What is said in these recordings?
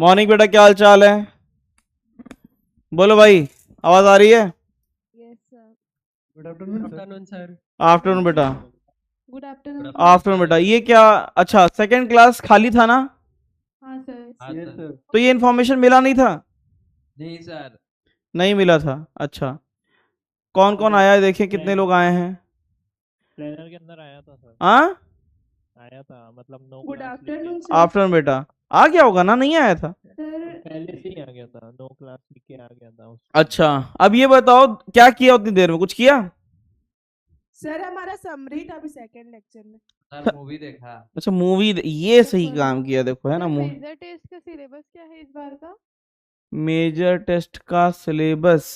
Morning बेटा, क्या हाल चाल है? बोलो भाई, आवाज आ रही है? Yes sir. Good afternoon sir. Afternoon बेटा। गुड आफ्टरनून आफ्टरनून बेटा, ये क्या? अच्छा, सेकंड क्लास खाली था ना? हाँ सर। Yes sir. तो ये इन्फॉर्मेशन मिला नहीं था? नहीं सर। नहीं मिला था। अच्छा, कौन कौन आया है देखें, कितने लोग आए हैं? प्लानर के अंदर आया था सर। हाँ, आया था, मतलब no good class afternoon sir. Afternoon बेटा। आ गया होगा ना, नहीं आया था? सर पहले से ही आ गया था, नो क्लास लिख के आ गया था अच्छा, अब ये बताओ क्या किया उतनी देर में, कुछ किया? सर हमारा समरी था अभी सेकंड लेक्चर में। सर मूवी देखा। अच्छा, मूवी, ये सही काम किया, देखो है ना। मेजर टेस्ट का सिलेबस क्या है इस बार का? मेजर टेस्ट का सिलेबस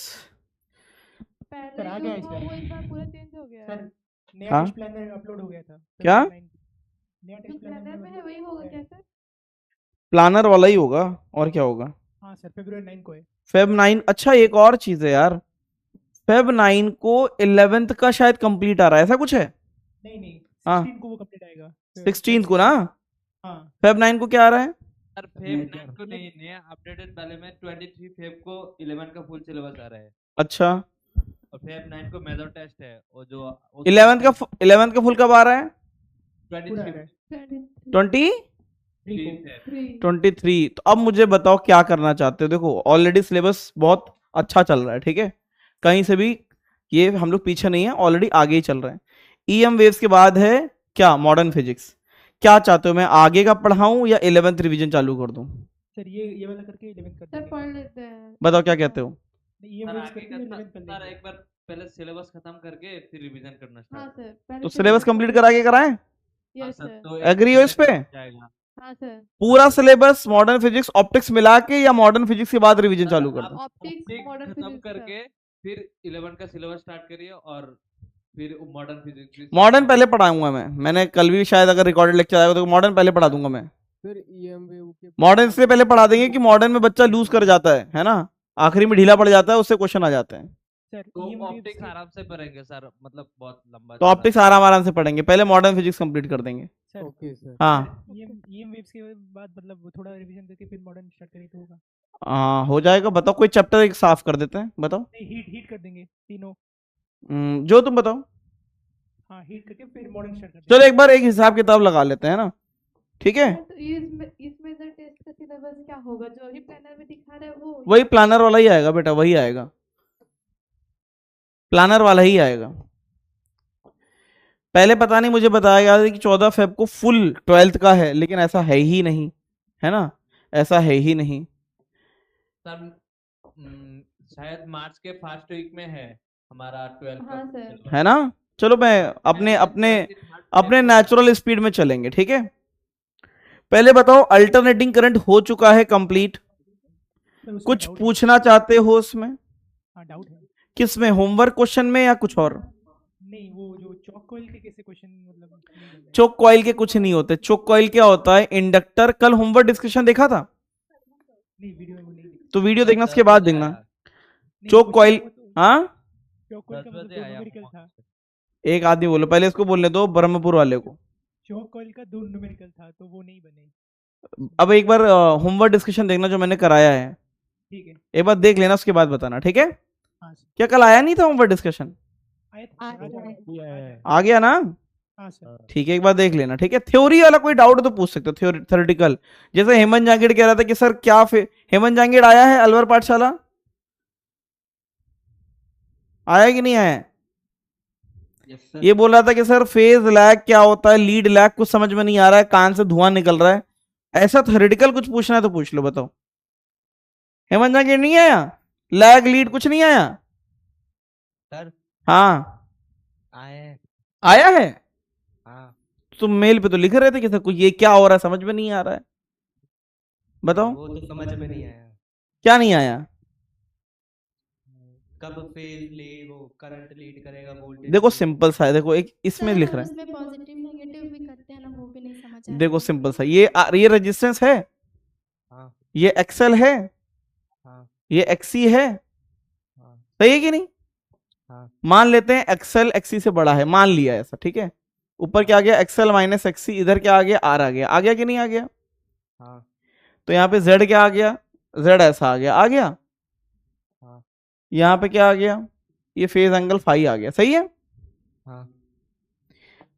पहले सर, आ जो गया था इसमें। वो इस बार पूरा चेंज हो गया है। सर नया हाँ? टेस्ट प्लानर अपलोड हो गया था। क्या? नया जो टेस्ट प्लानर में है वही होगा क्या सर? प्लानर वाला ही होगा, और क्या होगा? हाँ सर, फरवरी 9 को है। फेब 9। अच्छा, एक और चीज है यार, फेब 9 को 11th का शायद कंप्लीट आ रहा है, ऐसा कुछ है? नहीं हाँ। 16 को वो कंप्लीट आएगा। 16th को ना? हाँ फेब 9 को क्या आ रहा है? सर फेब 9 को नहीं, नया अपडेटेड वाले में 23 फेब को 11 का फुल सिलेबस आ रहा है। अच्छा, और फेब 9 को मेजर टेस्ट है, और जो 11th का फुल कब आ रहा है? पूरा आ 23 रहा है। 20 फेब। 23। तो अब मुझे बताओ क्या करना चाहते हो। देखो, ऑलरेडी सिलेबस बहुत अच्छा चल रहा है, ठीक है, कहीं से भी ये हम लोग पीछे नहीं है, ऑलरेडी आगे ही चल रहे हैं। ईएम वेव्स के बाद है क्या? Modern physics. क्या चाहते हो, मैं आगे का पढ़ाऊं या 11th रिवीजन चालू कर दूं? सर ये वाला करके 11 कर सर देंगे। पढ़ लेते हैं। बताओ क्या कहते हो। ये सर वेव्स आगे करके का 11 कर सर देंगे। एक बार पहले सिलेबस खत्म करके फिर रिवीजन करना हाँ स्टार्ट। सर पहले तो सिलेबस कंप्लीट करा के कराएं? Yes sir. तो Agree हो इस पे? जाएगा। हाँ सर। पूरा सिलेबस मॉडर्न फिजिक्स ऑप्टिक्स मिला के, या मॉडर्न फिजिक्स के बाद रिवीजन चालू कर दूं? ऑप्टिक्स मॉडर्न खत्म फिजिक्स करके फिर 11 का सिलेबस स्टार्ट करिए, और फिर मॉडर्न फिजिक्स। मॉडर्न पहले पढ़ाऊंगा मैंने कल भी शायद अगर रिकॉर्डेड लेक्चर आएगा तो मॉडर्न पहले पढ़ा दूंगा मैं। फिर ईएम वेव के मॉडर्न इसलिए पहले पढ़ा देंगे कि मॉडर्न में बच्चा लूज कर जाता है ना, आखिरी में ढीला पड़ जाता है, उससे क्वेश्चन आ जाते हैं। सर तो ईएम वेव्स ऑप्टिक्स आराम से पढ़ेंगे सर, मतलब बहुत लंबा तो ऑप्टिक्स आराम से पढ़ेंगे, पहले मॉडर्न फिजिक्स कंप्लीट कर देंगे। Sir okay sir. हाँ ईएम वेव्स के बाद मतलब थोड़ा रिवीजन करके फिर मॉडर्न स्टार्ट करें तो होगा। हाँ, हो जाएगा। बताओ कोई चैप्टर एक साफ कर देते हैं, बताओ। नहीं, हीट कर देंगे तीनों। जो तुम बताओ। हाँ, हीट करके फिर मॉडर्न स्टार्ट कर देंगे। चलो एक बार एक हिसाब किताब लगा लेते हैं ना, ठीक है। तो इस मेजर टेस्ट का सिलेबस क्या होगा? जो अभी प्लानर में दिखा रहा है वो वही प्लानर वाला ही आएगा बेटा, वही आएगा, प्लानर वाला ही आएगा। पहले पता नहीं, मुझे बताया गया था कि 14 फेब को फुल 12th का है, लेकिन ऐसा है ही नहीं, है ना, ऐसा है ही नहीं। सर शायद मार्च के फर्स्ट वीक में है हमारा 12 हाँ सर। है ना। चलो मैं अपने अपने अपने नेचुरल स्पीड में चलेंगे, ठीक है। पहले बताओ, अल्टरनेटिंग करंट हो चुका है कंप्लीट, सर, उसमें कुछ doubt है। पूछना चाहते हो उसमें? हाँ, डाउट है। किस में, होमवर्क क्वेश्चन में या कुछ और? नहीं, वो जो चौक कॉइल के कैसे क्वेश्चन मतलब नहीं बन रहे। चोक कॉइल के कुछ नहीं होते। चोक कॉइल क्या होता है? इंडक्टर। कल होमवर्क डिस्कशन देखा था? नहीं, वीडियो में वो नहीं दिखा। तो वीडियो देखना, उसके बाद देखना। नहीं, चोक वो कॉइल, हाँ, चौक कॉइल का 10 मतलब बजे दो आया न्यूमेरिकल होमवर्क था। से। एक आदमी बोलो, पहले इसको बोलने दो, ब्रह्मपुर वाले को। चौक कॉइल का 2 न्यूमेरिकल था तो वो नहीं बने। अब एक बार होमवर्क डिस्कशन देखना जो मैंने कराया है, ठीक है। एक बार देख लेना, उसके बाद बताना, ठीक है। हाँ सर, क्या कल आया नहीं था होमवर्क डिस्कशन? आया था सर, आ गया ना? हाँ सर। ठीक है, एक बार देख लेना, ठीक है। थ्योरी वाला कोई डाउट तो पूछ सकते हो, थ्योरेटिकल। जैसे हेमंत जांगिड़ कह रहा था कि सर क्या हेमंत जांगिड़ आया है अलवर पाठशाला? आया कि नहीं आया? ये बोल रहा था कि सर फेज लैग क्या होता है, लीड लैग कुछ समझ में नहीं आ रहा है, कान से धुआं निकल रहा है। ऐसा थ्योरेटिकल कुछ पूछना है तो पूछ लो, बताओ। हेमंत जांगिड़ नहीं आया? लैग लीड कुछ नहीं आया? सर हाँ आए। आया है। हाँ तुम मेल पे तो लिख रहे थे कि सर कुछ ये क्या हो रहा है, समझ में नहीं आ रहा है। बताओ वो तो समझ में नहीं आया क्या नहीं आया। कब फेज ले वो करंट लीड करेगा वोल्टेज। देखो सिंपल सा है, देखो एक इसमें लिख रहा है, उसमें पॉजिटिव नेगेटिव भी करते हैं ना, वो भी नहीं समझ आ देखो रहा सिंपल सा, ये रेजिस्टेंस है, हाँ ये एक्सएल है, हाँ ये एक्सी है, हाँ सही है कि नहीं? हाँ मान लेते हैं एक्सएल एक्सी से बड़ा है, मान लिया ऐसा, ठीक है। ऊपर क्या आ गया? एक्सएल माइनस एक्सी, इधर क्या आ गया? आर आ गया, आ गया कि नहीं आ गया? हाँ तो यहाँ पे z क्या आ गया, z ऐसा आ गया। हाँ यहाँ पे क्या आ गया, ये फेज एंगल फाई आ गया, सही है। हाँ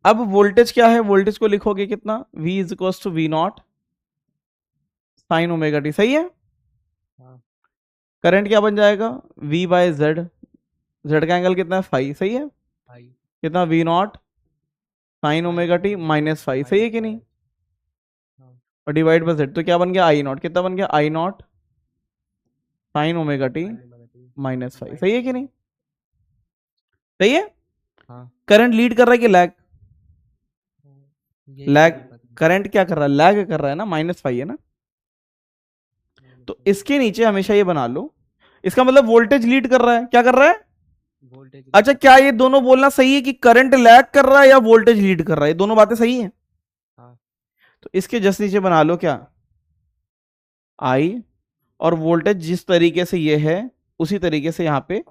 अब वोल्टेज क्या है, वोल्टेज को लिखोगे कितना, v is equal to V not sine omega T, सही है। हाँ करंट क्या बन जाएगा, v बाय z, z का एंगल कितना है फाई, सही है। भाई कितना, V not sine omega T minus phi, सही है कि नहीं। हाँ और डिवाइड बाय z, तो क्या बन गया आई नॉट, कितना बन गया I naught sine omega T minus five, सही है कि नहीं, सही है। हाँ करंट लीड कर रहा है कि लैग, यही लैग, मुझे पता करंट क्या कर रहा है, लैग कर रहा है ना, माइनस फाइव है ना। नहीं। तो इसके नीचे हमेशा ये बना लो, इसका मतलब वोल्टेज लीड कर रहा है, क्या कर रहा है। वोल्टेज अच्छा, क्या ये दोनों बोलना सही है कि करंट लैग कर रहा है या वोल्टेज लीड कर रहा है, ये दोनों बातें सही है। हाँ तो इसके जस्ट नीचे बना लो क्या, आई, और वोल्टेज जिस तरीके से ये है उसी तरीके से यहाँ पे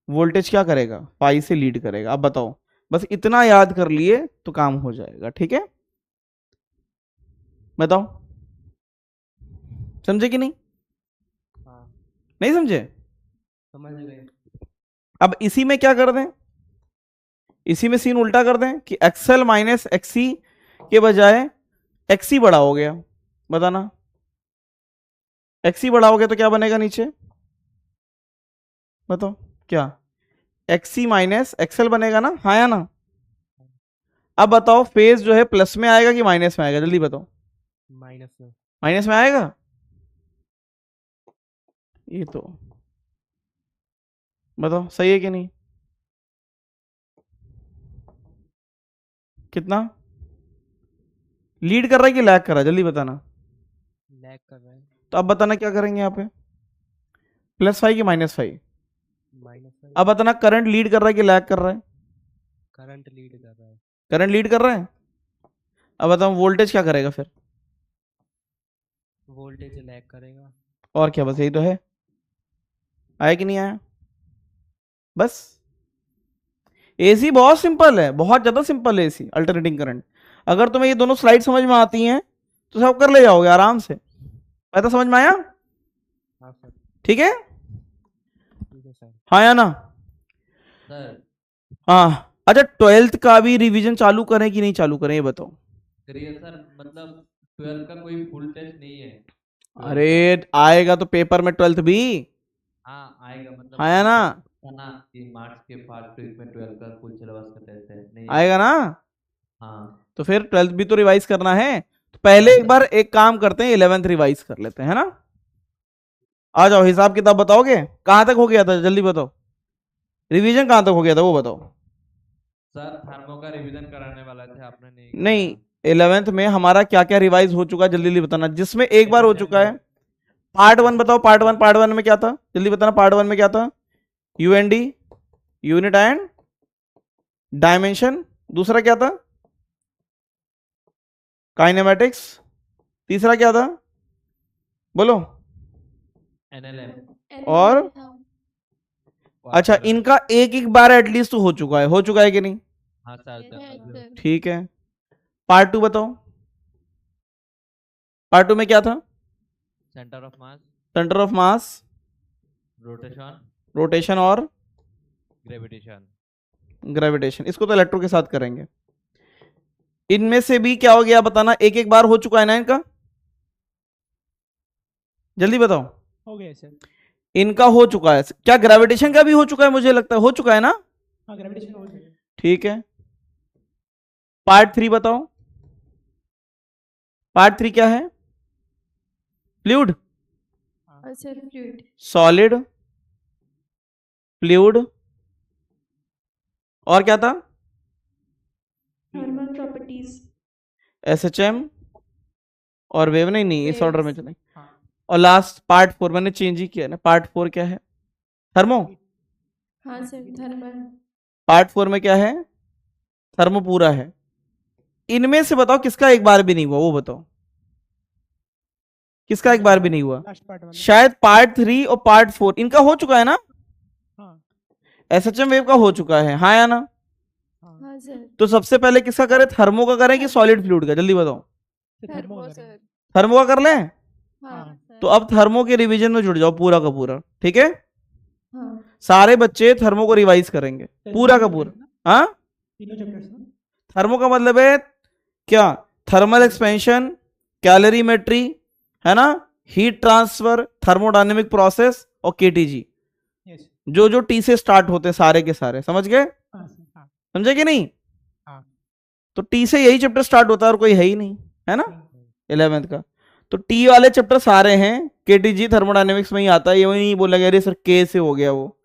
वोल्टेज क्या करेगा, पाई से लीड करेगा। अब बताओ, बस इतना याद कर लिए तो काम हो जाएगा, ठीक है। बताओ समझे कि नहीं, हाँ नहीं समझे। समझ गए। अब इसी में क्या कर दें, इसी में सीन उल्टा कर दें कि एक्सएल माइनस एक्सी के बजाय एक्सी बड़ा हो गया, बताना। एक्सी बड़ा हो गया तो क्या बनेगा नीचे, बताओ क्या, एक्सी माइनस एक्सएल बनेगा ना, हाँ या ना। अब बताओ फेज जो है प्लस में आएगा कि माइनस में आएगा, जल्दी बताओ। माइनस में। माइनस में आएगा, ये तो बताओ सही है कि नहीं। कितना लीड कर रहा है कि लैग कर रहा है, जल्दी बताना। लैग कर रहा है। तो अब बताना क्या करेंगे यहाँ पे, प्लस फाइव कि माइनस फाइव। माइनस में। अब बताना करंट लीड कर रहा है कि लैग कर रहा है, करंट लीड कर रहा है। करंट लीड कर रहा है। अब बताओ वोल्टेज क्या करेगा फिर, वोल्टेज लैग करेगा। और क्या, बस यही तो है। आया कि नहीं आया, बस। एसी बहुत सिंपल है, बहुत ज्यादा सिंपल है एसी अल्टरनेटिंग करंट। अगर तुम्हें ये दोनों स्लाइड समझ में आती हैं तो सब कर ले जाओगे आराम से। पता समझ में आया, हाँ सर ठीक है, ठीक है सर। हाँ या ना। सर हाँ अच्छा, 12th का भी रिवीजन चालू करें कि नहीं चालू करें, ये बताओ। करिए सर, मतलब 12 का कोई फुल टेस्ट नहीं है। 12 अरे आएगा तो पेपर में 12th भी, हाँ आएगा, मतलब हाँ या ना, ना कि मार्च के फर्स्ट वीक में 12 का फुल सिलेबस का टेस्ट है, नहीं आएगा ना। हाँ तो फिर 12th भी तो रिवाइज करना है, तो पहले एक बार एक काम करते हैं 11th रिवाइज कर लेते हैं ना। आ जाओ, हिसाब किताब बताओगे, कहां तक हो गया था, जल्दी बताओ। रिवीजन कहां तक हो गया था वो बताओ। सर थर्मो का रिवीजन कराने वाला थे, आपने नहीं नहीं, 11th में हमारा क्या क्या रिवाइज हो चुका है जल्दी जल्दी बताना, जिसमें एक बार हो चुका है। पार्ट वन बताओ, पार्ट वन में क्या था, जल्दी बताना। पार्ट वन में क्या था, यूएनडी, यूनिट एंड डायमेंशन। दूसरा क्या था, काइनेमेटिक्स। तीसरा क्या था, बोलो। एनएलएम। और अच्छा, इनका एक एक बार एटलीस्ट हो चुका है कि नहीं। हाँ सर ठीक है, पार्ट टू बताओ। पार्ट टू में क्या था, centre of mass, centre of mass, rotation, rotation और ग्रेविटेशन। ग्रेविटेशन। इसको तो इलेक्ट्रो के साथ करेंगे। इनमें से भी क्या हो गया बताना, एक एक बार हो चुका है ना इनका, जल्दी बताओ। हो गया सर। इनका हो चुका है, क्या ग्रेविटेशन का भी हो चुका है, मुझे लगता है हो चुका है ना। हाँ ग्रेविटेशन हो गया। ठीक है, पार्ट थ्री बताओ। पार्ट थ्री क्या है, fluid, sir fluid, solid, fluid, और क्या था, थर्मल प्रॉपर्टीज, एसएचएम और वेव। नहीं इस ऑर्डर में Waves. चले। हाँ। और लास्ट पार्ट फोर मैंने चेंज ही किया ना, पार्ट फोर क्या है, थर्मो। हाँ सर थर्मल, पार्ट फोर में क्या है, थर्मो पूरा है। इनमें से बताओ किसका एक बार भी नहीं हुआ, वो बताओ किसका एक बार भी नहीं हुआ। लास्ट पार्ट वाला। शायद पार्ट थ्री और पार्ट फोर इनका हो चुका है ना, हाँ एसएचएम वेव का हो चुका है, हाँ या ना। हाँ। हाँ सर तो सबसे पहले किसका करें, थर्मो का करें कि सॉलिड फ्लूइड का, जल्दी बताओ। तो थर्मो थर्मो करें। सर, थर्मो का कर लें। हाँ तो अब थर्मो के रिवीजन में जुड़ जाओ पूरा का पूरा, ठीक है। हाँ सारे बच्चे थर्मो को रिवाइज करेंगे पूरा का पूरा। हाँ, तीनों चैप्टर्स ना? थर्मो का मतलब है क्या, थर्मल एक्सपेंशन, कैलोरीमेट्री, है ना, हीट ट्रांसफर, थर्मोडायनेमिक प्रोसेस और केटीजी, यस। जो जो टी से स्टार्ट होते हैं सारे के सारे, समझ गए, हाँ सर, हाँ। समझे कि नहीं। हाँ। तो टी से यही चैप्टर स्टार्ट होता है और कोई है ही नहीं, है ना, 11th का। तो टी वाले चैप्टर सारे हैं, केटीजी थर्मोडायनेमिक्स में ही आता है, ये नहीं बोला गया अरे सर के से हो गया वो,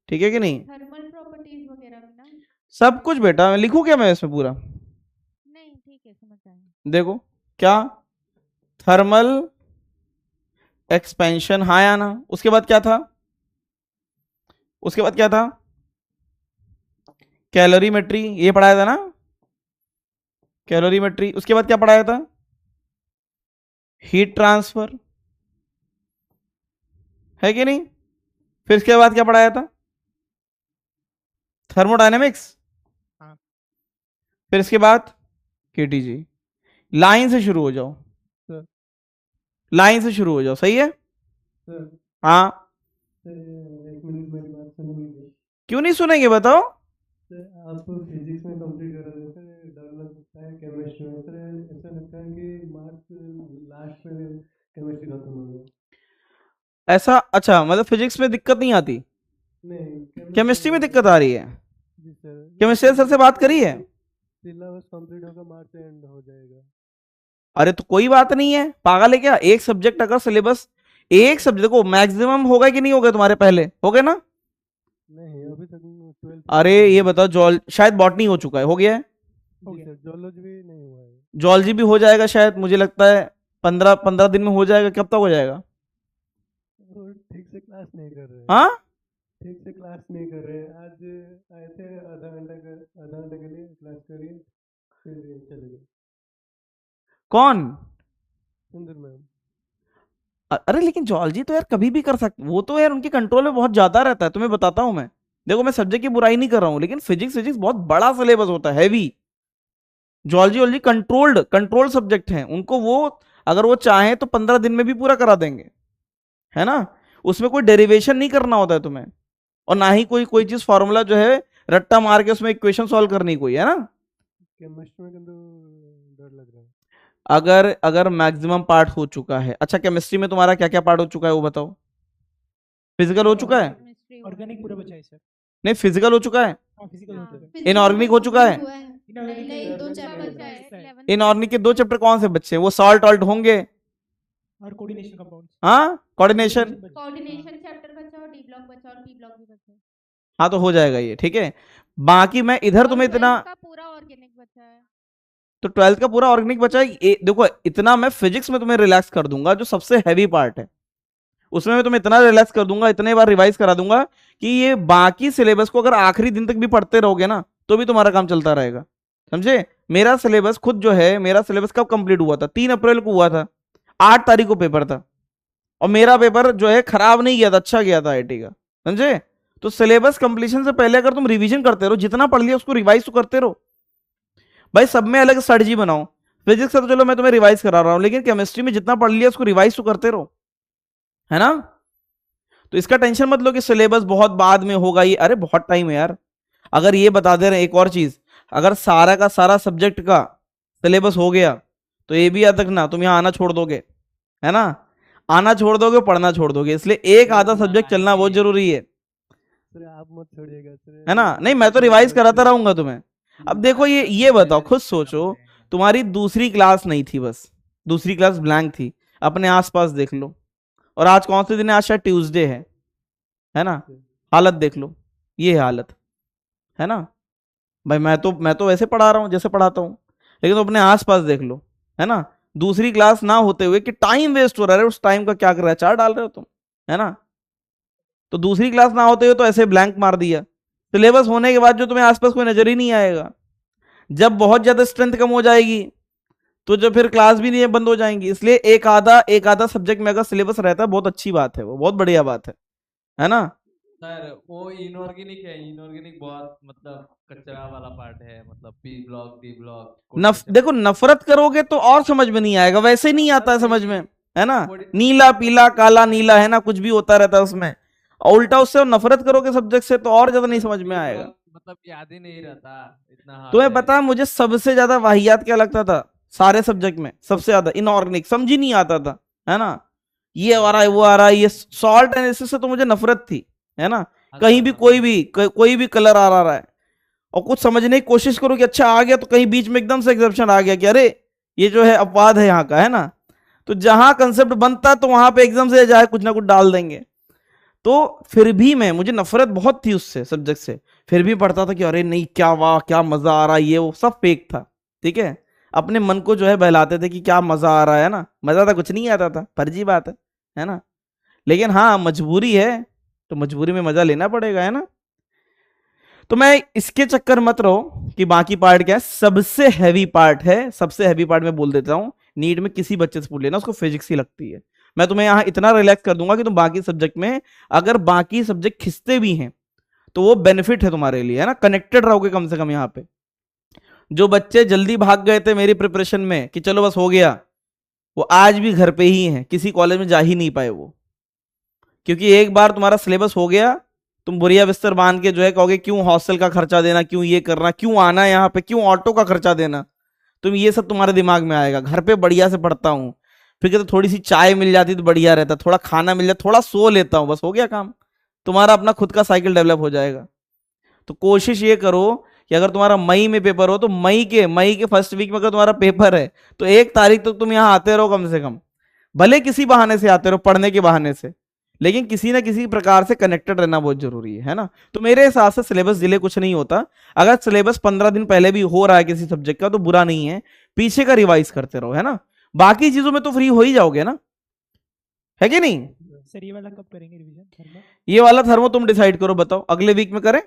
ठीक है कि नहीं। थर्मल प्रॉपर्टीज वगैरह भी ना? सब कुछ बेटा, मैं लिखूं क्या मैं इसमें पूरा, नहीं ठीक है, समझ आया। देखो क्या, थर्मल एक्सपेंशन, हाँ या ना, उसके बाद क्या था, उसके बाद क्या था, कैलोरीमेट्री, ये पढ़ाया था ना, कैलोरीमेट्री। उसके बाद क्या पढ़ाया था, हीट ट्रांसफर, है कि नहीं। फिर इसके बाद क्या पढ़ाया था, थर्मोडायनेमिक्स। हाँ। फिर इसके बाद केटीजी। लाइन से शुरू हो जाओ, सर। लाइन से शुरू हो जाओ, सही है। सर हाँ, एक मिनट मेरी बात सुनिए। क्यों नहीं सुनेंगे बताओ। सर आप फिजिक्स में कंप्लीट कर रहे हैं सर, डर लगता है केमिस्ट्री में सर, ऐसा लगता है कि मार्क्स लास्ट में केमिस्ट्री खत्म हो गया। ऐसा, अच्छा मतलब फिजिक्स में दिक्कत नहीं आती, नहीं केमिस्ट्री में दिक्कत आ रही है। जी सर, केमिस्ट्री सर से बात करी है। सिलेबस कंप्लीट होगा, मार्च एंड हो जाएगा। अरे तो कोई बात नहीं है, पागल है क्या, एक सब्जेक्ट अगर सिलेबस, एक सब्जेक्ट देखो मैक्सिमम होगा कि नहीं होगा, तुम्हारे पहले हो गए ना। नहीं अभी तक 12 अरे ये बताओ, शायद बॉटनी हो चुका है, हो गया है, जी सर, जोलॉजी भी नहीं हुआ है। जूलॉजी भी हो जाएगा शायद, मुझे लगता है 15 दिन में हो जाएगा। कब तक हो जाएगा। वो ठीक से क्लास नहीं कर रहे, हाँ, ठीक से क्लास नहीं कर रहे। आज आए थे आधा घंटे के लिए क्लास करिए, फिर चले गए। कौन, सुंदर मैम। अरे लेकिन जूलॉजी तो यार कभी भी कर सकते, वो तो यार उनके कंट्रोल में बहुत ज्यादा रहता है, तुम्हें बताता हूं मैं। देखो मैं सब्जेक्ट की बुराई नहीं कर रहा हूं, लेकिन फिजिक्स फिजिक्स बहुत बड़ा सिलेबस होता है, heavy. Zoology already controlled subject हैं, उनको वो अगर वो चाहें तो 15 दिन में भी पूरा करा देंगे, है ना। उसमें कोई डेरिवेशन नहीं करना होता है तुम्हें, और ना ही कोई कोई चीज फॉर्मूला जो है रट्टा मार के उसमें इक्वेशन सॉल्व करनी कोई, है ना। केमिस्ट्री में किंतु डर लग रहा है। अगर अगर मैक्सिमम पार्ट हो चुका है, अच्छा केमिस्ट्री में तुम्हारा क्या क्या पार्ट हो चुका है वो बताओ। फिजिकल हो चुका है, ऑर्गेनिक पूरा बचा है सर। नहीं फिजिकल हो चुका है, हाँ फिजिकल हो चुका है। इनऑर्गेनिक हो चुका है, हुआ है। इनऑर्गेनिक नहीं, दो बचा चैप्टर है। बचा है। इनऑर्गेनिक के 2 चैप्टर कौन से बच्चे हैं, वो सॉल्ट ऑल्ट होंगे, और कोऑर्डिनेशन कंपाउंड्स। हाँ कोऑर्डिनेशन, कोऑर्डिनेशन चैप्टर बचा और डी ब्लॉक बचा और पी ब्लॉक भी बचा। हाँ तो हो जाएगा ये, ठीक है। बाकी मैं इधर तुम्हें इतना, का पूरा ऑर्गेनिक बचा है। तो 12th का पूरा ऑर्गेनिक बचा है। देखो इतना मैं फिजिक्स में तुम्हें रिलैक्स कर दूंगा, जो सबसे हैवी पार्ट है उसमें मैं तुम्हें इतना रिलैक्स कर दूंगा, इतने बार रिवाइज करा दूंगा कि ये बाकी सिलेबस को अगर आखिरी दिन तक भी पढ़ते रहोगे ना तो भी तुम्हारा काम चलता रहेगा, समझे। मेरा सिलेबस खुद जो है, मेरा सिलेबस कब कंप्लीट हुआ था, 3 अप्रैल को हुआ था, 8 तारीख को पेपर था, और मेरा पेपर जो है खराब नहीं गया था, अच्छा गया था आईटी का, समझे। तो सिलेबस कंप्लीशन से पहले अगर तुम रिवीजन करते रहो, जितना पढ़ लिया उसको रिवाइज तो करते रहो भाई। सब में अलग स्ट्रेटजी बनाओ। फिजिक्स से तो चलो मैं तुम्हें रिवाइज करा रहा हूं, लेकिन केमिस्ट्री में जितना पढ़ लिया उसको रिवाइज तो करते रहो, है ना। तो इसका टेंशन मत लो कि सिलेबस बहुत बाद में होगा, ये अरे बहुत टाइम है यार। अगर ये बता दे रहे एक और चीज, अगर सारा का सारा सब्जेक्ट का सिलेबस हो गया तो ये भी याद रखना, तुम यहां आना छोड़ दोगे, है ना, आना छोड़ दोगे, पढ़ना छोड़ दोगे, इसलिए एक आधा सब्जेक्ट चलना बहुत जरूरी है सर आप मत छोड़िएगा सर, है ना। नहीं मैं तो रिवाइज कराता रहूंगा तुम्हें। अब देखो ये बताओ, खुद सोचो, तुम्हारी दूसरी क्लास नहीं थी, बस दूसरी क्लास ब्लैंक थी, अपने आसपास देख लो, और आज कौन से दिन है, आज शायद ट्यूसडे है ना। हालत देख लो, ये है हालत, है ना भाई। मैं तो वैसे पढ़ा रहा हूं जैसे पढ़ाता हूं, लेकिन तो अपने आसपास देख लो, है ना। दूसरी क्लास ना होते हुए कि टाइम वेस्ट हो रहा है, उस टाइम का क्या कर रहा है, चार डाल रहे हो तुम, है ना। तो दूसरी क्लास ना होते हुए तो ऐसे ब्लैंक मार दिया, सिलेबस होने के बाद जो तुम्हें आसपास कोई नजर ही नहीं आएगा। जब बहुत ज्यादा स्ट्रेंथ कम हो जाएगी तो जो फिर क्लास भी नहीं बंद हो जाएंगी। इसलिए एक आधा सब्जेक्ट में अगर सिलेबस रहता है बहुत अच्छी बात है, वो बहुत बढ़िया बात है ना। सर वो इनऑर्गेनिक है, इनऑर्गेनिक बहुत मतलब कचरा वाला पार्ट है, मतलब पी ब्लॉक डी ब्लॉक। देखो नफरत करोगे तो और समझ में नहीं आएगा, वैसे नहीं आता है समझ में। है ना, थोड़ी- नीला पीला काला नीला, है ना, कुछ भी होता रहता है उसमें। और उल्टा उससे नफरत करोगे सब्जेक्ट से तो और ज्यादा नहीं समझ में आएगा। मतलब याद ही नहीं रहता इतना hard तुम्हें है। पता है मुझे सबसे ज्यादा वाहियात क्या लगता था सारे सब्जेक्ट में? सबसे ज्यादा इनऑर्गेनिक, समझ ही नहीं आता था, है ना, ये आ रहा है वो आ रहा है, ये सॉल्ट एनालिसिस से तो मुझे नफरत थी, है ना। हाँ कहीं सर, भी हाँ। कोई भी कलर आ रहा है और कुछ समझने की कोशिश करो कि अच्छा आ गया, तो कहीं बीच में एकदम से एग्जेप्शन आ गया कि अरे ये जो है अपवाद है यहाँ का, है ना। तो जहां कंसेप्ट बनता तो वहां पे एकदम से जाए कुछ ना कुछ डाल देंगे। तो फिर भी मुझे नफरत बहुत थी उससे, सब्जेक्ट से, फिर भी पढ़ता था कि अरे नहीं क्या वाह क्या मजा आ रहा है, ये वो सब फेक था, ठीक है। अपने मन को जो है बहलाते थे कि क्या मजा आ रहा है ना, मजा तो कुछ नहीं आता था, फर्जी बात है ना। लेकिन हाँ मजबूरी है तो मजबूरी में मजा लेना पड़ेगा, है ना। तो मैं इसके चक्कर मत रहो कि बाकी पार्ट क्या है, सबसे हैवी पार्ट है, सबसे हैवी पार्ट मैं बोल देता हूं। नीट में किसी बच्चे से पूछ लेना, उसको फिजिक्स ही लगती है। मैं तुम्हें यहां इतना रिलैक्स कर दूंगा कि तुम बाकी सब्जेक्ट में, अगर बाकी सब्जेक्ट खिंचते भी हैं तो वो बेनिफिट है तुम्हारे लिए, है ना, कनेक्टेड रहोगे कम से कम। यहाँ पे जो बच्चे जल्दी भाग गए थे मेरी प्रिपरेशन में कि चलो बस हो गया, वो आज भी घर पे ही हैं, किसी कॉलेज में जा ही नहीं पाए वो। क्योंकि एक बार तुम्हारा सिलेबस हो गया, तुम बुरिया बिस्तर बांध के जो है कहोगे क्यों हॉस्टल का खर्चा देना, क्यों ये करना, क्यों आना यहाँ पे, क्यों ऑटो का खर्चा देना। तुम ये सब तुम्हारे दिमाग में आएगा। घर पे बढ़िया से पढ़ता हूँ, फिर कहते थोड़ी सी चाय मिल जाती तो बढ़िया रहता, थोड़ा खाना मिल जाता, थोड़ा सो लेता हूँ, बस हो गया काम। तुम्हारा अपना खुद का साइकिल डेवलप हो जाएगा। तो कोशिश ये करो कि अगर तुम्हारा मई में पेपर हो तो मई के फर्स्ट वीक में अगर तुम्हारा पेपर है तो 1 तारीख तक तुम यहाँ आते रहो कम से कम। भले किसी बहाने से आते रहो, पढ़ने के बहाने से, लेकिन किसी ना किसी प्रकार से कनेक्टेड रहना बहुत जरूरी है ना। तो मेरे हिसाब से सिलेबस डिले कुछ नहीं होता। अगर सिलेबस 15 दिन पहले भी हो रहा है किसी सब्जेक्ट का तो बुरा नहीं है, पीछे का रिवाइज करते रहो, है ना। बाकी चीजों में तो फ्री हो ही जाओगे ना, है कि नहीं। सर ये वाला कब करेंगे रिवीजन थर्मल? ये वाला थर्मो तुम डिसाइड करो, बताओ अगले वीक में करें।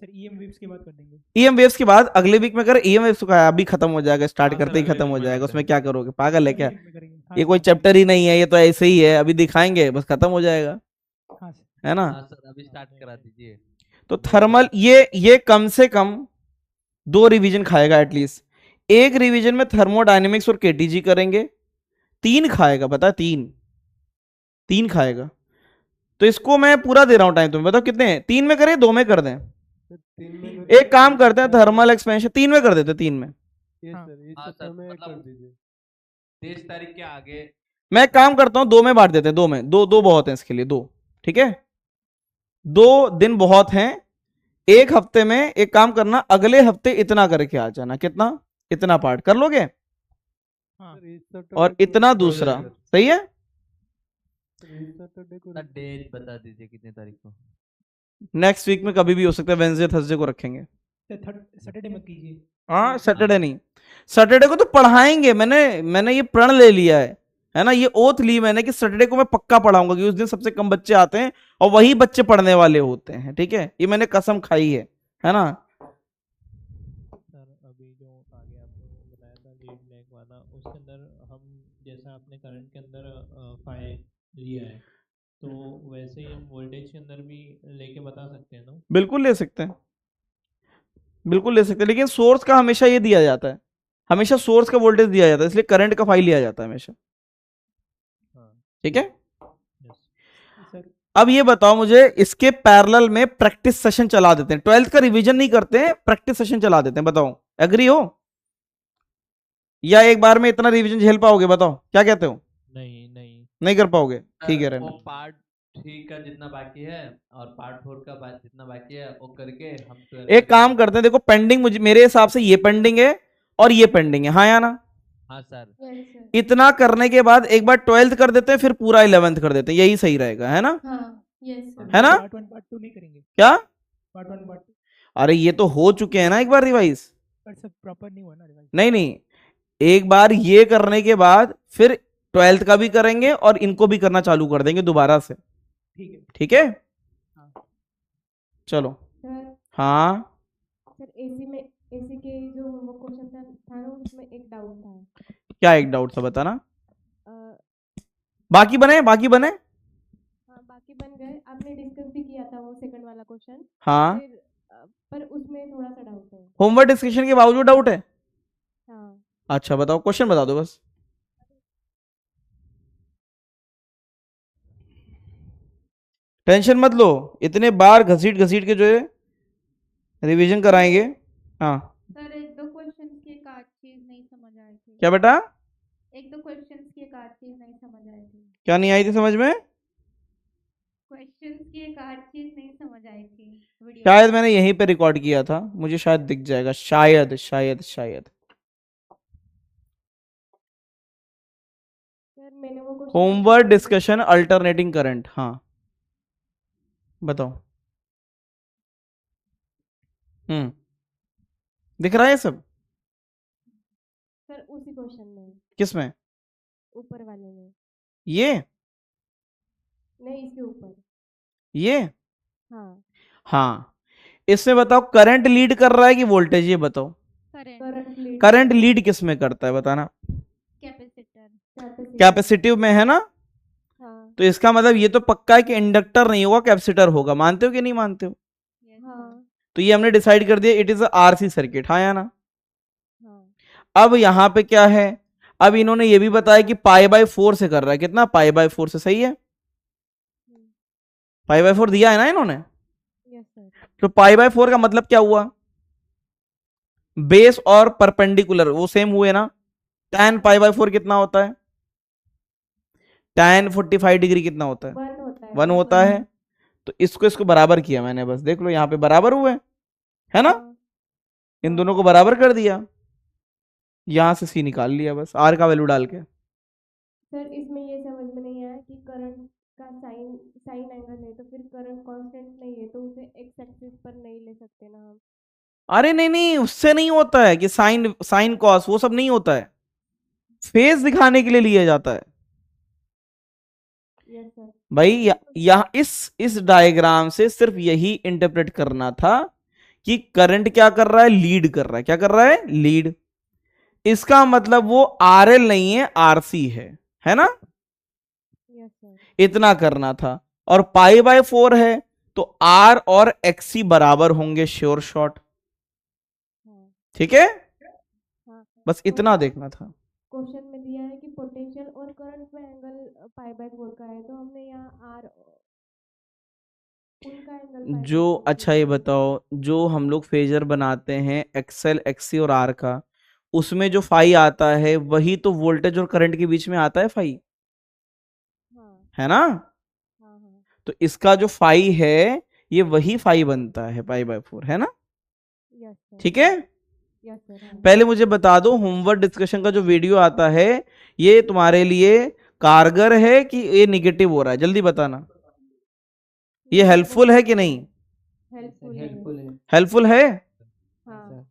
सर ईएम वेव्स के बाद कर देंगे। ईएम वेव्स के बाद अगले वीक में करें। ईएम वेव्स का अभी खत्म हो जाएगा, स्टार्ट हाँ करते ही सर, अगले खत्म हो week में जाएगा, करते उसमें हैं। क्या करोगे, पागल है क्या। अगले week में करेंगे। हाँ ये सर, कोई हाँ चैप्टर ही नहीं है, ये तो ऐसे ही है, अभी दिखाएंगे बस खत्म हो जाएगा, हाँ सर। है ना। हाँ सर, अभी स्टार्ट करा दीजिए। तो थर्मल ये कम से कम 2 रिवीजन खाएगा एटलीस्ट। एक रिवीजन में थर्मोडायनेमिक्स और केटीजी करेंगे, 3 खाएगा, पता है, 3 खाएगा। तो इसको मैं पूरा दे रहा हूं टाइम, तुम्हें बताओ कितने हैं, 3 में करें 2 में कर दें। सर 3 में कर एक काम करते हैं, थर्मल एक्सपेंशन 3 में कर देते हैं, 3 में। ये हाँ। सर इस हाँ सप्ताह सर, में मतलब कर दीजिए। 23 तारीख के आगे। मैं एक काम करता हूं, 2 में बांट देते हैं, 2 में, दो बहुत हैं इसके लिए, 2 ठीक है। 2 दिन बहुत हैं, एक हफ्ते में एक काम करना, अगले हफ्ते इतना करके आ जाना, कितना, इतना पार्ट कर लोगे, हाँ सर इस सैटरडे और को इतना हो दूसरा, जाएगा। सही है। सर इस सैटरडे को सर डेट बता दीजिए कितने तारीख को। नेक्स्ट वीक में कभी भी हो सकता है, वेंसडे थर्सडे को रखेंगे। सर सैटरडे मत कीजिए। हाँ सैटरडे नहीं, सैटरडे को तो पढ़ाएंगे, मैंने ये प्रण ले लिया है ना, ये ओथ ली मैंने कि सैटरडे को मैं पक्का पढ़ाऊंगा, कि उस दिन सबसे कम बच्चे आते हैं और वही बच्चे पढ़ने वाले होते हैं, ठीक है, ये मैंने कसम खाई है ना। सर अभी जो आगे आपने बनाया था लीड ब्लैक वाला, उसके अंदर हम जैसा आपने करंट के अंदर फाइल लिया है तो वैसे ही हम वोल्टेज के अंदर भी लेके बता सकते हैं ना। बिल्कुल ले सकते हैं, बिल्कुल ले सकते हैं, लेकिन सोर्स का हमेशा ये दिया जाता है, हमेशा सोर्स का वोल्टेज दिया जाता है, इसलिए करंट का फाइल लिया जाता है हमेशा, हाँ ठीक है। यस। सर अब ये बताओ मुझे, इसके पैरेलल में प्रैक्टिस सेशन चला देते हैं, 12th का रिवीजन नहीं करते हैं, प्रैक्टिस सेशन चला देते हैं, बताओ एग्री हो, या एक बार में इतना रिवीजन झेल पाओगे, बताओ क्या कहते हो, नहीं नहीं नहीं कर पाओगे, ठीक है सर, रहना। वो पार्ट 3 का जितना बाकी है और पार्ट 4 का जितना बाकी है वो करके हम 12 एक काम करते हैं, देखो पेंडिंग मुझे मेरे हिसाब से ये पेंडिंग है और ये पेंडिंग है, हाँ या ना। हाँ सर, यस सर। इतना करने के बाद एक बार 12th कर देते हैं, फिर पूरा 11th कर देते हैं, यही सही रहेगा, है ना, हाँ यस सर। है ना। पार्ट 1 पार्ट 2 नहीं करेंगे। क्या, पार्ट 1 पार्ट 2 अरे ये तो हो चुके हैं ना एक बार रिवाइज, पर सब प्रॉपर नहीं हुआ ना रिवाइज। नहीं, एक बार ये करने के बाद फिर 12th का भी करेंगे और इनको भी करना चालू कर देंगे दोबारा से, ठीक है। ठीक है। हाँ। चलो, सर हाँ सर एसी के जो वो क्वेश्चन था ना उसमें एक डाउट था। क्या एक डाउट था बताना, अ, बाकी बने हाँ बाकी बन गए, आपने डिस्कस भी किया था वो सेकंड वाला क्वेश्चन। हाँ, फिर पर उसमें थोड़ा सा डाउट है। होमवर्क डिस्कशन के बावजूद डाउट है, हाँ अच्छा बताओ, क्वेश्चन बता दो बस। टेंशन मत लो, इतने बार घसीट घसीट के जो है रिवीजन कराएंगे। हाँ सर एक दो क्वेश्चन की एक आध चीज नहीं समझ आई थी। क्या बेटा? एक दो क्वेश्चन की एक आध चीज नहीं समझ आई थी। क्या नहीं आई थी समझ में? क्वेश्चन की एक आध चीज नहीं समझ आई थी वीडियो शायद मैंने यहीं पे रिकॉर्ड किया था, मुझे शायद दिख जाएगा, शायद शायद शायद। सर मैंने वो question homework discussion alternating current, हाँ बताओ। दिख रहा है सब? सर उसी क्वेश्चन में, किस में? ऊपर वाले में, ये नहीं इसके ऊपर। ये हाँ हाँ, इसमें बताओ करंट लीड कर रहा है कि वोल्टेज, ये बताओ। करंट करंट लीड किस में करता है बताना? कैपेसिटर कैपेसिटिव में है ना? हाँ तो इसका मतलब ये तो पक्का है कि इंडक्टर नहीं होगा, कैपेसिटर होगा। मानते हो कि नहीं मानते हो? हाँ तो ये हमने डिसाइड कर दिया, इट इज आरसी सर्किट, हाँ या ना? हाँ अब यहाँ पे क्या है, अब इन्होंने ये भी बताया कि पाई बाय 4 से कर रहा है। कितना? पाई बाय 4 से, सही है? पाई बाय 4 दिया है ना इन्होंने? Yes sir. तो पाई बाय 4 का मतलब क्या हुआ? बेस और परपेंडिकुलर वो सेम हुए ना? tan पाई बाय 4 कितना होता है? tan 45 डिग्री कितना होता है? 1 होता है। 1 होता है। तो इसको इसको बराबर किया मैंने, बस देख लो यहाँ पे बराबर हुए, है ना? हाँ, इन दोनों को बराबर कर दिया, यहां से सी निकाल लिया बस आर का वैल्यू डाल के। सर इसमें ये समझ में नहीं आया कि करंट का साइन साइन एंगल है तो फिर करंट कांस्टेंट नहीं है तो उसे एक्स एक्सिस पर नहीं ले सकते ना हम। अरे नहीं नहीं, उससे नहीं होता है कि साइन साइन कॉस वो सब नहीं होता है, फेज दिखाने के लिए लिया जाता है यस सर। भाई। यहाँ इस डायग्राम से सिर्फ यही इंटरप्रेट करना था कि करंट क्या कर रहा है? लीड कर रहा है। क्या कर रहा है? लीड। इसका मतलब वो आरएल नहीं है, आरसी है ना? Yes sir. इतना करना था। और पाई बाय 4 है तो आर और एक्सी बराबर होंगे, श्योर शॉट। हाँ ठीक है, हाँ। बस इतना देखना था। क्वेश्चन में दिया है कि पोटेंशियल और करंट में एंगल पाई बाय 4 का है तो हमने यहाँ आर उनका एंगल जो अच्छा ये बताओ, जो हम लोग फेजर बनाते हैं एक्सएल एक्सी और आर का, उसमें जो फाई आता है वही तो वोल्टेज और करंट के बीच में आता है, फाई, हाँ है ना? हाँ हाँ तो इसका जो फाई है ये वही फाई बनता है पाई बाय 4, है ना? Yes sir. ठीक है, यस सर। हाँ। पहले मुझे बता दो होमवर्क डिस्कशन का जो वीडियो आता है ये तुम्हारे लिए कारगर है कि ये निगेटिव हो रहा है? जल्दी बताना, ये हेल्पफुल है कि नहीं? हेल्पफुल है। हेल्पफुल है? हाँ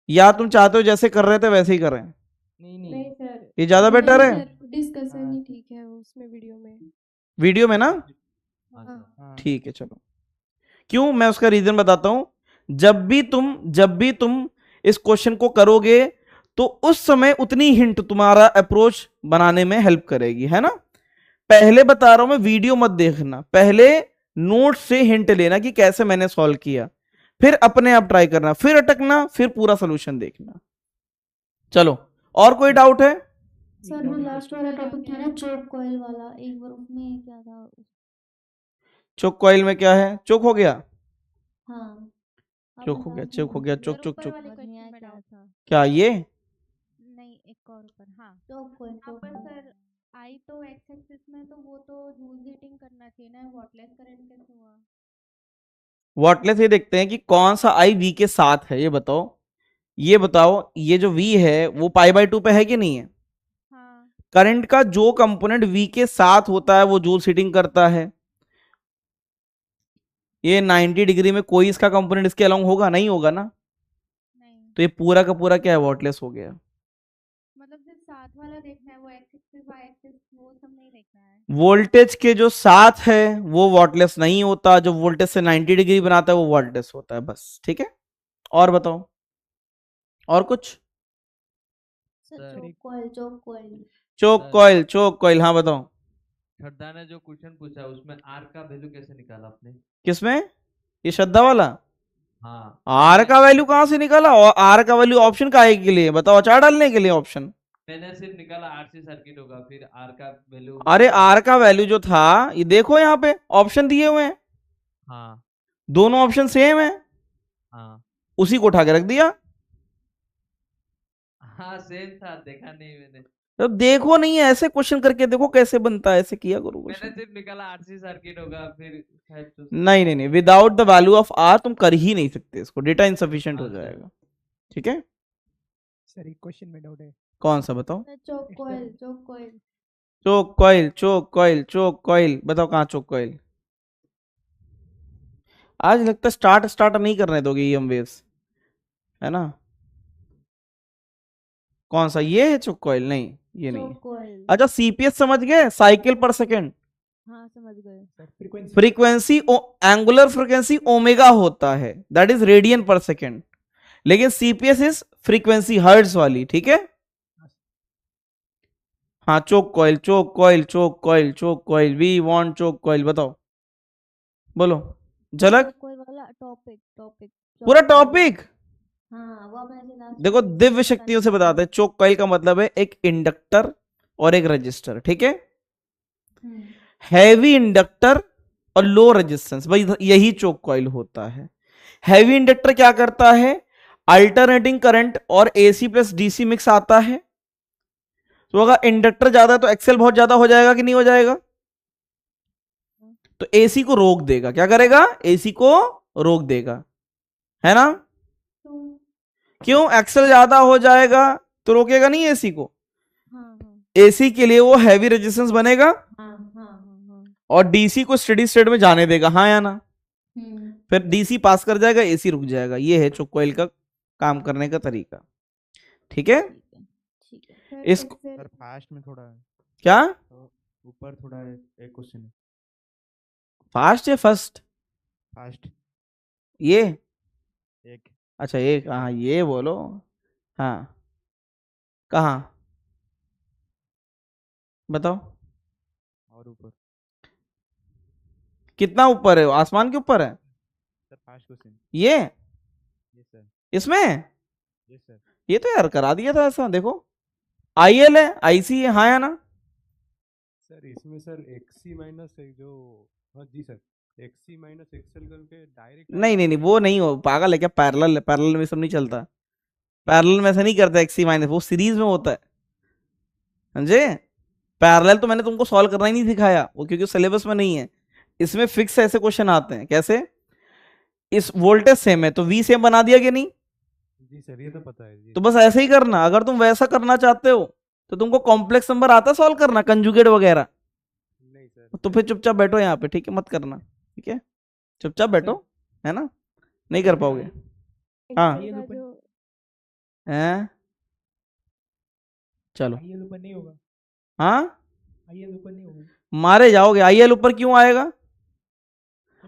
या तुम चाहते हो जैसे कर रहे थे वैसे ही करें? नहीं सर ये ज्यादा बेटर है डिस्कशन ही ठीक है उसमें वीडियो में। वीडियो में ना? हाँ। ठीक है चलो। क्यों, मैं उसका रीजन बताता हूं। जब भी तुम इस क्वेश्चन को करोगे तो उस समय उतनी हिंट तुम्हारा अप्रोच बनाने में हेल्प करेगी, है ना? पहले बता रहा हूं मैं, वीडियो मत देखना, पहले नोट से हिंट लेना कि कैसे मैंने सॉल्व किया, फिर अपने आप ट्राई करना, फिर अटकना, फिर पूरा सोल्यूशन देखना। चलो, और कोई डाउट है? सर वो लास्ट वाला टॉपिक था ना चोक कॉइल वाला, एक बार उसमें क्या था? चोक कॉइल में क्या है? चोक हो गया, हाँ चोक हो गया, चोक हो गया, चोक चोक चोक। क्वेश्चन में डाउट था। क्या ये? नहीं एक और ऊपर हाँ choke coil upon sir I तो एक्स एक्सिस में तो वो तो जूल हीटिंग करना चाहिए ना, वॉटलेस करंट कैसे हुआ? वॉटलेस ये देखते हैं कि कौन सा आई वी के साथ है, ये बताओ। ये बताओ, ये जो वी है वो पाई बाय 2 पे है कि नहीं है? हाँ करंट का जो कंपोनेंट वी के साथ होता है वो जूल हीटिंग करता है। ये 90 डिग्री में कोई इसका कंपोनेंट इसके अलोंग होगा? नहीं होगा ना? नहीं तो ये पूरा का पूरा क्या है? वॉटलेस हो गया। मतलब सिर्फ साथ वाला देखना है, वो एक्स एक्सिस वाई एक्सिस वो सब नहीं देखना है। वोल्टेज के जो साथ है वो वॉटलेस नहीं होता, जो वोल्टेज से 90 डिग्री बनाता है वो वॉटलेस होता है, बस। ठीक है, और बताओ, और कुछ? Sir choke coil choke coil, हाँ बताओ। श्रद्धा ने जो क्वेश्चन पूछा उसमें आर का वैल्यू कैसे निकाला आपने? किसमें? ये श्रद्धा वाला? हाँ आर का वैल्यू कहां से निकाला? और आर का वैल्यू ऑप्शन का के लिए बताओ, अचार डालने के लिए ऑप्शन? मैंने सिर्फ निकाला आरसी सर्किट होगा, फिर आर का वैल्यू। अरे आर का वैल्यू जो था ये देखो यहाँ पे ऑप्शन दिए हुए हैं, हाँ दोनों ऑप्शन सेम है, हाँ उसी को उठा के रख दिया। हाँ सेम था, देखा नहीं मैंने। तो देखो नहीं है, ऐसे क्वेश्चन करके देखो कैसे बनता है, ऐसे किया करो मैंने क्वेश्चन। सिर्फ निकाला आरसी सर्किट होगा, फिर शायद नहीं नहीं नहीं, without the value of R तुम कर ही नहीं सकते इसको, डेटा इनसफिशिएंट हो अच्छा। जाएगा। ठीक है, सर एक क्वेश्चन में डाउट है। कौन सा बताओ? Choke coil, choke coil. Choke coil, choke coil, choke coil, बताओ कहाँ चोक कॉइल? आज लगता है स्टार्ट नहीं करने दोगे ईएम वेव्स, है ना? कौन सा, ये है चोक कॉइल? नहीं ये नहीं है। चोक कॉइल। अच्छा सीपीएस समझ गए, साइकिल पर सेकंड। हाँ समझ गए। Sir frequency frequency angular frequency omega होता है, that is radian per second, लेकिन सीपीएस इज फ्रीक्वेंसी हर्ट्ज वाली। ठीक है, हाँ choke coil, choke coil, choke coil, choke coil, we want choke coil, बताओ, बोलो झलक। चोक कॉइल वाला टॉपिक, टॉपिक पूरा टॉपिक हाँ वो अपने से लास्ट देखो, दिव्य शक्तियों से बताते हैं। चोक कॉइल का मतलब है एक इंडक्टर और एक रजिस्टर। ठीक है, हैवी इंडक्टर और लो रेजिस्टेंस, भाई यही चोक कॉइल होता है। हैवी इंडक्टर क्या करता है, अल्टरनेटिंग करंट और एसी प्लस डीसी मिक्स आता है, तो अगर इंडक्टर ज्यादा है तो एक्सेल बहुत ज्यादा हो जाएगा कि नहीं हो जाएगा? तो एसी को रोक देगा, क्या करेगा? एसी को रोक देगा, है ना? क्यों? एक्सेल ज्यादा हो जाएगा तो रोकेगा नहीं एसी को। एसी के लिए वो हैवी रेजिस्टेंस बनेगा और डीसी को स्टेडी स्टेट में जाने देगा, हाँ या ना? फिर डीसी पास कर जाएगा, एसी रुक जाएगा। ये है चोक कॉइल का काम करने का तरीका। ठीक है, इसको सर फास्ट में थोड़ा क्या तो ऊपर थोड़ा है, एक क्वेश्चन है। फास्ट है फर्स्ट? फास्ट ये एक अच्छा एक, हाँ ये बोलो, हाँ कहाँ बताओ? और ऊपर कितना ऊपर है? आसमान के ऊपर है सर। फास्ट क्वेश्चन ये यस सर, इसमें? Yes sir. ये तो यार करा दिया था ऐसा, देखो आईएल है, आईसी है, हाँ या ना? सर इसमें सर एक्सी माइनस जो, हाँ जी सर, एक्सी माइनस एक्सएल करके डायरेक्ट। नहीं नहीं नहीं, वो नहीं हो, पागल है क्या? पैरेलल है, पैरेलल में सब नहीं चलता, पैरेलल में ऐसा नहीं करता एक्सी माइनस, वो सीरीज में होता है, समझे? पैरेलल तो मैंने तुमको सॉल्व करना ही नहीं सिखाया, वो क्योंकि सिलेबस में नहीं है। इसमें फिक्स ऐसे क्वेश्चन आते हैं। कैसे? इस वोल्टेज सेम है तो वी सेम बना दिया कि नहीं? जी सर ये तो पता है जी। तो बस ऐसे ही करना। अगर तुम वैसा करना चाहते हो तो तुमको कॉम्प्लेक्स नंबर आता सॉल्व करना, कंजुगेट वगैरह, नहीं सर। तो फिर चुपचाप बैठो यहाँ पे, ठीक है? मत करना, ठीक है? चुपचाप बैठो, है ना? नहीं कर पाओगे। हाँ एक्सेल का जो हैं, चलो आईएल ऊपर नहीं होगा, हाँ आईएल ऊपर नहीं होगा। मारे जाओगे। आईएल ऊपर क्यों आएगा?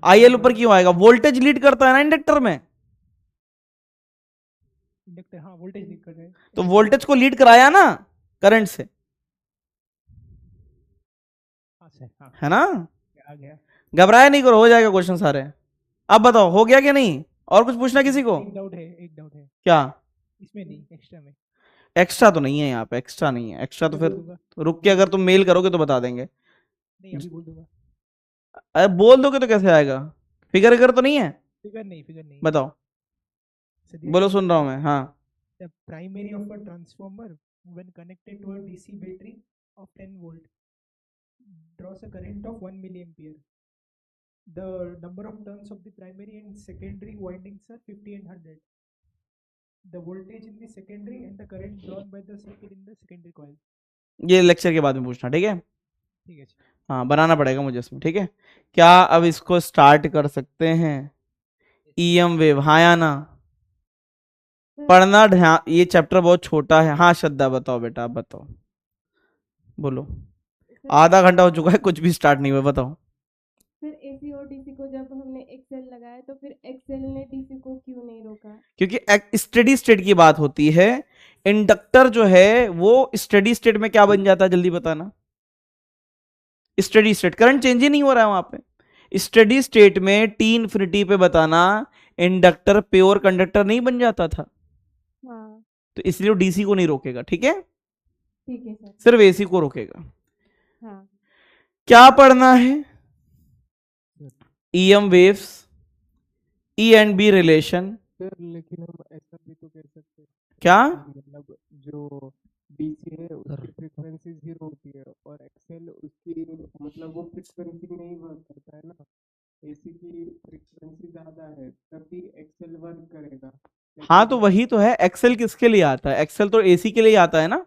आईएल ऊपर क्यों आएगा? वोल्टेज लीड करता है ना इंडक्टर में, इंडक्टर हाँ वोल्टेज लीड कर रहा है। तो वोल्टेज को लीड कराया ना करंट से, हाँ सर हाँ है ना? आ गया। घबराया नहीं करो, हो जाएगा क्वेश्चन सारे। अब बताओ हो गया कि नहीं? और कुछ पूछना किसी को? एक डाउट है, एक डाउट है। क्या? इसमें नहीं, एक्स्ट्रा में। एक्स्ट्रा तो नहीं है यहाँ पे, एक्स्ट्रा नहीं है। एक्स्ट्रा तो मैं फिर बोल दूंगा, रुक के अगर तुम मेल करोगे तो बता देंगे। नहीं अभी बोल दूंगा। अरे बोल दोगे तो कैसे आएगा? फिगर फिगर तो नहीं है? फिगर नहीं, फिगर नहीं। बताओ, So बोलो सुन रहा हूँ मैं। हाँ the primary of a transformer when connected to a DC battery of 10 volt draws a current of 1 milliampere. The number of turns of the primary and secondary windings are 50 and 100. The voltage in the secondary and the current drawn by the circuit in the secondary coil. ये lecture के बाद में पूछना, ठीक है? ठीक है। हाँ बनाना पड़ेगा मुझे इसमें, ठीक है? क्या अब इसको स्टार्ट कर सकते हैं? ईएम वेव, हाँ या ना? पढ़ना ध्यान, ये चैप्टर बहुत छोटा है। हाँ श्रद्धा बताओ बेटा, आप बताओ, बोलो। आधा घंटा हो चुका है, कुछ भी स्टार्ट नहीं हुआ, बताओ। फिर एसी और डीसी को जब हमने एक्सेल लगाया तो फिर एक्सेल ने डीसी को क्यों नहीं रोका? क्योंकि स्टेडी स्टेट की बात होती है। इंडक्टर जो है वो स्टेडी स्टेट में क्या बन जाता है, जल्दी बताना। स्टेडी स्टेट, करंट चेंज ही नहीं हो रहा है वहां पे। स्टेडी स्टेट में टी इन्फिनिटी पे बताना, इंडक्टर प्योर कंडक्टर नहीं बन जाता था, हाँ तो इसलिए वो डीसी को नहीं रोकेगा, ठीक है? ठीक है सर। सिर्फ एसी को रोकेगा। हाँ क्या पढ़ना है? EM waves, E and B relation. Sir लेकिन हम ऐसा भी तो कह सकते हैं क्या? कि मतलब जो डीसी है उसकी फ्रीक्वेंसी 0 होती है और एक्सएल उसकी मतलब वो फ्रीक्वेंसी नहीं वर्क करता है ना, एसी की फ्रीक्वेंसी ज़्यादा है तभी एक्सएल वर्क करेगा। हाँ तो लेकिन वही तो है, एक्सेल किसके लिए आता है? एक्सेल तो एसी के लिए आता है ना,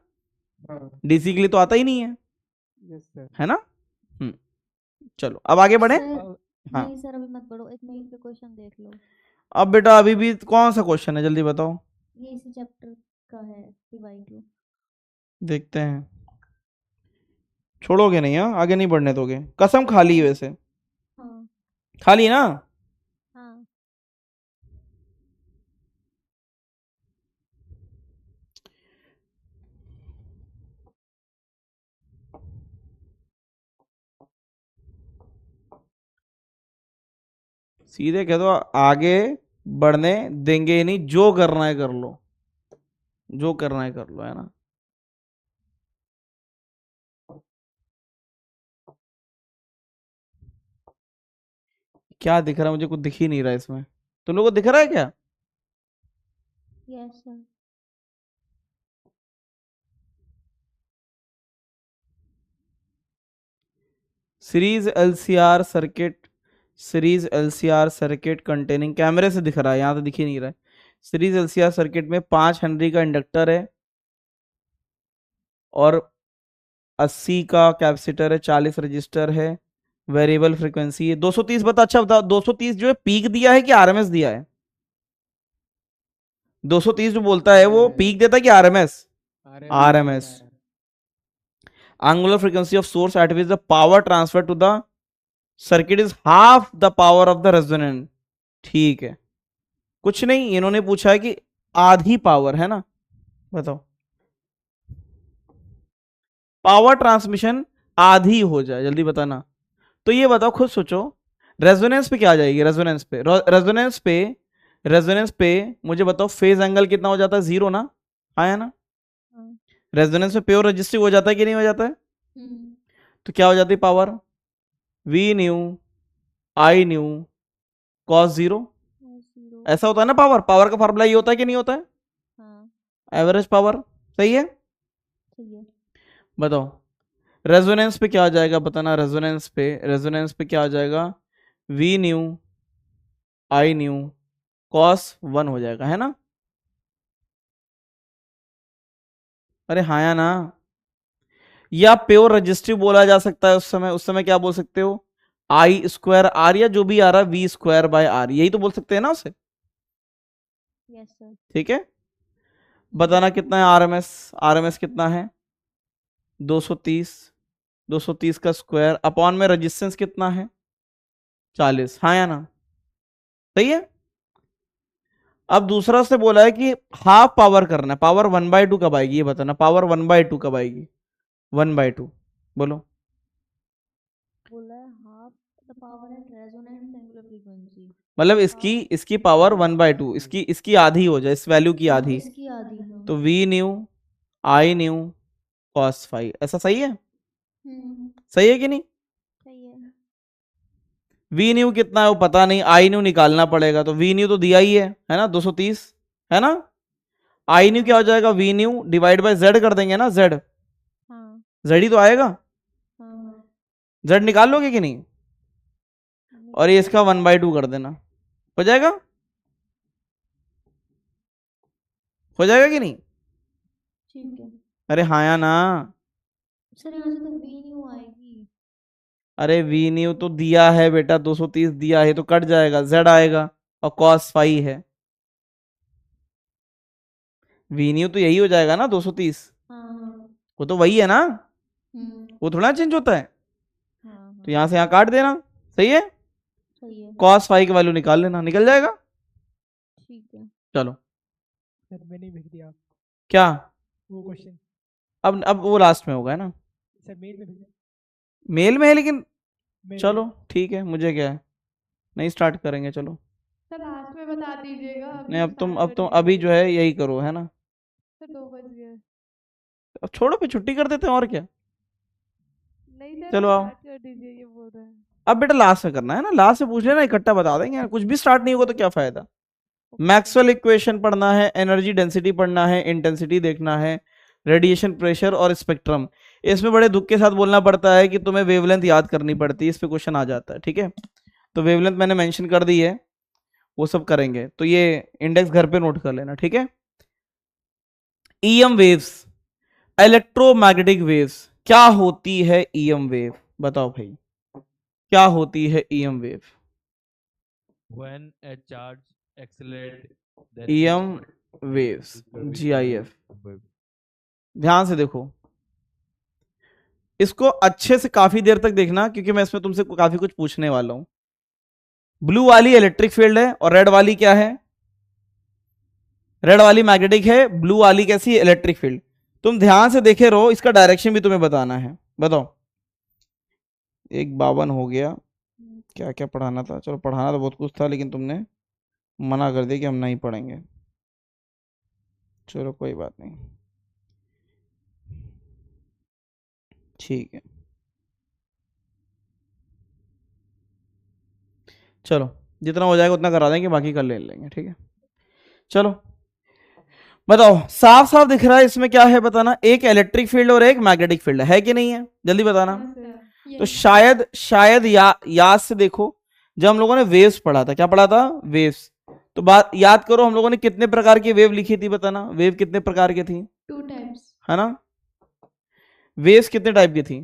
हाँ डीसी के लिए तो आता ही नहीं है, यस सर। है ना? चलो अब आगे बढ़े। सर हाँ नहीं सर अभी मत पढ़ो, एक मेल पे क्वेश्चन देख लो, अब बेटा अभी भी कौन सा क्वेश्चन है, जल्दी बताओ। ये इसी चैप्टर का है, डिवाइड टू। देखते हैं, छोड़ोगे नहीं? हाँ आगे नहीं बढ़ने दोगे? कसम खा ली वैसे, हाँ खा ली ना? हाँ सीधे कह दो, आगे बढ़ने देंगे ही नहीं, जो करना है कर लो, जो करना है कर लो, है ना? क्या दिख रहा है मुझे? कुछ दिख ही नहीं रहा इसमें, तुम लोगों को दिख रहा है क्या? Yes sir. Series LCR circuit, series LCR circuit containing, कैमरे से दिख रहा है, यहां तो दिख ही नहीं रहा है। सीरीज एलसीआर सर्किट में 5 हेनरी का इंडक्टर है और 80 का कैपेसिटर है, 40 रजिस्टर है, वेरिएबल फ्रीक्वेंसी है 230। बता, अच्छा बता, 230 जो है पीक दिया है कि आरएमएस दिया है? 230 जो बोलता है वो पीक देता है कि RMS? RMS. angular frequency of source at which the power transfer to the circuit is half the power of the resonant। ठीक है, कुछ नहीं, इन्होंने पूछा है कि आधी पावर है ना, बताओ पावर ट्रांसमिशन आधी हो जाए, जल्दी बताना। तो ये बताओ, खुद सोचो, रेजोनेंस पे क्या आ जाएगी? रेजोनेंस पे, रेजोनेंस पे, रेजोनेंस पे मुझे बताओ फेज एंगल कितना हो जाता है? 0 ना, आया ना? हाँ। रेजोनेंस में प्योर रजिस्टिव हो जाता है कि नहीं हो जाता है? तो क्या हो जाती है power? V new I new cos 0। ऐसा होता है ना पावर, पावर का फॉर्मूला ये होता है कि नहीं होता है? हाँ एवरेज पावर, सही है? सही है। बताओ रेजोनेंस पे क्या आ जाएगा, बताना। रेजोनेंस पे, रेजोनेंस पे क्या आ जाएगा? V new I new cos 1 हो जाएगा, है ना? अरे हाँ या ना? या प्योर रजिस्टिव बोला जा सकता है उस समय, उस समय क्या बोल सकते हो? आई स्क्वायर आर, या जो भी आ रहा है वी स्क्वायर बाय आर, यही तो बोल सकते हैं ना उसे? Yes sir. ठीक है, बताना कितना है आरएमएस? आरएमएस कितना है? 230, 230 का स्क्वायर अपॉन में रेजिस्टेंस कितना है? 40, हाँ या ना? सही है। अब दूसरा से बोला है कि हाफ पावर करना है, पावर 1/2 कब आएगी ये बताना, पावर 1/2 कब आएगी? 1/2 बोलो। बोला है half the power at resonance angular frequency. मतलब इसकी पावर 1/2, इसकी आधी हो जाए, इस वैल्यू की हाँ आधी, इसकी आधी। हाँ तो V new I new cos 5, ऐसा सही है? सही है कि नहीं? सही है। वी न्यू कितना है वो पता नहीं, आई न्यू निकालना पड़ेगा, तो वी न्यू तो दिया ही है ना, 230, है ना? आई न्यू क्या हो जाएगा? V new divide by Z कर देंगे ना, जेड, हाँ जेड ही तो आएगा, हाँ जेड निकाल लोगे कि नहीं? और ये इसका 1/2 कर देना, हो जाएगा? हो जाएगा कि नहीं? ठीक है। अरे हाँ या ना? सर यहाँ से तो वी न्यू आएगी। अरे वी न्यू तो दिया है बेटा, 230 दिया है तो कट जाएगा, जेड आएगा और कॉस 5 है, वी न्यू तो यही हो जाएगा ना 230, हाँ हाँ वो तो वही है ना, हम्म वो थोड़ा चेंज होता है। हाँ तो यहाँ से यहाँ काट देना, सही है? सही है। कॉस 5 की वैल्यू निकाल लेना, निकल जाएगा। ठीक है। चलो सर मैंने भेज दिया क्या? वो क्वेश्चन। अब वो लास्ट में होगा, है ना? सर मेल में भेजा। मेल में है लेकिन, मेल चलो ठीक है, मुझे क्या है, नहीं स्टार्ट करेंगे, चलो। सर लास्ट में बता दीजिएगा, नहीं अभी अब start तुम कर अभी जो दीजिए। है यही करो, है ना? सर 2 बज गए। अब छोड़ो, पे छुट्टी कर देते हैं और क्या। नहीं सर चलो अब आओ। स्टार्ट कर दीजिए, ये बोल रहे हैं। अब बेटा लास्ट में करना है ना, लास्ट में पूछ लेना, इकट्ठा बता देंगे, कुछ भी स्टार्ट नहीं होगा तो क्या फायदा। मैक्सवेल इक्वेशन पढ़ना है, एनर्जी डेंसिटी पढ़ना है, इंटेंसिटी देखना है, रेडिएशन प्रेशर और स्पेक्ट्रम। इसमें बड़े दुख के साथ बोलना पड़ता है कि तुम्हें वेवलेंथ याद करनी पड़ती है, इस पे क्वेश्चन आ जाता है, ठीक है। तो वेवलेंथ मैंने मेंशन कर दी है, वो सब करेंगे, तो ये इंडेक्स घर पे नोट कर लेना, ठीक है। ईएम वेव्स, इलेक्ट्रोमैग्नेटिक वेव्स, क्या होती है ईएम वेव, बताओ भाई क्या होती है EM wave. When a charge accelerates, then EM waves, GIF, ध्यान से देखो, इसको अच्छे से काफी देर तक देखना, क्योंकि मैं इसमें तुमसे काफी कुछ पूछने वाला हूं। ब्लू वाली इलेक्ट्रिक फील्ड है और रेड वाली क्या है, रेड वाली मैग्नेटिक है, ब्लू वाली कैसी है, इलेक्ट्रिक फील्ड। तुम ध्यान से देखे रहो, इसका डायरेक्शन भी तुम्हें बताना है, बताओ। 1:52 हो गया, क्या क्या पढ़ाना था, चलो पढ़ाना तो बहुत कुछ था, लेकिन तुमने मना कर दिया कि हम नहीं पढ़ेंगे, चलो कोई बात नहीं, ठीक है। चलो जितना हो जाएगा उतना करा देंगे, बाकी कल ले लेंगे, ठीक है। चलो बताओ, साफ साफ दिख रहा है इसमें क्या है बताना, एक इलेक्ट्रिक फील्ड और एक मैग्नेटिक फील्ड है कि नहीं है, जल्दी बताना। तो शायद याद से देखो, जब हम लोगों ने वेव्स पढ़ा था, क्या पढ़ा था, वेव्स, तो बात याद करो, हम लोगों ने कितने प्रकार की वेव लिखी थी, बताना वेव कितने प्रकार की थी, 2 टाइप्स, है ना। वेव्स कितने टाइप की थी,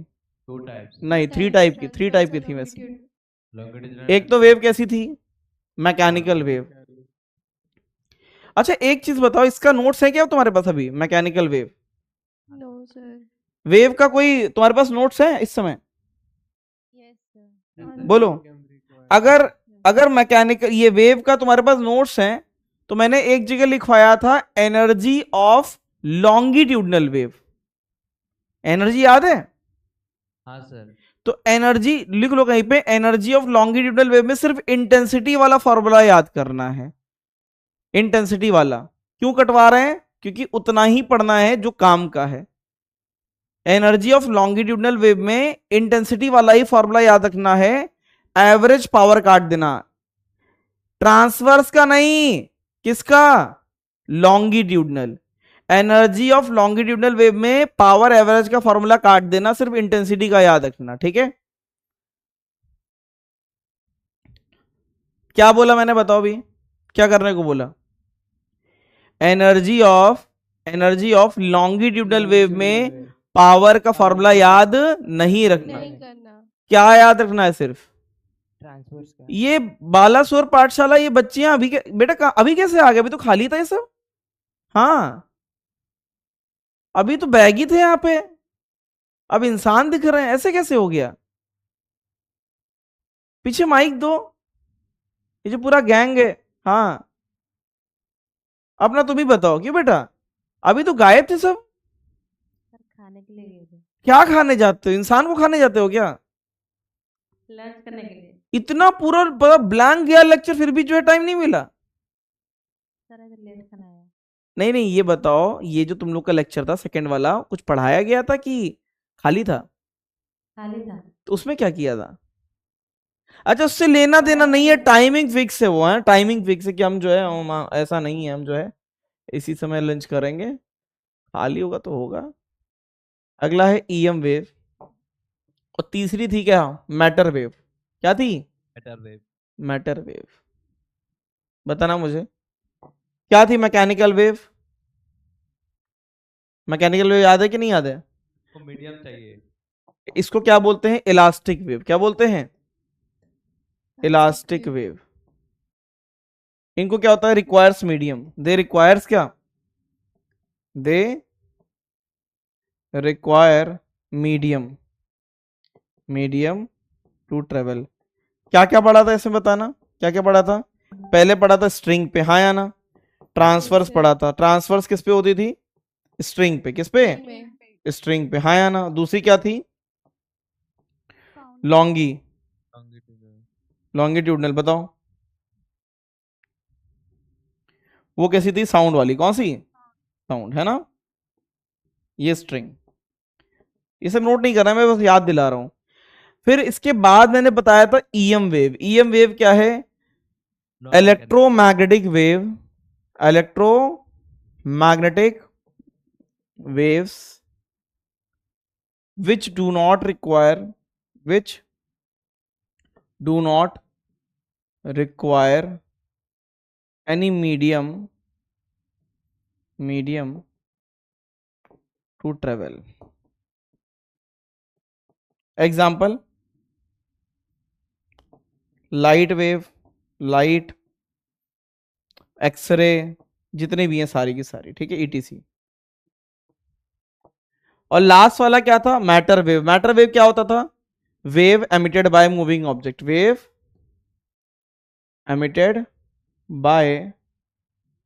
2 टाइप्स, नहीं 3 टाइप की, 3 टाइप की थी वैसे। longitudinal एक तो वेव कैसी थी, मैकेनिकल वेव। अच्छा एक चीज बताओ, इसका नोट्स है क्या तुम्हारे पास अभी, mechanical wave, no sir, wave का कोई तुम्हारे पास नोट्स है इस समय, यस सर, बोलो। अगर मैकेनिकल ये वेव का तुम्हारे पास नोट्स हैं, तो मैंने एक जगह लिखवाया था energy of longitudinal wave, energy याद है, हाँ सर, तो एनर्जी लिख लो कहीं पे, एनर्जी ऑफ लॉन्गिट्यूडनल वेव में सिर्फ इंटेंसिटी वाला फॉर्मूला याद करना है, इंटेंसिटी वाला। क्यों कटवा रहे हैं, क्योंकि उतना ही पढ़ना है जो काम का है। एनर्जी ऑफ लॉन्गिट्यूडनल वेव में इंटेंसिटी वाला ही फॉर्मूला याद रखना है, एवरेज पावर काट देना, ट्रांसवर्स का नहीं, किसका, longitudinal. Energy of longitudinal wave में पावर एवरेज का फॉर्मूला काट देना, सिर्फ इंटेंसिटी का याद रखना, ठीक है। क्या बोला मैंने, बताओ भी क्या करने को बोला। एनर्जी ऑफ लॉन्गिट्यूडनल वेव में पावर का फॉर्मूला याद नहीं रखना, नहीं करना, क्या याद रखना है, सिर्फ ट्रांसवर्स का। ये बालासोर पाठशाला, ये बच्चियां अभी बेटा अभी कैसे आ गए, अभी तो खाली था ये सब, हाँ अभी तो बैग ही थे यहाँ पे, अब इंसान दिख रहे हैं, ऐसे कैसे हो गया। पीछे माइक दो, ये जो पूरा गैंग है, हाँ अपना तुम ही बताओ, क्यों बेटा अभी तो गायब थे सब, सर खाने के लिए गए थे, क्या खाने जाते हो, इंसान को खाने जाते हो क्या, लंच करने के लिए। इतना पूरा ब्लैंक गया लेक्चर, फिर भी जो है टाइम नहीं मिला। सर आज लेट खाना आया। नहीं ये बताओ, ये जो तुम लोग का लेक्चर था सेकंड वाला, कुछ पढ़ाया गया था कि खाली था, खाली था। तो उसमें क्या किया था। अच्छा उससे लेना देना नहीं है, टाइमिंग फिक्स है वो, है टाइमिंग फिक्स है कि हम जो है ऐसा नहीं है, हम जो है इसी समय लंच करेंगे, खाली होगा तो होगा। अगला है ईएम वेव, और तीसरी थी क्या, मैटर वेव। क्या थी, मैटर वेव, मैटर वेव, बताना मुझे क्या थी। मैकेनिकल वेव, मैकेनिकल वेव याद है कि नहीं याद है, को मीडियम चाहिए, इसको क्या बोलते हैं, इलास्टिक वेव, क्या बोलते हैं, इलास्टिक वेव। इनको क्या होता है, रिक्वायर्स मीडियम, दे रिक्वायर्स क्या, they require medium to travel. क्या क्या पढ़ा था इसमें बताना, क्या क्या पढ़ा था। पहले पढ़ा था स्ट्रिंग पे, हाँ या ना। ट्रांसफर्स पढ़ा था, ट्रांसफर्स किस पे होती थी, स्ट्रिंग पे, किस पे, स्ट्रिंग पे, हाँ या ना। दूसरी क्या थी, लॉन्गिट्यूडनल, बताओ वो कैसी थी, साउंड वाली, कौन सी, साउंड, है ना। ये स्ट्रिंग, ये सब नोट नहीं कर रहा मैं, बस याद दिला रहा हूं। फिर इसके बाद मैंने बताया था ईएम वेव। ईएम वेव क्या है? Electromagnetic wave, electromagnetic waves which do not require any medium to travel. Example, light wave, light, X-ray, जितने भी हैं सारी की सारी, ठीक है, ETC। और लास्ट वाला क्या था? Matter wave. मैटर वेव क्या होता था? Wave emitted by moving object, wave emitted by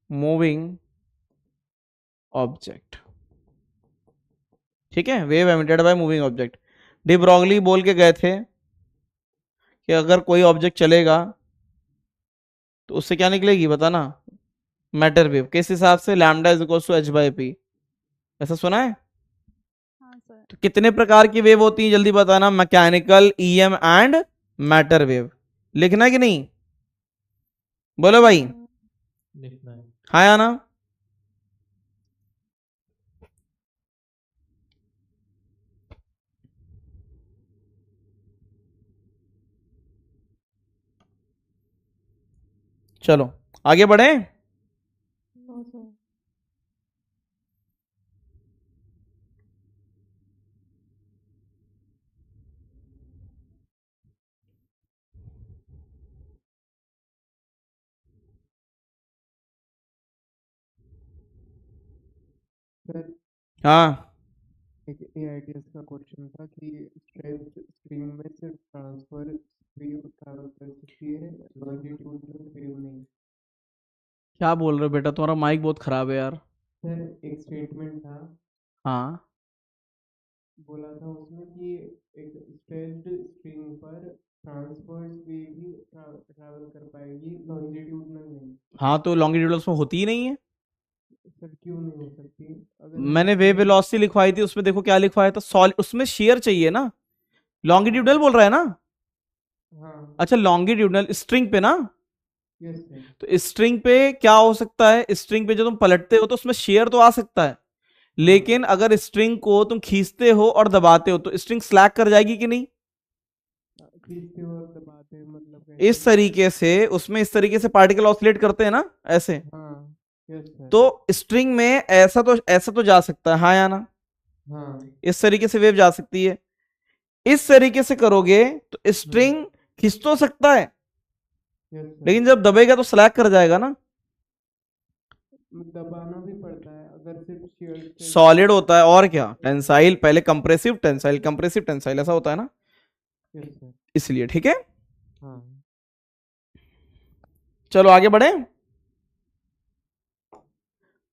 moving object, ठीक है, wave emitted by moving object. De Broglie बोल के गए थे कि अगर कोई ऑब्जेक्ट चलेगा तो उससे क्या निकलेगी बताना? Matter wave. किस हिसाब से? Lambda is equal to H by P. ऐसा सुना है? हाँ सर। तो कितने प्रकार की वेव होती है जल्दी बताना? Mechanical, EM and matter wave. लिखना है कि नहीं? बोलो भाई। लिखना है। हाँ या ना? चलो आगे बढ़े। No sir. सर हाँ एक AITS का क्वेश्चन था कि स्ट्रेच स्ट्रिंग में सिर्फ ट्रांसफर वेव ट्रैवल कर सकती है, लॉन्जिट्यूडनल वेव नहीं। क्या बोल रहे हो बेटा? तुम्हारा माइक बहुत खराब है यार। सर एक स्टेटमेंट था, हाँ बोला था उसमें कि एक स्ट्रेच्ड स्ट्रिंग पर ट्रांसवर्स वेव ही ट्रैवल कर पाएगी, लॉन्जिट्यूडनल नहीं। हाँ, तो लॉन्गिट्यूडल उसमें होती ही नहीं है। सर क्यों नहीं हो सकती? अगर मैंने वेव वेलोसिटी लिखवाई थी, उसमें देखो क्या लिखवाया था, सॉलिड, उसमें शेयर चाहिए ना। लॉन्गिट्यूडनल बोल रहा है ना? हाँ अच्छा, लॉन्गिट्यूडनल स्ट्रिंग पे ना? Yes sir. तो स्ट्रिंग पे क्या हो सकता है? स्ट्रिंग पे जब तुम पलटते हो तो उसमें शेयर तो आ सकता है, लेकिन अगर स्ट्रिंग को तुम खींचते हो और दबाते हो तो स्ट्रिंग स्लैक कर जाएगी कि नहीं? खींचते हो और दबाते हो मतलब इस तरीके से उसमें इस तरीके से पार्टिकल ऑसिलेट करते हैं ना, ऐसे। हाँ यस सर। तो स्ट्रिंग में ऐसा तो जा सकता है, हाँ या ना? हाँ इस तरीके से वेव जा सकती है। इस तरीके से करोगे तो स्ट्रिंग खिंच तो सकता है, यस सर। लेकिन जब दबेगा तो स्लैक कर जाएगा ना। दबाना भी पड़ता है अगर सिर्फ शेयर सॉलिड होता है और क्या, टेंसाइल, पहले कंप्रेसिव टेंसाइल, कंप्रेसिव टेंसाइल, ऐसा होता है ना, यस सर। इसलिए। ठीक है, हाँ चलो आगे बढ़े।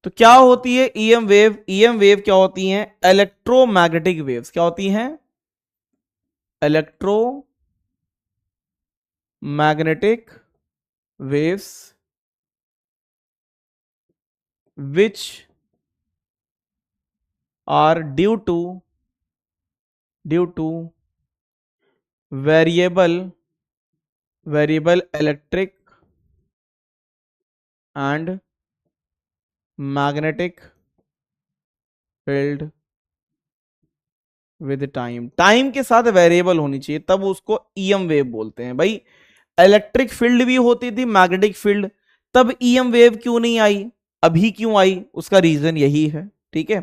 तो क्या होती है ईएम वेव? ईएम वेव क्या होती हैं? Electromagnetic waves. क्या होती हैं? Electromagnetic waves which are due to variable electric and magnetic field with time। Time के साथ वेरिएबल होनी चाहिए, तब उसको ईएम वेव बोलते हैं। भाई इलेक्ट्रिक फील्ड भी होती थी, मैग्नेटिक फील्ड, तब ईएम वेव क्यों नहीं आई? अभी क्यों आई? उसका रीजन यही है। ठीक है,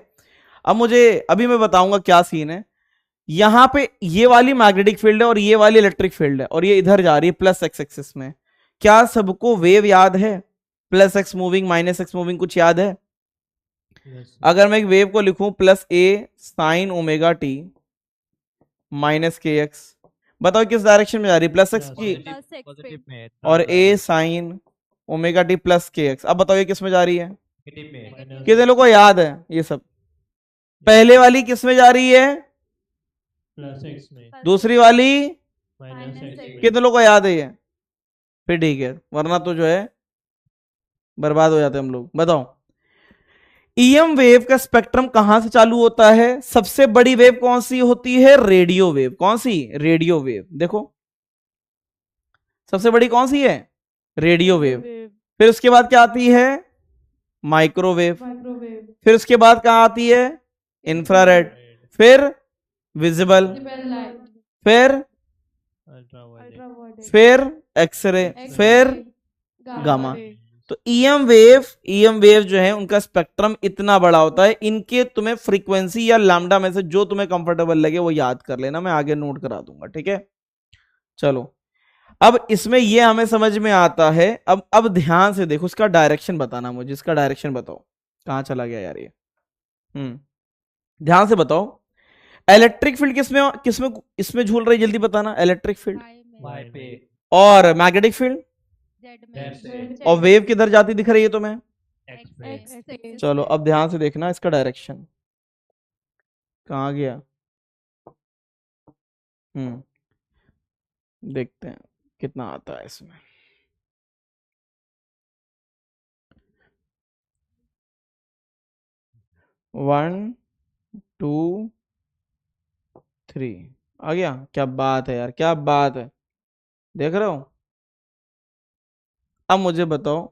अभी मैं बताऊंगा क्या सीन है। यहां पे ये वाली मैग्नेटिक फील्ड है और ये वाली इलेक्ट्रिक फील्ड है, और ये इधर जा रही है प्लस एक्स एक्सिस में। क्या सबको वेव याद है? Plus x moving, minus x moving, कुछ याद है? अगर मैं एक वेव को लिखूं प्लस ए साइन ओमेगा टी माइनस के एक्स, बताओ किस डायरेक्शन में जा रही है? प्लस एक्स की। पॉजिटिव में और ए साइन ओमेगा टी प्लस के एक्स, अब बताओ ये किस में जा रही है? नेगेटिव में। कितने लोगों को याद है ये सब? पहले वाली किस में जा रही है? प्लस एक्स में। दूसरी वाली माइनस एक्स में। कितने लोगों को याद है ये? फिर ठीक है, वरना तो जो है बर्बाद हो जाते हम लोग। बताओ, ईएम वेव का स्पेक्ट्रम कहां से चालू होता है? सबसे बड़ी वेव कौन सी होती है? Radio wave. कौन सी? Radio wave. देखो सबसे बड़ी कौन सी है? Radio wave. फिर उसके बाद क्या आती है? माइक्रोवेव। फिर उसके बाद कहां आती है? इंफ्रारेड। फिर विजिबल। फिर अल्ट्रावायलेट। फिर एक्सरे। फिर गामा। तो ईएम वेव जो है उनका स्पेक्ट्रम इतना बड़ा होता है। इनके तुम्हें फ्रीक्वेंसी या लैम्डा में से जो तुम्हें कंफर्टेबल लगे वो याद कर लेना, मैं आगे नोट करा दूंगा। ठीक है, चलो अब इसमें ये हमें समझ में आता है। अब ध्यान से देखो, इसका डायरेक्शन बताना मुझे, इसका डायरेक्शन बताओ कहां चला गया यार ये। ध्यान से बताओ, इलेक्ट्रिक फील्ड किसमें किसमें इसमें झूल रही, जल्दी बताना। इलेक्ट्रिक फील्ड वाई पे और मैग्नेटिक फील्ड जेड से और वेव किधर जाती दिख रही है तुम्हें? एक्स पे। चलो अब ध्यान से देखना, इसका डायरेक्शन कहाँ गया। देखते हैं कितना आता है इसमें। वन टू थ्री आ गया। क्या बात है यार, क्या बात है, देख रहे हो। अब मुझे बताओ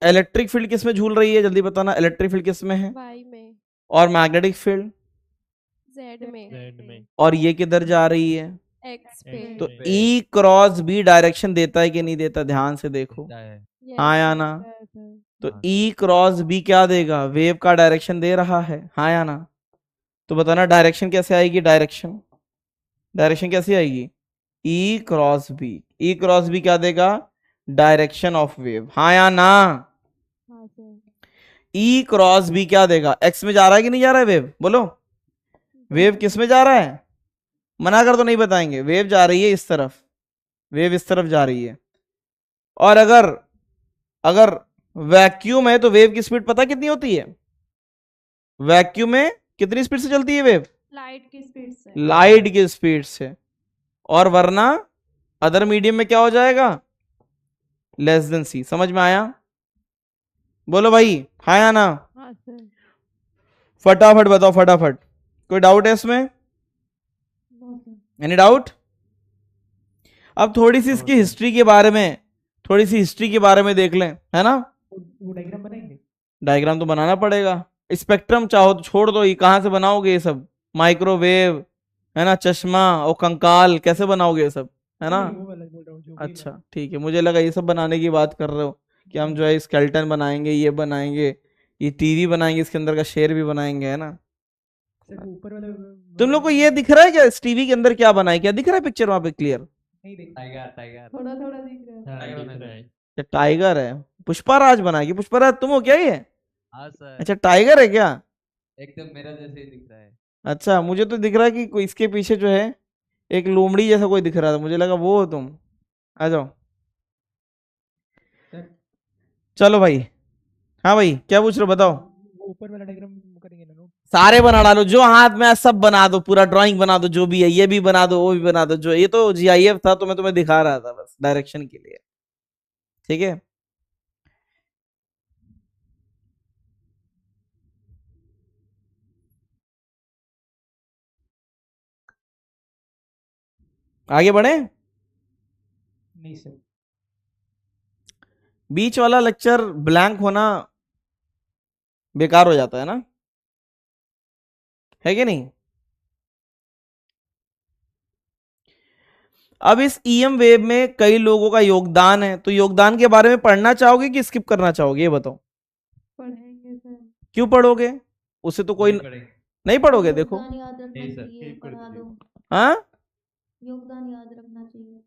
इलेक्ट्रिक फील्ड किसमें झूल रही है, जल्दी बताना। इलेक्ट्रिक फील्ड किसमें है? वाई में। और मैग्नेटिक फील्ड? जेड में। जेड में। और ये किधर जा रही है? एक्स पे। तो ई क्रॉस बी डायरेक्शन देता है कि नहीं देता? ध्यान से देखो, हाँ या ना। तो ई क्रॉस बी क्या देगा? वेव का डायरेक्शन दे रहा है, हाँ या ना। तो बताना डायरेक्शन कैसे आएगी? डायरेक्शन कैसे आएगी? ई cross B. E cross B क्या देगा? डायरेक्शन ऑफ वेव, हाँ या ना। ई क्रॉस बी क्या देगा? एक्स में जा रहा है कि नहीं जा रहा है वेव? बोलो, वेव किस में जा रहा है? मना कर तो नहीं बताएंगे। वेव जा रही है इस तरफ, वेव इस तरफ जा रही है। और अगर वैक्यूम है तो वेव की स्पीड पता कितनी होती है? वैक्यूम में कितनी स्पीड से चलती है वेव? लाइट की स्पीड से। लाइट की स्पीड से। और वरना अदर मीडियम में क्या हो जाएगा? लेस देन सी। समझ में आया? बोलो भाई, हाँ या ना। हाँ सर। फटाफट बताओ, फटाफट। कोई डाउट है इसमें? Any doubt? अब थोड़ी सी इसकी हिस्ट्री के बारे में देख लें, है ना। वो डायग्राम बनाएंगे। डायग्राम तो बनाना पड़ेगा। स्पेक्ट्रम चाहो तो छोड़ दो, ये कहां से बनाओगे ये सब? माइक्रोवेव है ना, चश्मा और कंकाल, कैसे बनाओगे ये सब, है ना। वो वाला बोल रहा हूँ जो भी अच्छा ठीक है, मुझे लगा ये सब बनाने की बात कर रहे हो कि हम जो है स्केलेटन बनाएंगे, ये बनाएंगे, ये टीवी बनाएंगे, इसके अंदर का शेर भी बनाएंगे, है ना। सर वो ऊपर वाला तुम लोग को ये दिख रहा है क्या इस टीवी के अंदर क्या बना है? क्या दिख रहा है पिक्चर वहां पे क्लियर? नहीं देख टाइगर थोड़ा थोड़ा दिख रहा है। हाँ, दिख रहा है। ये टाइगर है। पुष्पाराज बनाएगी। पुष्पाराज तुम हो क्या ये? हाँ सर, अच्छा टाइगर है क्या? एकदम मेरा जैसे ही दिख रहा है। अच्छा मुझे तो दिख रहा है कि कोई इसके पीछे जो है एक लोमड़ी जैसा कोई दिख रहा था, मुझे लगा वो हो तुम। आ जाओ, चलो भाई। हाँ भाई क्या पूछ रहे हो बताओ। वो ऊपर वाला डायग्राम करेंगे ना नोट। सारे बना डालो जो हाथ में है, सब बना दो, पूरा ड्राइंग बना दो, जो भी है ये भी बना दो, वो भी बना दो। जो ये तो जीआईएफ था तो मैं तुम्हें दिखा रहा था बस डायरेक्शन के लिए, ठीक है। आगे बढ़े। नहीं सर। बीच वाला लेक्चर ब्लैंक होना बेकार हो जाता है ना, है कि नहीं। अब इस ईएम वेव में कई लोगों का योगदान है, तो योगदान के बारे में पढ़ना चाहोगे कि स्किप करना चाहोगे, ये बताओ। पढ़ेंगे सर। क्यों पढ़ोगे? उससे तो कोई नहीं पढ़ोगे। देखो योगदान याद रखना नहीं सर, चाहिए, skip कर पढ़ा दीजिए। दो। हाँ, योगदान याद रखना चाहिए।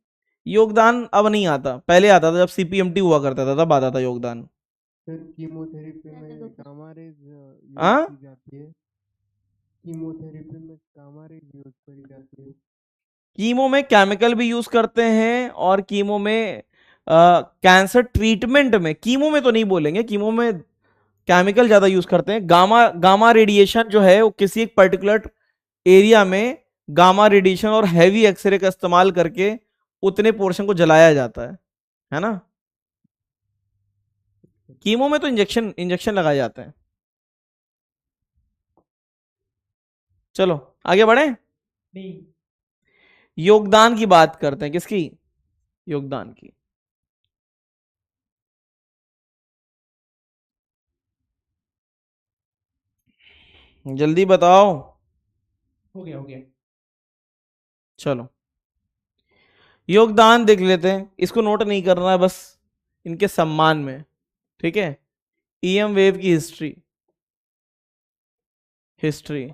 योगदान अब नहीं आता, पहले आता था जब सीपीएमटी हुआ करता था तब आता था योगदान। सर कीमोथेरेपी में पहले तो गामा रेज यूज हाँ? की जाती है। कीमोथेरेपी में गामा रेज यूज करी जाती है। कीमो में केमिकल भी यूज करते हैं और कीमो में कैंसर ट्रीटमेंट में, कीमो में तो नहीं बोलेंगे, कीमो में केमिकल ज्यादा यूज करते हैं। गामा रेडिएशन जो है वो किसी एक पर्टिकुलर एरिया में गामा रेडिएशन और हैवी एक्सरे का इस्तेमाल करके उतने पोर्शन को जलाया जाता है ना। कीमो में तो इंजेक्शन लगाए जाते हैं। चलो आगे बढ़े, नहीं, योगदान की बात करते हैं। किसकी? योगदान की। जल्दी बताओ। हो गया। चलो योगदान देख लेते हैं, इसको नोट नहीं करना है, बस इनके सम्मान में, ठीक है। ईएम वेव की हिस्ट्री,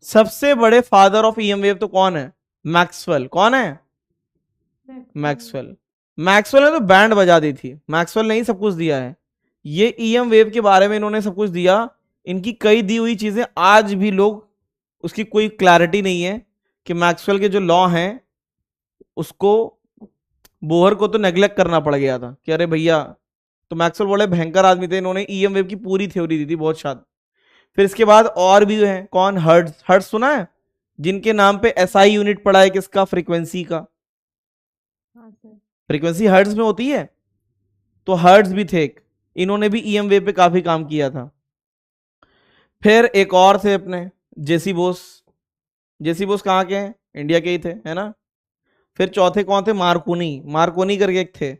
सबसे बड़े फादर ऑफ ईएम वेव तो कौन है? मैक्सवेल। कौन है? मैक्सवेल। मैक्सवेल ने तो बैंड बजा दी थी, मैक्सवेल ने ही सब कुछ दिया है। ये ईएम वेव के बारे में इन्होंने सब कुछ दिया। इनकी कई दी हुई चीजें आज भी लोग, उसकी कोई क्लैरिटी नहीं है कि मैक्सवेल के जो लॉ हैं उसको, बोहर को तो नेग्लेक्ट करना पड़ गया था कि अरे भैया, तो मैक्सवेल बड़े भयंकर आदमी थे, इन्होंने ईएम वेव की पूरी थ्योरी दी थी, बहुत शाद। फिर इसके बाद और भी हैं, कौन? हर्ट्ज। हर्ट्ज सुना है? जिनके नाम पे एसआई यूनिट पड़ा है, किसका? फ्रीक्वेंसी का। हाँ सर। फ्रीक्वेंसी हर्ट्ज में होती है, तो हर्ट्ज भी थे, इन्होंने भी ईएम वेव पे काफी काम किया था। फिर एक और थे अपने जेसी बोस। जेसी बोस कहाँ के हैं? इंडिया के ही थे, है ना। फिर चौथे कौन थे? मार्कोनी। मार्कोनी करके एक थे,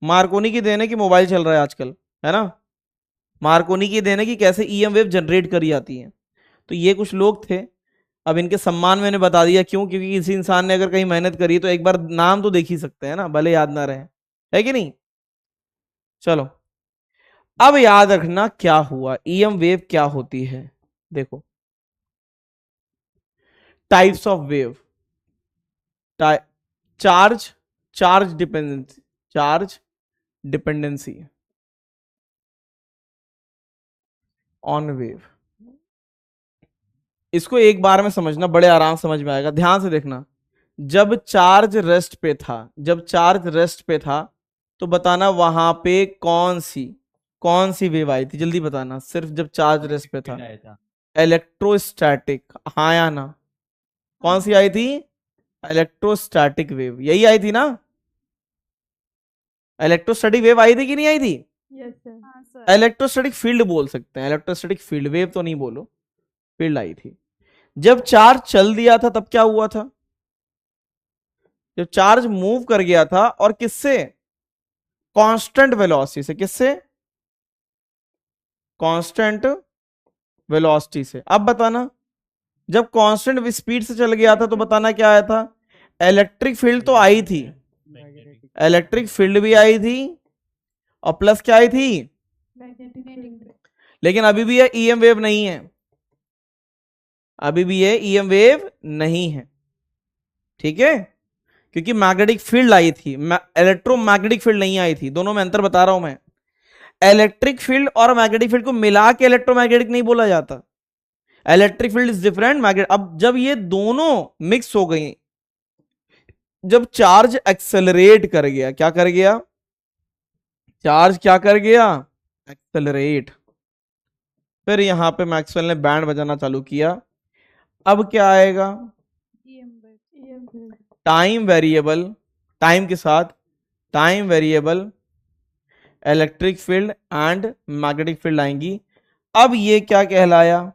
मार्कोनी की देन है कि मोबाइल चल रहा है आजकल, है ना। मार्कोनी की देन है कि कैसे ईएम वेव जनरेट करी जाती है। तो ये कुछ लोग थे। अब इनके सम्मान मैंने बता दिया, क्यों? क्योंकि किसी इंसान ने अगर कहीं मेहनत करी तो एक बार नाम तो देख ही सकते हैं ना, भले याद ना रहे, है कि नहीं। चलो अब याद रखना क्या हुआ, ईएम वेव क्या होती है। देखो types of wave, charge dependency on wave. इसको एक बार में समझना, बड़े आराम समझ में आएगा, ध्यान से देखना। जब चार्ज रेस्ट पे था तो बताना वहां पे कौन सी वेव आई थी, जल्दी बताना। सिर्फ जब चार्ज रेस्ट पे था। आया था। इलेक्ट्रोस्टैटिक, हाँ या ना? कौन सी आई थी? इलेक्ट्रोस्टैटिक वेव, यही आई थी ना। इलेक्ट्रोस्टैटिक वेव आई थी कि नहीं आई थी? Yes sir. हाँ सर। इलेक्ट्रोस्टैटिक फील्ड बोल सकते हैं, इलेक्ट्रोस्टैटिक फील्ड, वेव तो नहीं बोलो, फील्ड आई थी। जब चार्ज चल दिया था तब क्या हुआ था? जब चार्ज मूव कर गया था, और किससे? कांस्टेंट वेलोसिटी से। किससे? कांस्टेंट वेलोसिटी से। अब बताना, जब कांस्टेंट स्पीड से चल गया था तो बताना क्या आया था? इलेक्ट्रिक फील्ड तो आई थी, इलेक्ट्रिक फील्ड भी आई थी, और प्लस क्या आई थी? लेकिन अभी भी ये ईएम वेव नहीं है, अभी भी ये ईएम वेव नहीं है, ठीक है। क्योंकि मैग्नेटिक फील्ड आई थी, इलेक्ट्रोमैग्नेटिक फील्ड नहीं आई थी। दोनों में अंतर बता रहा हूं मैं। इलेक्ट्रिक फील्ड और मैग्नेटिक फील्ड को मिला के इलेक्ट्रोमैग्नेटिक नहीं बोला जाता, electric field is different, magnetic. अब जब ये दोनों मिक्स हो गई, जब चार्ज एक्सेलरेट कर गया, क्या कर गया? चार्ज क्या कर गया? एक्सेलरेट। फिर यहां पे मैक्सवेल ने बैंड बजाना चालू किया। अब क्या आएगा? टाइम वेरिएबल, टाइम के साथ time variable electric field and magnetic field आएंगी। अब ये क्या कहलाया?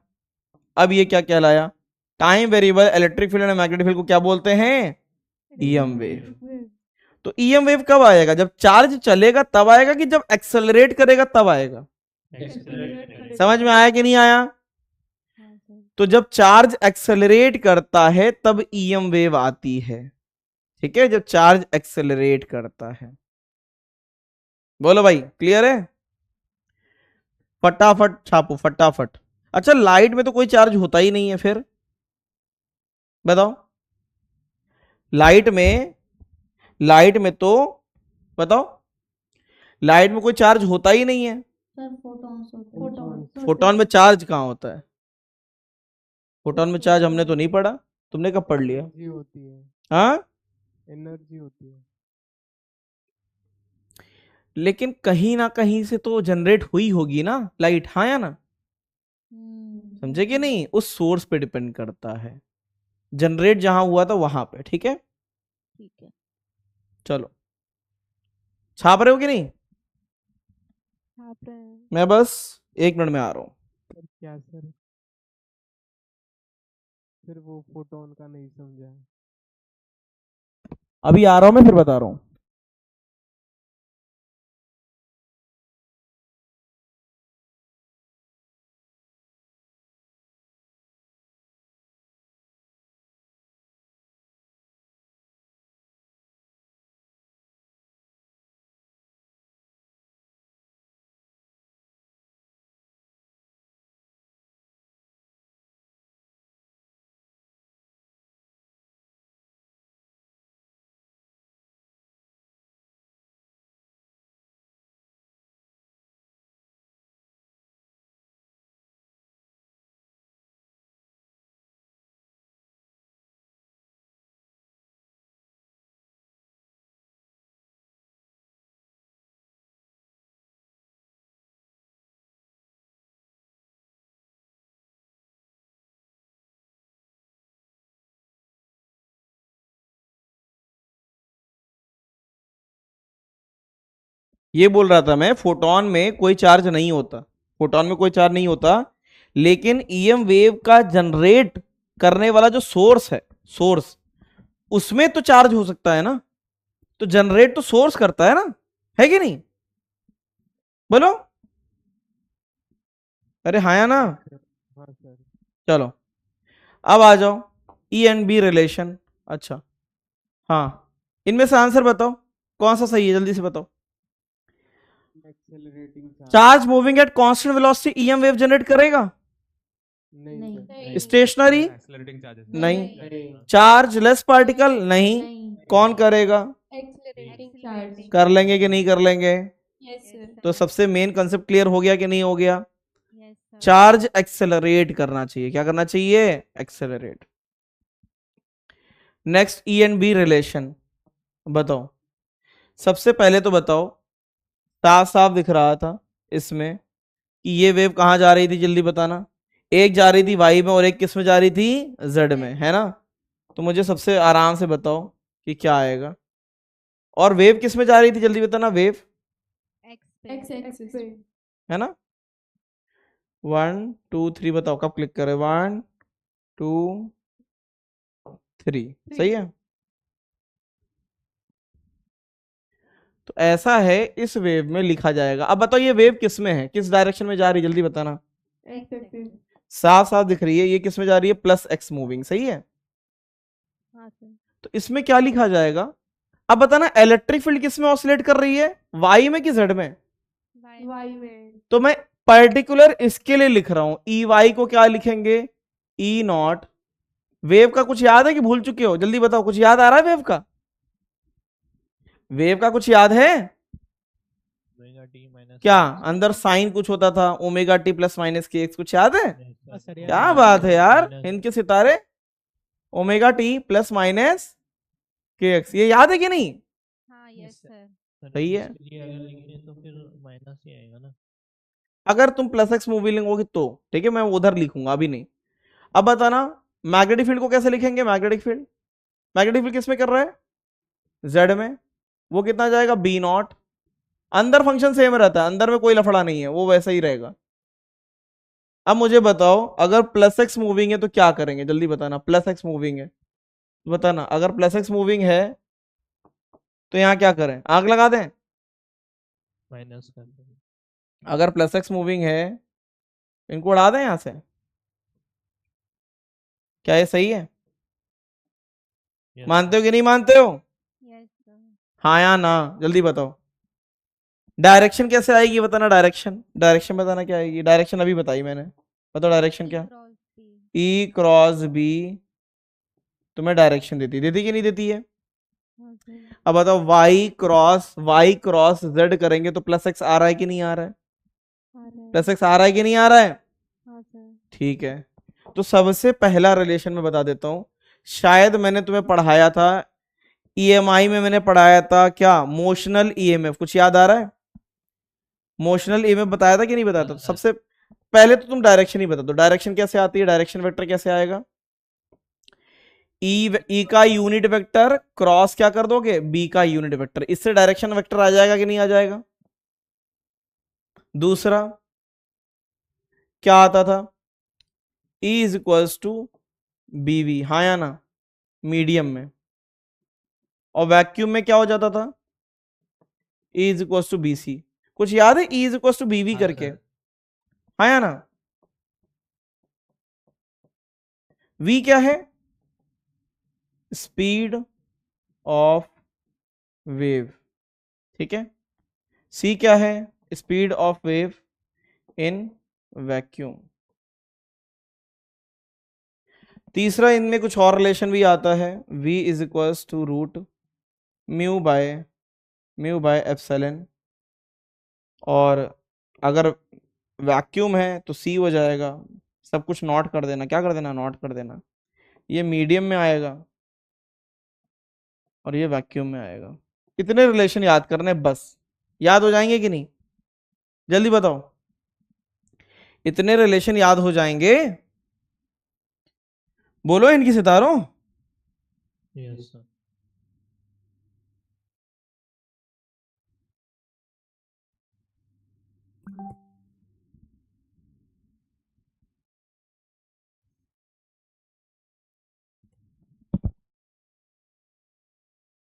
Time variable electric field and magnetic field को क्या बोलते हैं? EM wave. तो ईएम वेव कब आएगा? जब चार्ज चलेगा तब आएगा, कि जब एक्सेलरेट करेगा तब आएगा? समझ में आया कि नहीं आया? तो जब चार्ज एक्सेलरेट करता है तब ईएम वेव आती है, ठीक है, जब चार्ज एक्सेलरेट करता है। बोलो भाई, क्लियर है? फटाफट छापो, फटाफट। अच्छा, लाइट में तो कोई चार्ज होता ही नहीं है, फिर बताओ। लाइट में तो बताओ, लाइट में कोई चार्ज होता ही नहीं है। सर फोटॉन्स होते हैं। फोटोन में चार्ज कहाँ होता है? फोटोन में चार्ज हमने तो नहीं पढ़ा, तुमने कब पढ़ लिया? एनर्जी होती है, हाँ, एनर्जी होती है। लेकिन कहीं ना कहीं से तो जनरेट हुई होगी ना लाइट, हाँ या ना? समझे कि नहीं? उस सोर्स पे डिपेंड करता है, जनरेट जहां हुआ था वहां पे, ठीक है। ठीक है। चलो, छाप रहे हो कि नहीं? छाप रहे हैं। मैं बस 1 मिनट में आ रहा हूँ। सर क्या सर? फिर वो फोटोन का नहीं समझा। अभी आ रहा हूँ मैं, फिर बता रहा हूँ। ये बोल रहा था मैं, फोटोन में कोई चार्ज नहीं होता, फोटोन में कोई चार्ज नहीं होता, लेकिन ईएम वेव का जनरेट करने वाला जो सोर्स है, सोर्स, उसमें तो चार्ज हो सकता है ना। तो जनरेट तो सोर्स करता है ना, है कि नहीं? बोलो, अरे हाँ या ना? हाँ सर। चलो अब आ जाओ, ई एंड बी रिलेशन। अच्छा हाँ, इनमें से आंसर बताओ कौन सा सही है, जल्दी से बताओ। Accelerating charge moving at constant velocity EM wave generate करेगा? नहीं सर। नहीं। स्टेशनरी? एक्सेलरेटिंग चार्जेस नहीं। नहीं। Charge less particle? नहीं। नहीं। कौन करेगा? Accelerating charge. कर लेंगे कि नहीं कर लेंगे? Yes sir. तो सबसे मेन कंसेप्ट क्लियर हो गया कि नहीं हो गया? Yes sir. चार्ज एक्सेलरेट करना चाहिए। क्या करना चाहिए? Accelerate. Next E and B relation बताओ। सबसे पहले तो बताओ, साफ साफ दिख रहा था इसमें कि ये वेव कहां जा रही थी, जल्दी बताना। एक जा रही थी वाई में और एक किस में जा रही थी? जेड में, है ना? तो मुझे सबसे आराम से बताओ कि क्या आएगा। और वेव किस में जा रही थी, जल्दी बताना। वेव एक्स एक्सिस पे। है ना? 1 2 3 बताओ कब क्लिक करें। 1 2 3 सही है। तो ऐसा है, इस वेव में लिखा जाएगा। अब बताओ ये वेव किस में है, किस डायरेक्शन में जा रही है, जल्दी बताना। X axis. साफ साफ दिख रही है, ये किस में जा रही है? प्लस एक्स मूविंग, सही है। हाँ सर। तो इसमें क्या लिखा जाएगा? अब बताना इलेक्ट्रिक फील्ड किस में ऑसिलेट कर रही है, वाई में कि जेड में? वाई में। तो मैं पर्टिकुलर इसके लिए लिख रहा हूं, ई वाई को क्या लिखेंगे? ई नॉट। वेव का कुछ याद है कि भूल चुके हो, जल्दी बताओ। कुछ याद आ रहा है वेव का? वेव का कुछ याद है ओमेगा टी माइनस क्या? अंदर साइन कुछ होता था, ओमेगा टी प्लस माइनस के एक्स, कुछ याद है? हाँ सर यार। क्या बात है यार, इनके सितारे। ओमेगा टी प्लस माइनस के एक्स, ये याद है कि नहीं? हाँ यस सर। सही है। इसके लिए अगर लिखें तो फिर माइनस ही आएगा ना। अगर तुम प्लस एक्स मूवी लिखोगे तो ठीक है, मैं उधर लिखूंगा, अभी नहीं। अब बताना मैग्नेटिक फील्ड को कैसे लिखेंगे। मैग्नेटिक फील्ड, मैग्नेटिक फील्ड किस में कर रहा है? जेड में। वो कितना जाएगा? B not. अंदर फंक्शन सेम रहता है, अंदर में कोई लफड़ा नहीं है, वो वैसा ही रहेगा। अब मुझे बताओ, अगर प्लस एक्स मूविंग है तो क्या करेंगे, जल्दी बताना। प्लस एक्स मूविंग है बताना, अगर प्लस एक्स मूविंग है तो यहां क्या करें? आग लगा दें? माइनस कर देंगे। अगर प्लस एक्स मूविंग है, इनको उड़ा दें यहां से? क्या ये सही है? Yes, मानते हो कि नहीं मानते हो? Yes sir. हाँ या ना, जल्दी बताओ। डायरेक्शन कैसे आएगी बताना। डायरेक्शन, डायरेक्शन बताना क्या आएगी। डायरेक्शन अभी बताई मैंने, बताओ डायरेक्शन क्या? Cross B. E cross B तुम्हें डायरेक्शन देती, देती कि नहीं देती है? हाँ सर। अब बताओ वाई क्रॉस जेड करेंगे तो प्लस एक्स आ रहा है कि नहीं आ रहा है? आ रहा है। प्लस एक्स आ रहा है कि नहीं आ रहा है? हाँ सर। ठीक है। तो सबसे पहला रिलेशन में बता देता हूं, शायद मैंने तुम्हें पढ़ाया था ईएमआई में, मैंने पढ़ाया था क्या? मोशनल ईएमएफ, कुछ याद आ रहा है? मोशनल ईएमएफ बताया था कि नहीं बताया था? सबसे पहले तो तुम डायरेक्शन ही बता दो, डायरेक्शन कैसे आती है, डायरेक्शन वेक्टर कैसे आएगा? ई का यूनिट वेक्टर क्रॉस क्या कर दोगे? बी का यूनिट वेक्टर, इससे डायरेक्शन वेक्टर आ जाएगा कि नहीं आ जाएगा? दूसरा, क्या आता था? E is equals to BV, हाँ या ना, मीडियम में। और वैक्यूम में क्या हो जाता था? E is equals to BC। कुछ याद है E is equals to BV हाँ करके? सर। हाँ या ना? V क्या है? स्पीड ऑफ वेव, ठीक है। C क्या है? Speed of wave in vacuum. तीसरा इनमें कुछ और रिलेशन भी आता है, V is equals to root mu by epsilon. और अगर वैक्यूम है तो C हो जाएगा। सब कुछ नोट कर देना, क्या कर देना? नोट कर देना। ये मीडियम में आएगा और ये वैक्यूम में आएगा। इतने रिलेशन याद करने बस, याद हो जाएंगे कि नहीं? जल्दी बताओ, इतने रिलेशन याद हो जाएंगे? बोलो इनकी सितारों। Yes sir.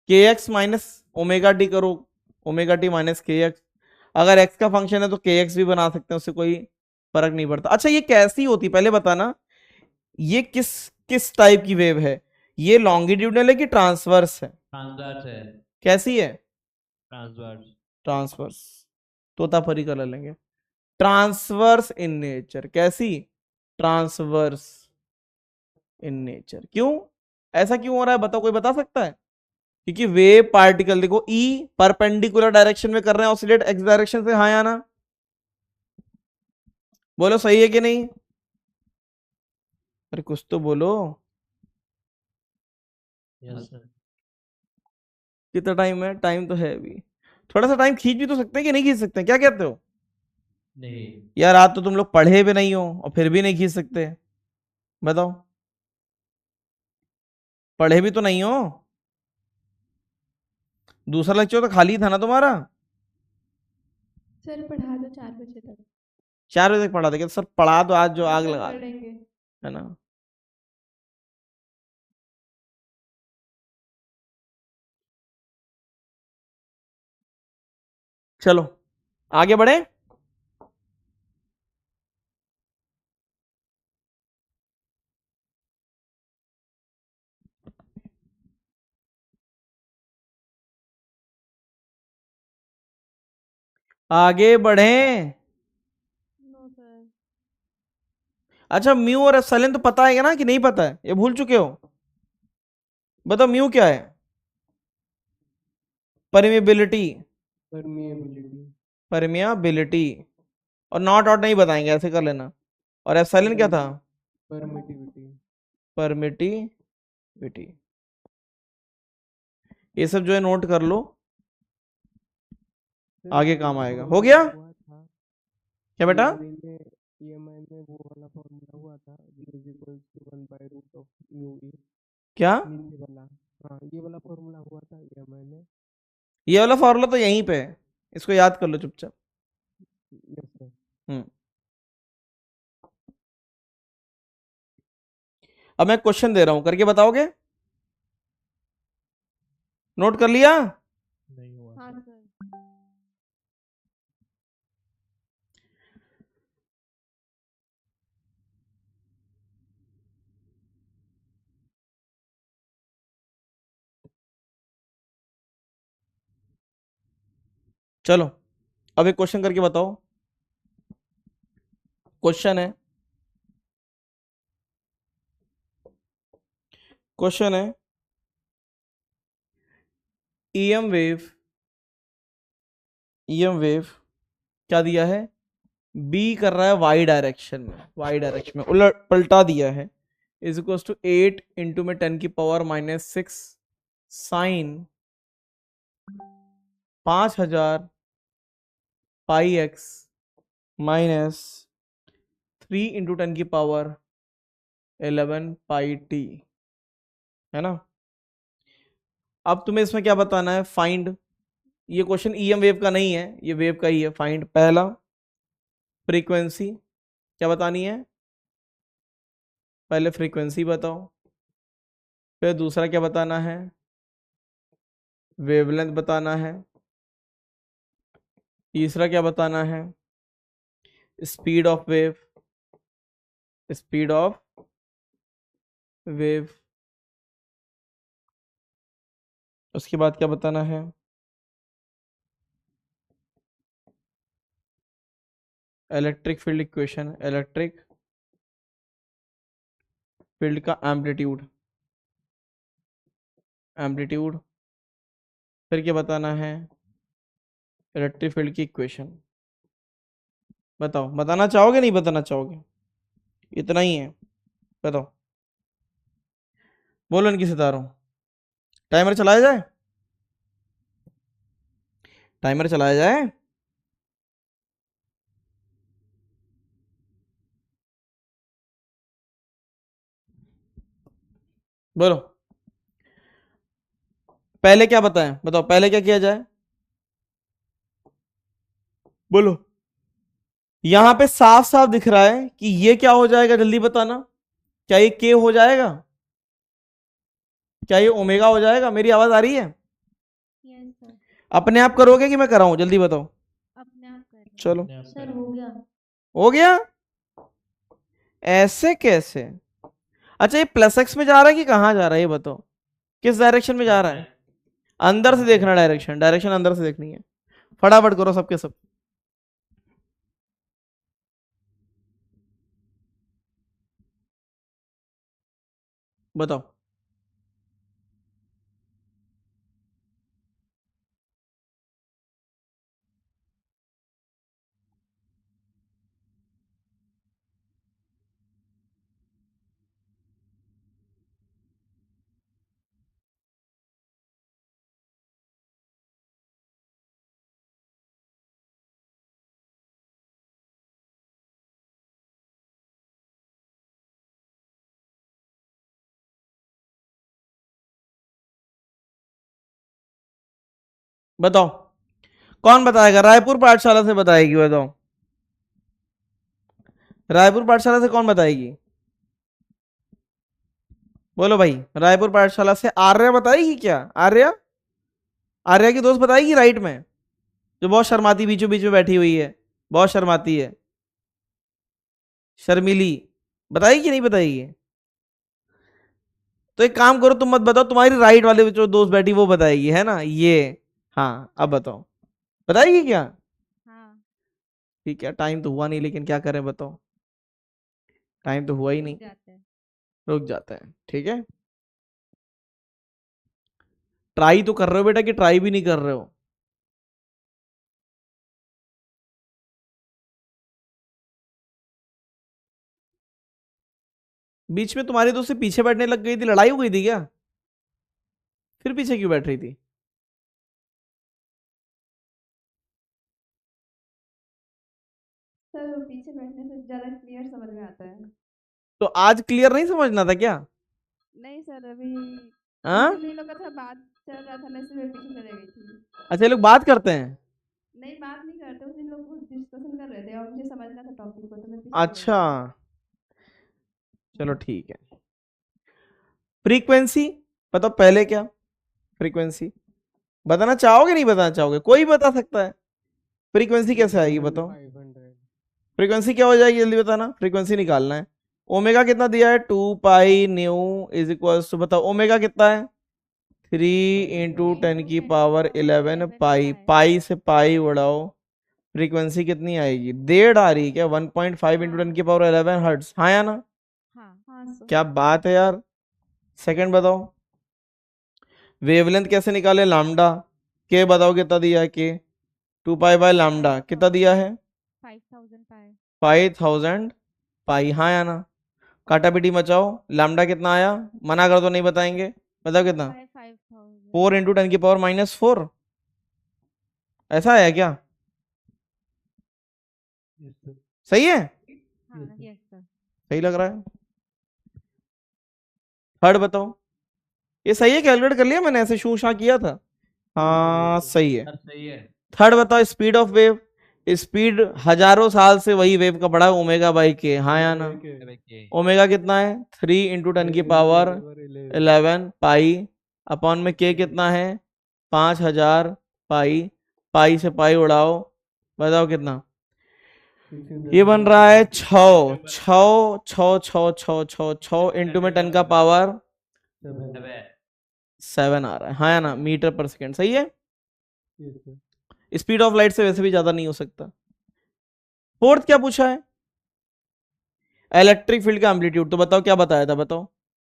के एक्स माइनस ओमेगा टी करो, ओमेगा टी माइनस के एक्स। अगर एक्स का फंक्शन है तो के एक्स भी बना सकते हैं, उससे कोई फर्क नहीं पड़ता। अच्छा ये कैसी होती पहले बताना, ये किस किस टाइप की वेव है? ये लॉन्गिट्यूडनल है कि ट्रांसवर्स है? ट्रांसवर्स है। कैसी है? ट्रांसवर्स। ट्रांसवर्स। तोतापरी कर लेंगे। Transverse in nature. कैसी? Transverse in nature. क्यों ऐसा क्यों हो रहा है बताओ, कोई बता सकता है? क्योंकि वेव पार्टिकल देखो ई परपेंडिकुलर डायरेक्शन में कर रहे हैं ऑसिलेट, एक्स डायरेक्शन से, हाँ या ना? बोलो सही है कि नहीं? अरे कुछ तो बोलो। Yes sir. कितना टाइम है? टाइम तो है अभी। थोड़ा सा टाइम खींच भी तो सकते हैं कि नहीं खींच सकते हैं? क्या कहते हो नहीं। यार? आज तो तुम लोग पढ़े भी नहीं हो और फिर भी नहीं खींच सकते, बताओ। पढ़े भी तो नहीं हो। दूसरा लेक्चर तो खाली था ना तुम्हारा? सर पढ़ा दो 4 बजे तक। 4 बजे तक पढ़ा देगा सर? पढ़ा दो आज जो आग सर लगा दे, पढ़ेंगे। है ना। चलो आगे बढ़े। आगे बढ़े। No sir. अच्छा म्यू और एप्सिलॉन तो पता है ना कि नहीं पता है? ये भूल चुके हो? बताओ म्यू क्या है? परमिएबिलिटी। परमिएबिलिटी। परमिएबिलिटी। और नॉट आउट नहीं बताएंगे, ऐसे कर लेना। और एप्सिलॉन क्या था? परमिटिविटी। परमिटिविटी। ये सब जो है नोट कर लो, आगे काम आएगा। हो गया हुआ था क्या बेटा? EMI में वो वाला फॉर्मूला हुआ था, V is equals to 1 by root of mu e। क्या? नीचे वाला, हाँ ये वाला फॉर्मूला हुआ था EMI में। ये वाला फॉर्मूला तो यहीं पे है, इसको याद कर लो चुपचाप। Yes sir. अब मैं क्वेश्चन दे रहा हूं, करके बताओगे? नोट कर लिया? नहीं हुआ हाँ सर। सर। चलो अब एक क्वेश्चन करके बताओ। क्वेश्चन है, क्वेश्चन है ईएम वेव क्या दिया है? बी कर रहा है वाई डायरेक्शन में, वाई डायरेक्शन में उलट पलटा दिया है। इज इक्वल टू 8 इंटू में 10 की पावर -6 साइन 5000 पाई एक्स -3 इंटू 10 की पावर 11 पाई टी, है ना। अब तुम्हें इसमें क्या बताना है? फाइंड। ये क्वेश्चन ईएम वेव का नहीं है, ये वेव का ही है। फाइंड पहला फ्रीक्वेंसी, क्या बतानी है? पहले फ्रीक्वेंसी बताओ, फिर दूसरा क्या बताना है? वेवलेंथ बताना है, तीसरा क्या बताना है? Speed of wave, speed of wave. उसके बाद क्या बताना है? Electric field equation, electric field का एम्पलीट्यूड, एम्पलीट्यूड। फिर क्या बताना है? इलेक्ट्रिक फील्ड की इक्वेशन। बताओ, बताना चाहोगे नहीं बताना चाहोगे? इतना ही है, बताओ। बोलो इनकी सितारों। टाइमर चलाया जाए, टाइमर चलाया जाए। बोलो पहले क्या बताएं, बताओ पहले क्या किया जाए? बोलो। यहां पे साफ साफ दिख रहा है कि ये क्या हो जाएगा, जल्दी बताना। क्या ये के हो जाएगा? क्या ये ओमेगा हो जाएगा? मेरी आवाज आ रही है? यस सर, अपने आप करोगे कि मैं कराऊं? जल्दी बताओ। अपने आप कर लो। चलो, अपने आप सर करें। हो गया। हो गया। ऐसे कैसे? अच्छा, ये प्लस एक्स में जा रहा है कि कहां जा रहा है ये बताओ? किस डायरेक्शन में जा रहा है? अंदर से देखना, डायरेक्शन, डायरेक्शन अंदर से देखनी है। फटाफट करो सबके सब। बताओ। बताओ कौन बताएगा? रायपुर पाठशाला से बताएगी, बताओ। रायपुर पाठशाला से कौन बताएगी? बोलो भाई, रायपुर पाठशाला से आर्या बताएगी क्या? आर्या, आर्या की दोस्त बताएगी राइट में, जो बहुत शर्माती बीचों बीच में बैठी हुई है, बहुत शर्माती है, शर्मिली। बताएगी कि नहीं बताएगी? तो एक काम करो, तुम मत बताओ, तुम्हारी राइट वाले जो दोस्त बैठी वो बताएगी, है ना ये? हाँ, अब बताओ, बताएगी क्या? हाँ, ठीक है, टाइम तो हुआ नहीं, लेकिन क्या करें बताओ, टाइम तो हुआ ही नहीं, जाते हैं। रुक जाता है। ठीक है, ट्राई तो कर रहे हो बेटा कि ट्राई भी नहीं कर रहे हो? बीच में तुम्हारी दोस्त से पीछे बैठने लग गई थी, लड़ाई हो गई थी क्या? फिर पीछे क्यों बैठ रही थी? सर वो पीछे बैठने से ज़्यादा क्लियर समझ में आता है। तो आज क्लियर नहीं समझना था क्या? नहीं सर, अभी हाँ, इन लोगों का था, बात चल रहा था ना, इसलिए मैं पीछे चले गई थी। अच्छा, ये लोग बात करते हैं। नहीं, बात नहीं करते, उस दिन लोग कुछ डिस्कशन कर रहे थे और मुझे समझना था टॉपिक को, तो मैं पीछे चली अच्छा, गई। चलो ठीक है। फ्रीक्वेंसी बताओ पहले क्या? फ्रीक्वेंसी बताना चाहोगे नहीं बताना चाहोगे? कोई बता सकता है। फ्रीक्वेंसी कैसे आएगी बताओ? 500। फ्रीक्वेंसी क्या हो जाएगी, जल्दी बताना। फ्रीक्वेंसी निकालना है। ओमेगा कितना दिया है? 2 pi nu is equal to, बताओ ओमेगा कितना है? 3 × 10⁻11 पाई। पाई से पाई उड़ाओ, फ्रीक्वेंसी कितनी आएगी? 1.5 आ रही है क्या? 1.5 × 10⁻11 हर्ट्ज, हाँ या ना? हाँ, हाँ सर। क्या बात है यार। सेकंड बताओ, वेवलेंथ कैसे निकाले? लैम्डा। के बताओ कितना दिया है? के 2 पाई/लैम्डा कितना दिया है? 5000 पाए। 5000 पाई, हाँ या ना? काटा पीटी मचाओ, लैम्डा कितना आया? मना कर दो, नहीं बताएंगे। बताओ कितना? 5000। 4 × 10⁻⁻4। ऐसा है क्या? Yes sir. सही है? हाँ, यस सर। सही लग रहा है। थर्ड बताओ, ये सही है? कैलकुलेट कर लिया मैंने, ऐसे शू शा किया था? हाँ सही है। सर सही है। थर्ड बताओ, स्पीड ऑफ वेव स्पीड हजारों साल से वही वेव का पड़ा है, ओमेगा बाई के, हाँ या ना? ओमेगा कितना है? 3 इंटू 10 की पावर 11 पाई, अपॉन में के कितना है? 5000 पाई, पाई से पाई उड़ाओ, बताओ कितना? ये बन रहा है 6 इंटू में 10 का पावर 7 आ रहा है, हाँ या ना? मीटर पर सेकेंड, सही है? स्पीड ऑफ लाइट से वैसे भी ज्यादा नहीं हो सकता। फोर्थ क्या पूछा है? इलेक्ट्रिक फील्ड का एम्पलीट्यूड, तो बताओ क्या बताया था, बताओ।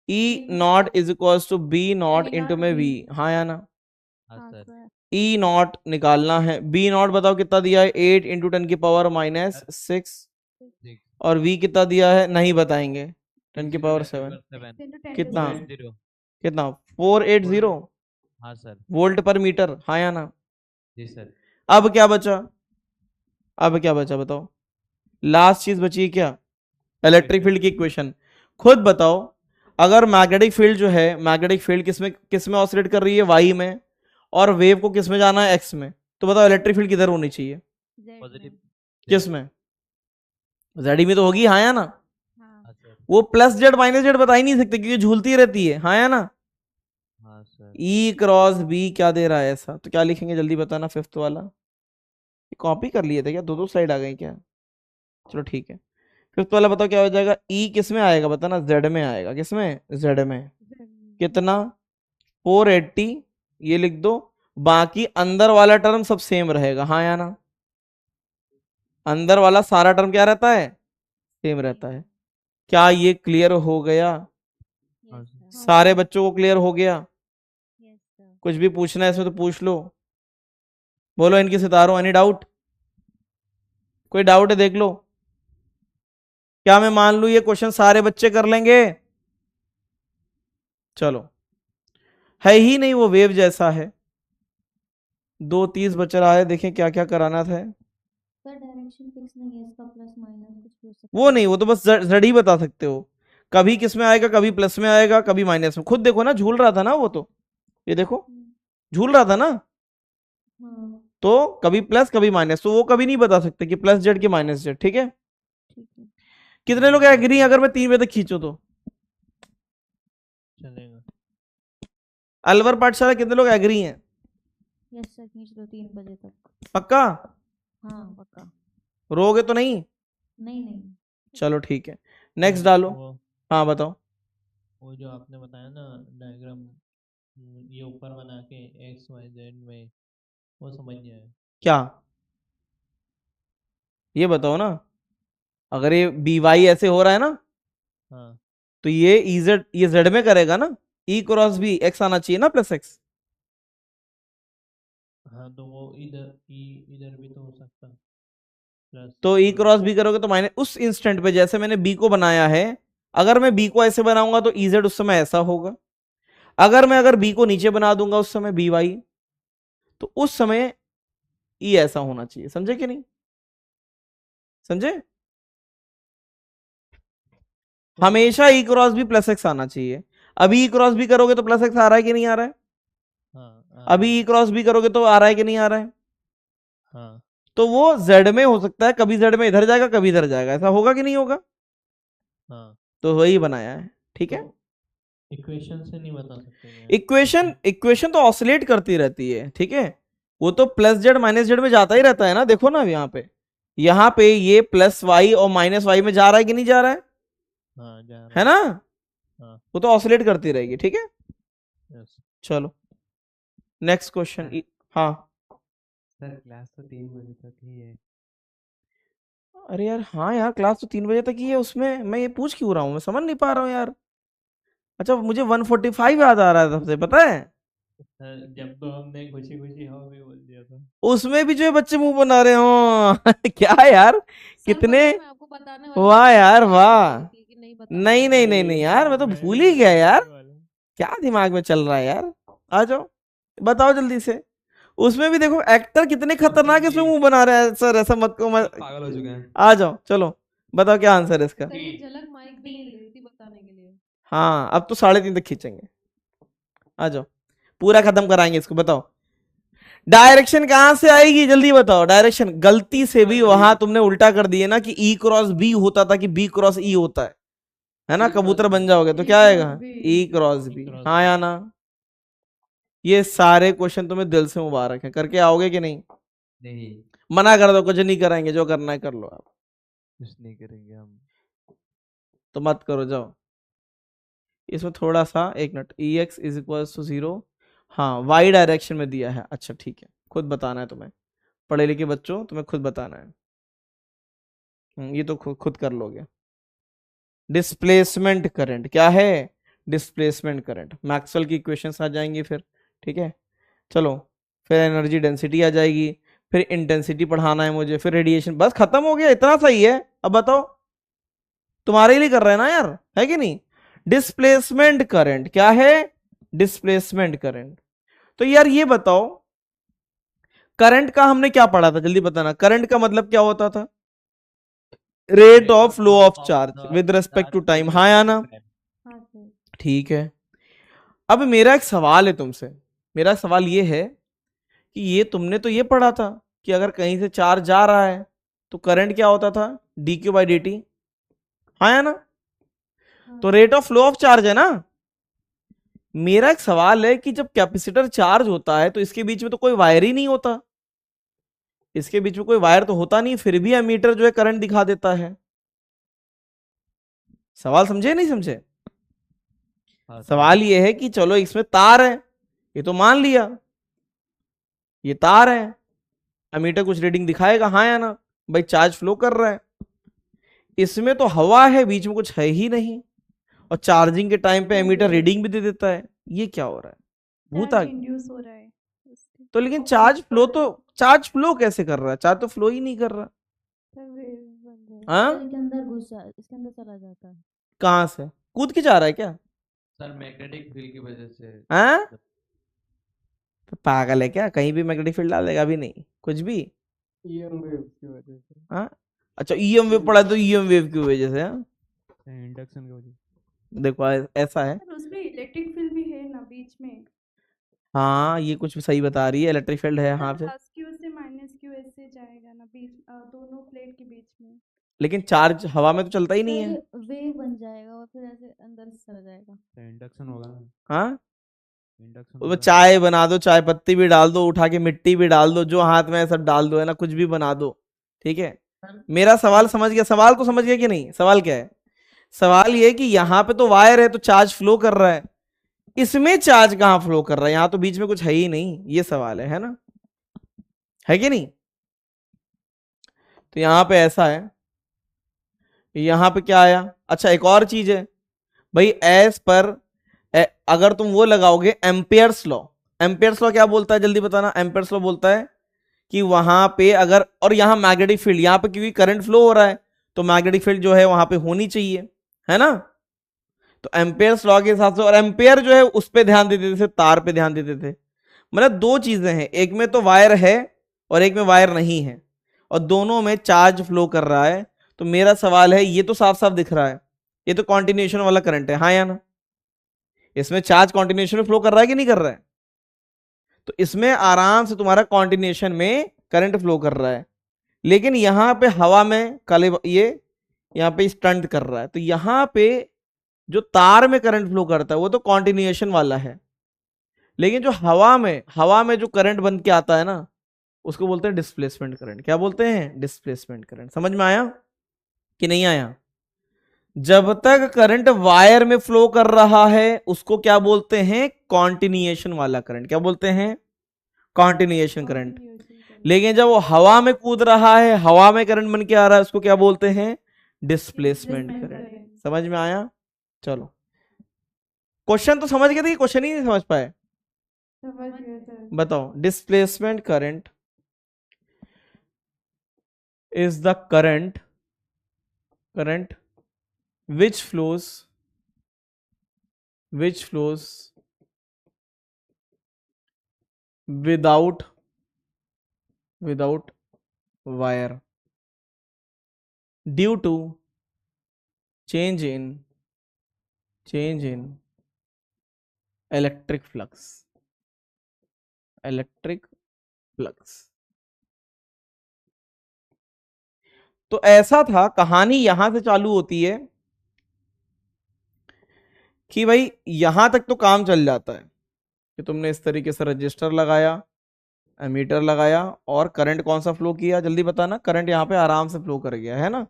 E not is equal to B not into में वी, हाँ या ना? हाँ सर। E नॉट निकालना है, बी नॉट बताओ कितना दिया है? 8 इंटू 10 की पावर -6, और V कितना दिया है? नहीं बताएंगे, 10 की पावर 7 कितना? कितना? 480 हाँ सर। वोल्ट पर मीटर, हाँ या ना? जी सर। अब क्या बचा? अब क्या बचा बताओ? लास्ट चीज बची क्या? इलेक्ट्रिक फील्ड की इक्वेशन। खुद बताओ, अगर मैग्नेटिक फील्ड जो है, मैग्नेटिक फील्ड किसमें ऑसिलेट कर रही है? वाई में, और वेव को किसमें जाना है? एक्स में, तो बताओ इलेक्ट्रिक फील्ड किधर होनी चाहिए? पॉजिटिव। किसमें? जेड में तो होगी, हाँ या ना? हाँ सर। वो प्लस जेड माइनस जेड बता ही नहीं सकते क्योंकि झूलती रहती है, हाँ या ना? हाँ सर। E क्रॉस बी क्या दे रहा है ऐसा, तो क्या लिखेंगे जल्दी बताना? फिफ्थ वाला कॉपी कर लिए थे क्या? दो स्लाइड आ गई क्या? चलो ठीक है, फिफ्थ वाला बताओ क्या हो जाएगा? E किस में आएगा बताना? जेड में आएगा। किस में? जेड में। कितना? 480, ये लिख दो। बाकी अंदर वाला टर्म सब सेम रहेगा, हाँ या ना? अंदर वाला सारा टर्म क्या रहता है? सेम रहता है। क्या ये क्लियर हो गया? सारे बच्चों को क्लियर हो गया? कुछ भी पूछना है इसमें तो पूछ लो, बोलो इनकी सितारों, एनी डाउट? कोई डाउट है देख लो। क्या मैं मान लूं ये क्वेश्चन सारे बच्चे कर लेंगे? चलो, है ही नहीं वो वेव जैसा है। 2:30 बच रहा है, देखें क्या क्या कराना था। सर डायरेक्शन फिक्स नहीं है इसका, प्लस माइनस कुछ भी हो सकता वो नहीं, वो तो बस जड़ ही बता सकते हो, कभी किस में आएगा, कभी प्लस में आएगा, कभी माइनस में। खुद देखो ना, झूल रहा था ना वो, तो ये देखो झूल रहा था ना, हाँ तो कभी प्लस कभी माइनस, तो वो कभी नहीं बता सकते कि प्लस जेड की माइनस जेड, ठीक है? ठीक है कितने लोग एग्री अगर मैं 3 बजे तक खींचू तो? चलेगा। अलवर पाठशाला कितने लोग एग्री हैं? यस सर, खींच लो 3 बजे तक। पक्का? हाँ पक्का। रोगे तो नहीं? नहीं नहीं। चलो ठीक है, नेक्स्ट डालो। वो हाँ बताओ। वो जो आपने बताया ना डायग्राम, ये ऊपर बना के एक्स वाई जेड में, वो समझ नहीं आया। क्या? ये बताओ ना, अगर ये बी वाई ऐसे हो रहा है ना, हाँ तो ये इजेड ये जेड में करेगा ना, ई क्रॉस बी एक्स आना चाहिए ना, प्लस एक्स। हाँ, तो वो इधर भी तो हो सकता प्लस। तो ई क्रॉस बी करोगे तो माइनस, उस इंस्टेंट पे जैसे मैंने बी को बनाया है, अगर मैं बी को ऐसे बनाऊंगा तो इजेड उस समय ऐसा होगा। अगर बी को नीचे बना दूंगा उस समय बी वाई, तो उस समय ई ऐसा होना चाहिए। समझे कि नहीं? समझे? हमेशा ई क्रॉस बी प्लस एक्स आना चाहिए। अभी ई क्रॉस बी करोगे तो प्लस एक्स आ रहा है कि नहीं आ रहा है? हाँ अभी ई क्रॉस बी करोगे तो आ रहा है कि नहीं आ रहा है? हाँ तो वो जेड में हो सकता है, कभी जेड में इधर जाएगा कभी इधर जाएगा, ऐसा होगा कि नहीं होगा? हाँ। तो वही बनाया है, ठीक है? इक्वेशन से नहीं बता सकते क्या? इक्वेशन तो ऑसिलेट करती रहती है, ठीक है? वो तो प्लस जेड माइनस जेड में जाता ही रहता है ना। देखो ना यहाँ पे ये प्लस वाई और माइनस वाई में जा रहा है कि नहीं जा रहा है? हाँ जा रहा है ना? हाँ वो तो ऑसिलेट करती रहेगी, ठीक है? यस। चलो नेक्स्ट क्वेश्चन। हाँ सर क्लास तो 3 बजे तक ही है। अरे यार, हाँ यार, क्लास तो 3 बजे तक ही है, उसमें मैं ये पूछ क्यों रहा हूँ, मैं समझ नहीं पा रहा हूँ यार। अच्छा, मुझे 145 याद आ रहा है सबसे, पता है? जब तो हमने खुशी खुशी हाँ भी बोल दिया था। उसमें भी जो है बच्चे मुंह बना रहे हो क्या यार, कितने, मैं आपको बताने वाली वाह थी, यार मैं वाह। बोली थी कि नहीं बता नहीं नहीं नहीं नहीं यार, मैं तो भूल ही गया यार, क्या दिमाग में चल रहा है यार। आ जाओ, बताओ जल्दी से। उसमें भी देखो एक्टर कितने खतरनाक इसमें मुंह बना रहे हैं। सर ऐसा मत को, पागल हो चुके हैं। आ जाओ, चलो बताओ क्या आंसर है इसका। सही झलक माइक भी नहीं रही थी बताने के लिए। हाँ, अब तो 3:30 तक खींचेंगे। आ जाओ, पूरा खत्म कराएंगे इसको। बताओ, डायरेक्शन कहां से आएगी जल्दी बताओ, डायरेक्शन गलती से भी वहां तुमने उल्टा कर दिए ना कि ई क्रॉस बी होता था कि बी क्रॉस ई होता है ना, कबूतर बन जाओगे तो क्या आएगा, ई क्रॉस बी, हाँ या ना। ये सारे क्वेश्चन तुम्हें दिल से मुबारक है, करके आओगे कि नहीं? नहीं मना कर दो, कुछ नहीं कराएंगे, जो करना है कर लो आप, कुछ नहीं करेंगे हम। तो मत करो, जाओ। इसमें थोड़ा सा एक minute, E X is equal to 0, हाँ वाई डायरेक्शन में दिया है, अच्छा ठीक है, खुद बताना है तुम्हें, पढ़े लिखे बच्चों तुम्हें खुद बताना है। ये तो खुद कर लोगे। डिस्प्लेसमेंट करंट क्या है, डिस्प्लेसमेंट करंट, मैक्सवेल की इक्वेशंस आ जाएंगी फिर, ठीक है। चलो फिर एनर्जी डेंसिटी आ जाएगी, फिर इंटेंसिटी पढ़ाना है मुझे, फिर रेडिएशन, बस खत्म हो गया, इतना सही है। अब बताओ, तुम्हारे लिए कर रहे हैं ना यार, है कि नहीं। डिस्प्लेसमेंट करंट क्या है, डिस्प्लेसमेंट करंट। तो यार ये बताओ, करंट का हमने क्या पढ़ा था, जल्दी बताना, करंट का मतलब क्या होता था, rate of flow of charge with respect to time, हाँ या ना। हाँ सर। ठीक है, अब मेरा एक सवाल है तुमसे, मेरा सवाल ये है कि ये तुमने तो ये पढ़ा था कि अगर कहीं से चार्ज जा रहा है तो करंट क्या होता था, D Q by D T, हाँ या ना। तो rate of flow of charge है ना। मेरा एक सवाल है कि जब कैपेसिटर चार्ज होता है तो इसके बीच में तो कोई वायर ही नहीं होता, इसके बीच में कोई वायर तो होता नहीं, फिर भी एमीटर जो है करंट दिखा देता है। सवाल समझे नहीं समझे? सवाल ये है कि चलो इसमें तार है, ये तो मान लिया ये तार है, एमीटर कुछ रीडिंग दिखाएगा, हाँ या ना, भाई चार्ज फ्लो कर रहा है। इसमें तो हवा है, बीच में कुछ है ही नहीं, और चार्जिंग के टाइम पे एमीटर रीडिंग भी दे देता है, ये क्या हो रहा है, भूत आ गया। इंड्यूस हो रहा है उसके तो लेकिन चार्ज फ्लो कैसे कर रहा है, चार्ज तो फ्लो ही नहीं कर रहा। हाँ इसके अंदर घुस जा, इसके अंदर चला जाता है। कहां से कूद के जा रहा है क्या? सर मैग्नेटिक फील्ड की वजह से। हाँ तो पागल है क्या, कहीं भी मैग्नेटिक फील्ड डाल देगा, भी नहीं कुछ भी। ईएम वेव्स की वजह से, हाँ अच्छा, ईएम वेव पढ़ा तो ईएम वेव की वजह से, हाँ? इंडक्शन की वजह। देखो ऐसा है, सर उसमें इलेक्ट्रिक फील्ड भी है ना बीच में, हाँ ये कुछ सही बता रही है, इलेक्ट्रिक फील्ड है, हाँ फिर प्लस क्यू से माइनस क्यू ऐसे जाएगा ना बीच, दोनों प्लेट के बीच में। लेकिन चार्ज हवा में तो चलता ही नहीं है। वेव बन जाएगा और फिर ऐसे अंदर से चला जाएगा। इंडक्शन होगा ना, हाँ इंडक्शन वो होगा। चाय बना दो, चाय पत्ती भी डाल दो, उठा के मिट्टी भी डाल दो, जो हाथ में है सब डाल दो, है ना, कुछ भी बना दो, ठीक है। मेरा सवाल समझ गया, सवाल को समझ गया कि नहीं, सवाल क्या है, सवाल ये कि यहाँ पे तो वायर है तो चार्ज फ्लो कर रहा है, इसमें चार्ज कहाँ फ्लो कर रहा है, यहाँ तो बीच में कुछ है ही नहीं, ये सवाल है ना, है कि नहीं। तो यहाँ पे ऐसा है, यहाँ पे क्या आया, अच्छा एक और चीज है भाई, एस पर अगर तुम वो लगाओगे एम्पियर्स लॉ, एम्पियर्स लॉ क्या बोलता है जल्दी बताना, एम्पियर्स लॉ बोलता है कि वहां पे अगर, और यहाँ मैग्नेटिक फील्ड, यहाँ पे क्योंकि करंट फ्लो हो रहा है तो मैग्नेटिक फील्ड जो है वहां पे होनी चाहिए, है ना। तो एम्पियर्स लॉ के हिसाब से, और एम्पियर जो है उस पे ध्यान देते थे, तार पे ध्यान देते थे, मतलब दो चीजें हैं, एक में तो वायर है और एक में वायर नहीं है, और दोनों में चार्ज फ्लो कर रहा है। तो मेरा सवाल है, ये तो साफ साफ दिख रहा है, ये तो कॉन्टिन्यूएशन वाला करंट है, हाँ या ना, इसमें चार्ज कॉन्टिन्यूएशन में फ्लो कर रहा है कि नहीं कर रहा है, तो इसमें आराम से तुम्हारा कॉन्टिन्यूएशन में करंट फ्लो कर रहा है। लेकिन यहां पे हवा में काले ये यहाँ पे स्टंट कर रहा है, तो यहां पे जो तार में करंट फ्लो करता है वो तो कॉन्टिन्यूएशन वाला है, लेकिन जो हवा में जो करंट बन के आता है ना, उसको बोलते हैं डिस्प्लेसमेंट करंट। क्या बोलते हैं, डिस्प्लेसमेंट करंट। समझ में आया कि नहीं आया? जब तक करंट वायर में फ्लो कर रहा है उसको क्या बोलते हैं, कॉन्टिन्यूएशन वाला करंट। क्या बोलते हैं, कॉन्टिन्यूएशन करंट। लेकिन जब वो हवा में कूद रहा है, हवा में करंट बन के आ रहा है, उसको क्या बोलते हैं, डिस्प्लेसमेंट करंट। समझ में आया? चलो क्वेश्चन तो समझ गए थे, क्वेश्चन ही नहीं समझ पाए, समझ गया सर। बताओ। Displacement current is the current which flows without wire due to change in electric flux flux. तो ऐसा था, कहानी यहां से चालू होती है कि भाई यहां तक तो काम चल जाता है कि तुमने इस तरीके से रजिस्टर लगाया, एमीटर लगाया, और करंट कौन सा फ्लो किया, जल्दी बताना। करंट यहां पे आराम से फ्लो कर गया है ना।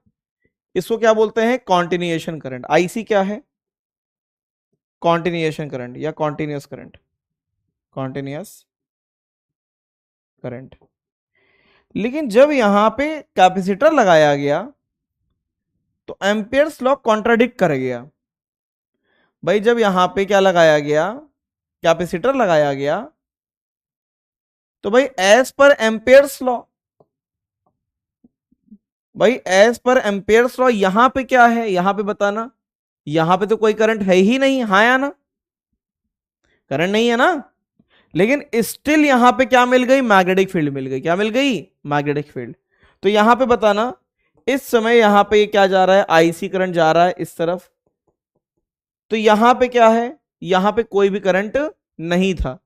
इसको क्या बोलते हैं, कॉन्टिन्यूएशन करंट। आईसी क्या है, कॉन्टिन्यूएशन करंट या कॉन्टिन्यूअस करंट, कॉन्टिन्यूअस करंट। लेकिन जब यहां पे कैपेसिटर लगाया गया तो एम्पियर्स लॉ कॉन्ट्राडिक्ट कर गया। भाई जब यहां पे क्या लगाया गया, कैपेसिटर लगाया गया, तो भाई एज पर एम्पियर्स लॉ, भाई एज पर एम्पियर्स लॉ यहां पे क्या है, यहां पे बताना। यहां पे तो कोई करंट है ही नहीं, हाँ या ना, करंट नहीं है ना। लेकिन स्टिल यहां पे क्या मिल गई, मैग्नेटिक फील्ड मिल गई। क्या मिल गई, मैग्नेटिक फील्ड। तो यहां पे बताना, इस समय यहां पे क्या जा रहा है, आईसी करंट जा रहा है इस तरफ। तो यहां पे क्या है, यहां पे कोई भी करंट नहीं था।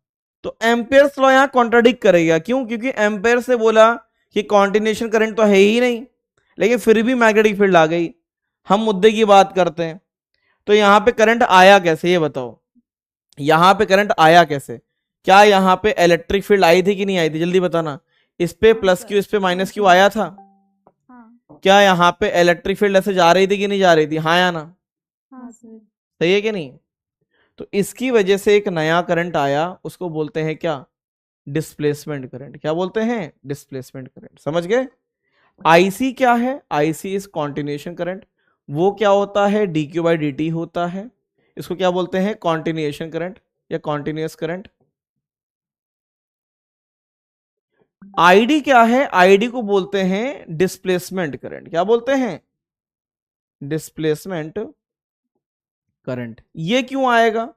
तो एम्पियर्स लॉ यहां कॉन्ट्राडिक्ट करेगा। क्यों, क्योंकि एम्पियर से बोला कि कॉन्टिन्यूएशन करंट तो है ही नहीं, लेकिन फिर भी मैग्नेटिक फील्ड आ गई। हम मुद्दे की बात करते हैं। तो यहां पे करंट आया कैसे, ये बताओ। यहां पे करंट आया कैसे, क्या यहां पे इलेक्ट्रिक फील्ड आई थी कि नहीं आई थी, जल्दी बताना। इस पे प्लस क्यू, इस पे माइनस क्यू आया था। हाँ क्या यहां पे इलेक्ट्रिक फील्ड ऐसे जा रही थी कि नहीं जा रही थी, हाँ या ना, हाँ सर। सही है कि नहीं। तो इसकी वजह से एक नया करंट आया, उसको बोलते हैं क्या, डिस्प्लेसमेंट करंट। क्या बोलते हैं, डिस्प्लेसमेंट करंट। समझ गए। आईसी क्या है, आईसी इज कॉन्टिन्यूएशन करंट। वो क्या होता है, dq बाई dt होता है। इसको क्या बोलते हैं, कॉन्टिन्यूएशन करंट या कॉन्टिन्यूअस करंट। आईडी क्या है, आईडी को बोलते हैं डिस्प्लेसमेंट करंट। क्या बोलते हैं, डिस्प्लेसमेंट करंट। ये क्यों आएगा,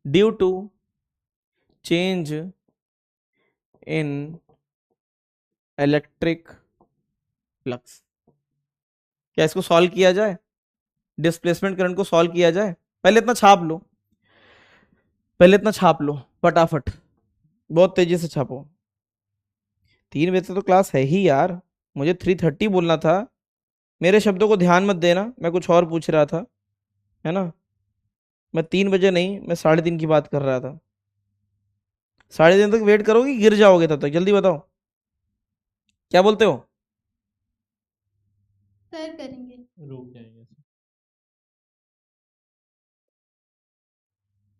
due to change in electric flux. क्या इसको सॉल्व किया जाए, डिस्प्लेसमेंट करंट को सॉल्व किया जाए। पहले इतना छाप लो, पहले इतना छाप लो फटाफट, बहुत तेजी से छापो। 3 बजे से तो क्लास है ही यार, मुझे 3:30 बोलना था। मेरे शब्दों को ध्यान मत देना, मैं कुछ और पूछ रहा था, है ना। मैं 3 बजे नहीं, मैं 3:30 की बात कर रहा था। 3:30 तक वेट करोगे, गिर जाओगे तब तक, जल्दी बताओ क्या बोलते हो। सर करेंगे। रुक जाएंगे सर।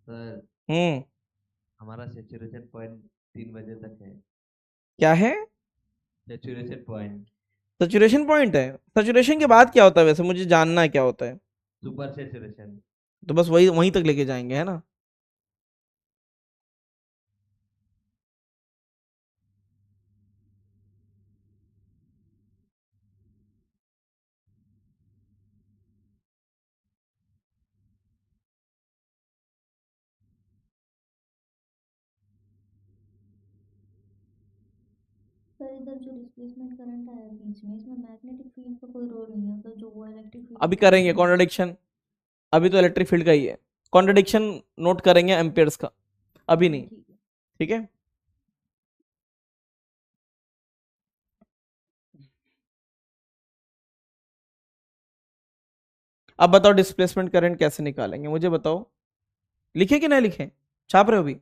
सर हम्म, हमारा सेचुरेशन पॉइंट 3 बजे तक है। क्या है, सेचुरेशन पॉइंट, सैचुरेशन पॉइंट है। सैचुरेशन के बाद क्या होता है वैसे, मुझे जानना है क्या होता है। Super saturation. तो बस वही वहीं तक लेके जाएंगे, है ना। सर इधर जो डिस्प्लेसमेंट करंट आया बीच में, इसमें मैग्नेटिक फील्ड का कोई रोल नहीं है, मतलब जो वो इलेक्ट्रिक फील्ड अभी करेंगे कॉन्ट्रडिक्शन, अभी तो इलेक्ट्रिक फील्ड का ही है। कॉन्ट्रडिक्शन नोट करेंगे एम्पियर्स का, अभी नहीं, ठीक है। ठीक है। अब बताओ डिस्प्लेसमेंट करंट कैसे निकालेंगे, मुझे बताओ। लिखे कि नहीं लिखे, छाप रहे हो अभी,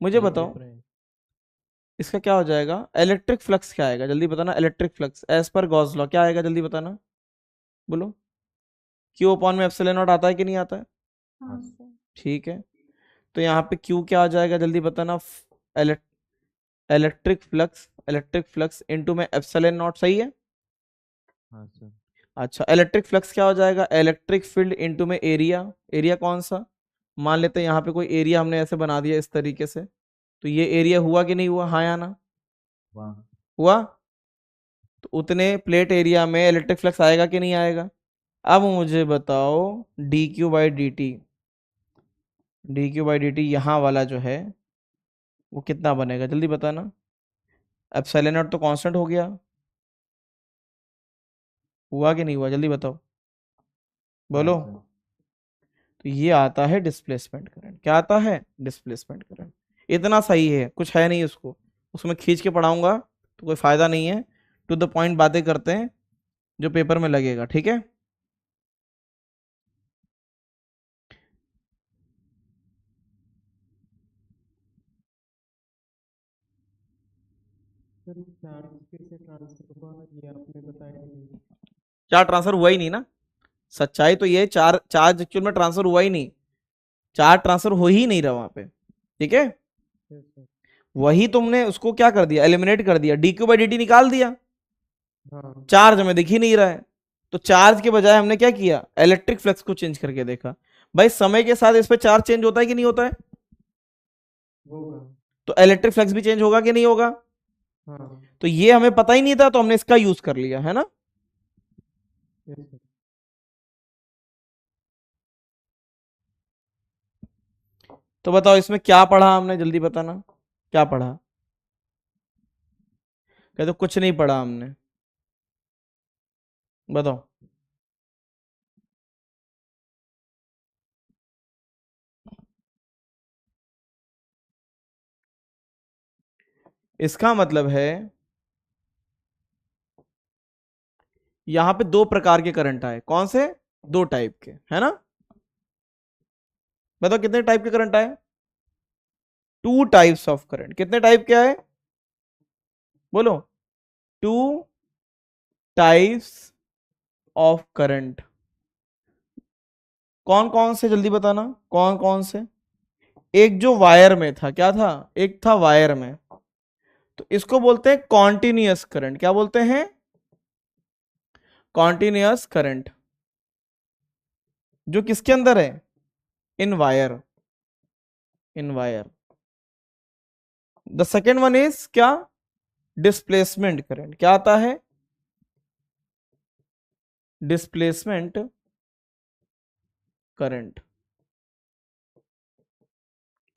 मुझे बताओ। इसका क्या हो जाएगा, इलेक्ट्रिक फ्लक्स क्या आएगा, जल्दी बताना। Electric flux as per Gauss law क्या आएगा, जल्दी बताना, बोलो। क्यू अपॉन में एप्सिलॉन नॉट आता है कि नहीं आता है, हाँ सर। ठीक है। तो यहाँ पे क्यू क्या आ जाएगा, जल्दी बताना। Electric flux, electric flux into में एप्सिलॉन नॉट, सही है। हाँ सर। अच्छा, इलेक्ट्रिक फ्लक्स क्या हो जाएगा, इलेक्ट्रिक फील्ड इनटू में एरिया। एरिया कौन सा, मान लेते हैं यहाँ पे कोई एरिया हमने ऐसे बना दिया इस तरीके से, तो ये एरिया हुआ कि नहीं हुआ, हाँ या ना, वाह, हुआ। तो उतने प्लेट एरिया में इलेक्ट्रिक फ्लक्स आएगा कि नहीं आएगा। अब मुझे बताओ D Q by D T, D Q by D T यहाँ वाला जो है वो कितना बनेगा, जल्दी बताना। एप्सिलॉन नॉट तो कांस्टेंट हो गया, हुआ कि नहीं हुआ, जल्दी बताओ, बोलो। हाँ सर। तो ये आता है डिस्प्लेसमेंट करंट। क्या आता है, डिस्प्लेसमेंट करंट। इतना सही है, कुछ है नहीं उसको, उसमें खींच के पढ़ाऊंगा तो कोई फायदा नहीं है। टू द पॉइंट बातें करते हैं जो पेपर में लगेगा, ठीक है। सर चार्ज कैसे ट्रांसफर हुआ ये आपने बताया नहीं। चार्ज ट्रांसफर हुआ ही नहीं ना, सच्चाई तो ये चार्ज एक्चुअल में ट्रांसफर हुआ ही नहीं, चार्ज ट्रांसफर हो ही नहीं रहा वहां पे, ठीक है। Yes, sir. वही तुमने उसको क्या कर दिया, एलिमिनेट कर दिया, D Q by D T निकाल दिया, हाँ चार्ज हमें दिख ही नहीं रहा है। तो चार्ज के बजाय हमने क्या किया, इलेक्ट्रिक फ्लक्स को चेंज करके देखा। भाई समय के साथ इस पे चार्ज चेंज होता है कि नहीं होता है, होगा। तो इलेक्ट्रिक फ्लक्स भी चेंज होगा कि नहीं होगा। हाँ तो ये हमें पता ही नहीं था, तो हमने इसका यूज कर लिया है ना। yes, sir. तो बताओ इसमें क्या पढ़ा हमने, जल्दी बताना क्या पढ़ा। कहते तो कुछ नहीं पढ़ा हमने, बताओ। इसका मतलब है यहां पे दो प्रकार के करंट आए, कौन से, दो टाइप के, है ना। बताओ कितने टाइप के करंट आए, टू टाइप्स ऑफ करंट। कितने टाइप के आए, बोलो, टू टाइप्स ऑफ करंट। कौन कौन से, जल्दी बताना कौन कौन से। एक जो वायर में था, क्या था, एक था वायर में, तो इसको बोलते हैं कॉन्टिन्यूअस करंट। क्या बोलते हैं, कॉन्टिन्यूअस करंट, जो किसके अंदर है, in wire, in wire. The second one is क्या, डिस्प्लेसमेंट करंट। क्या आता है, डिस्प्लेसमेंट करंट।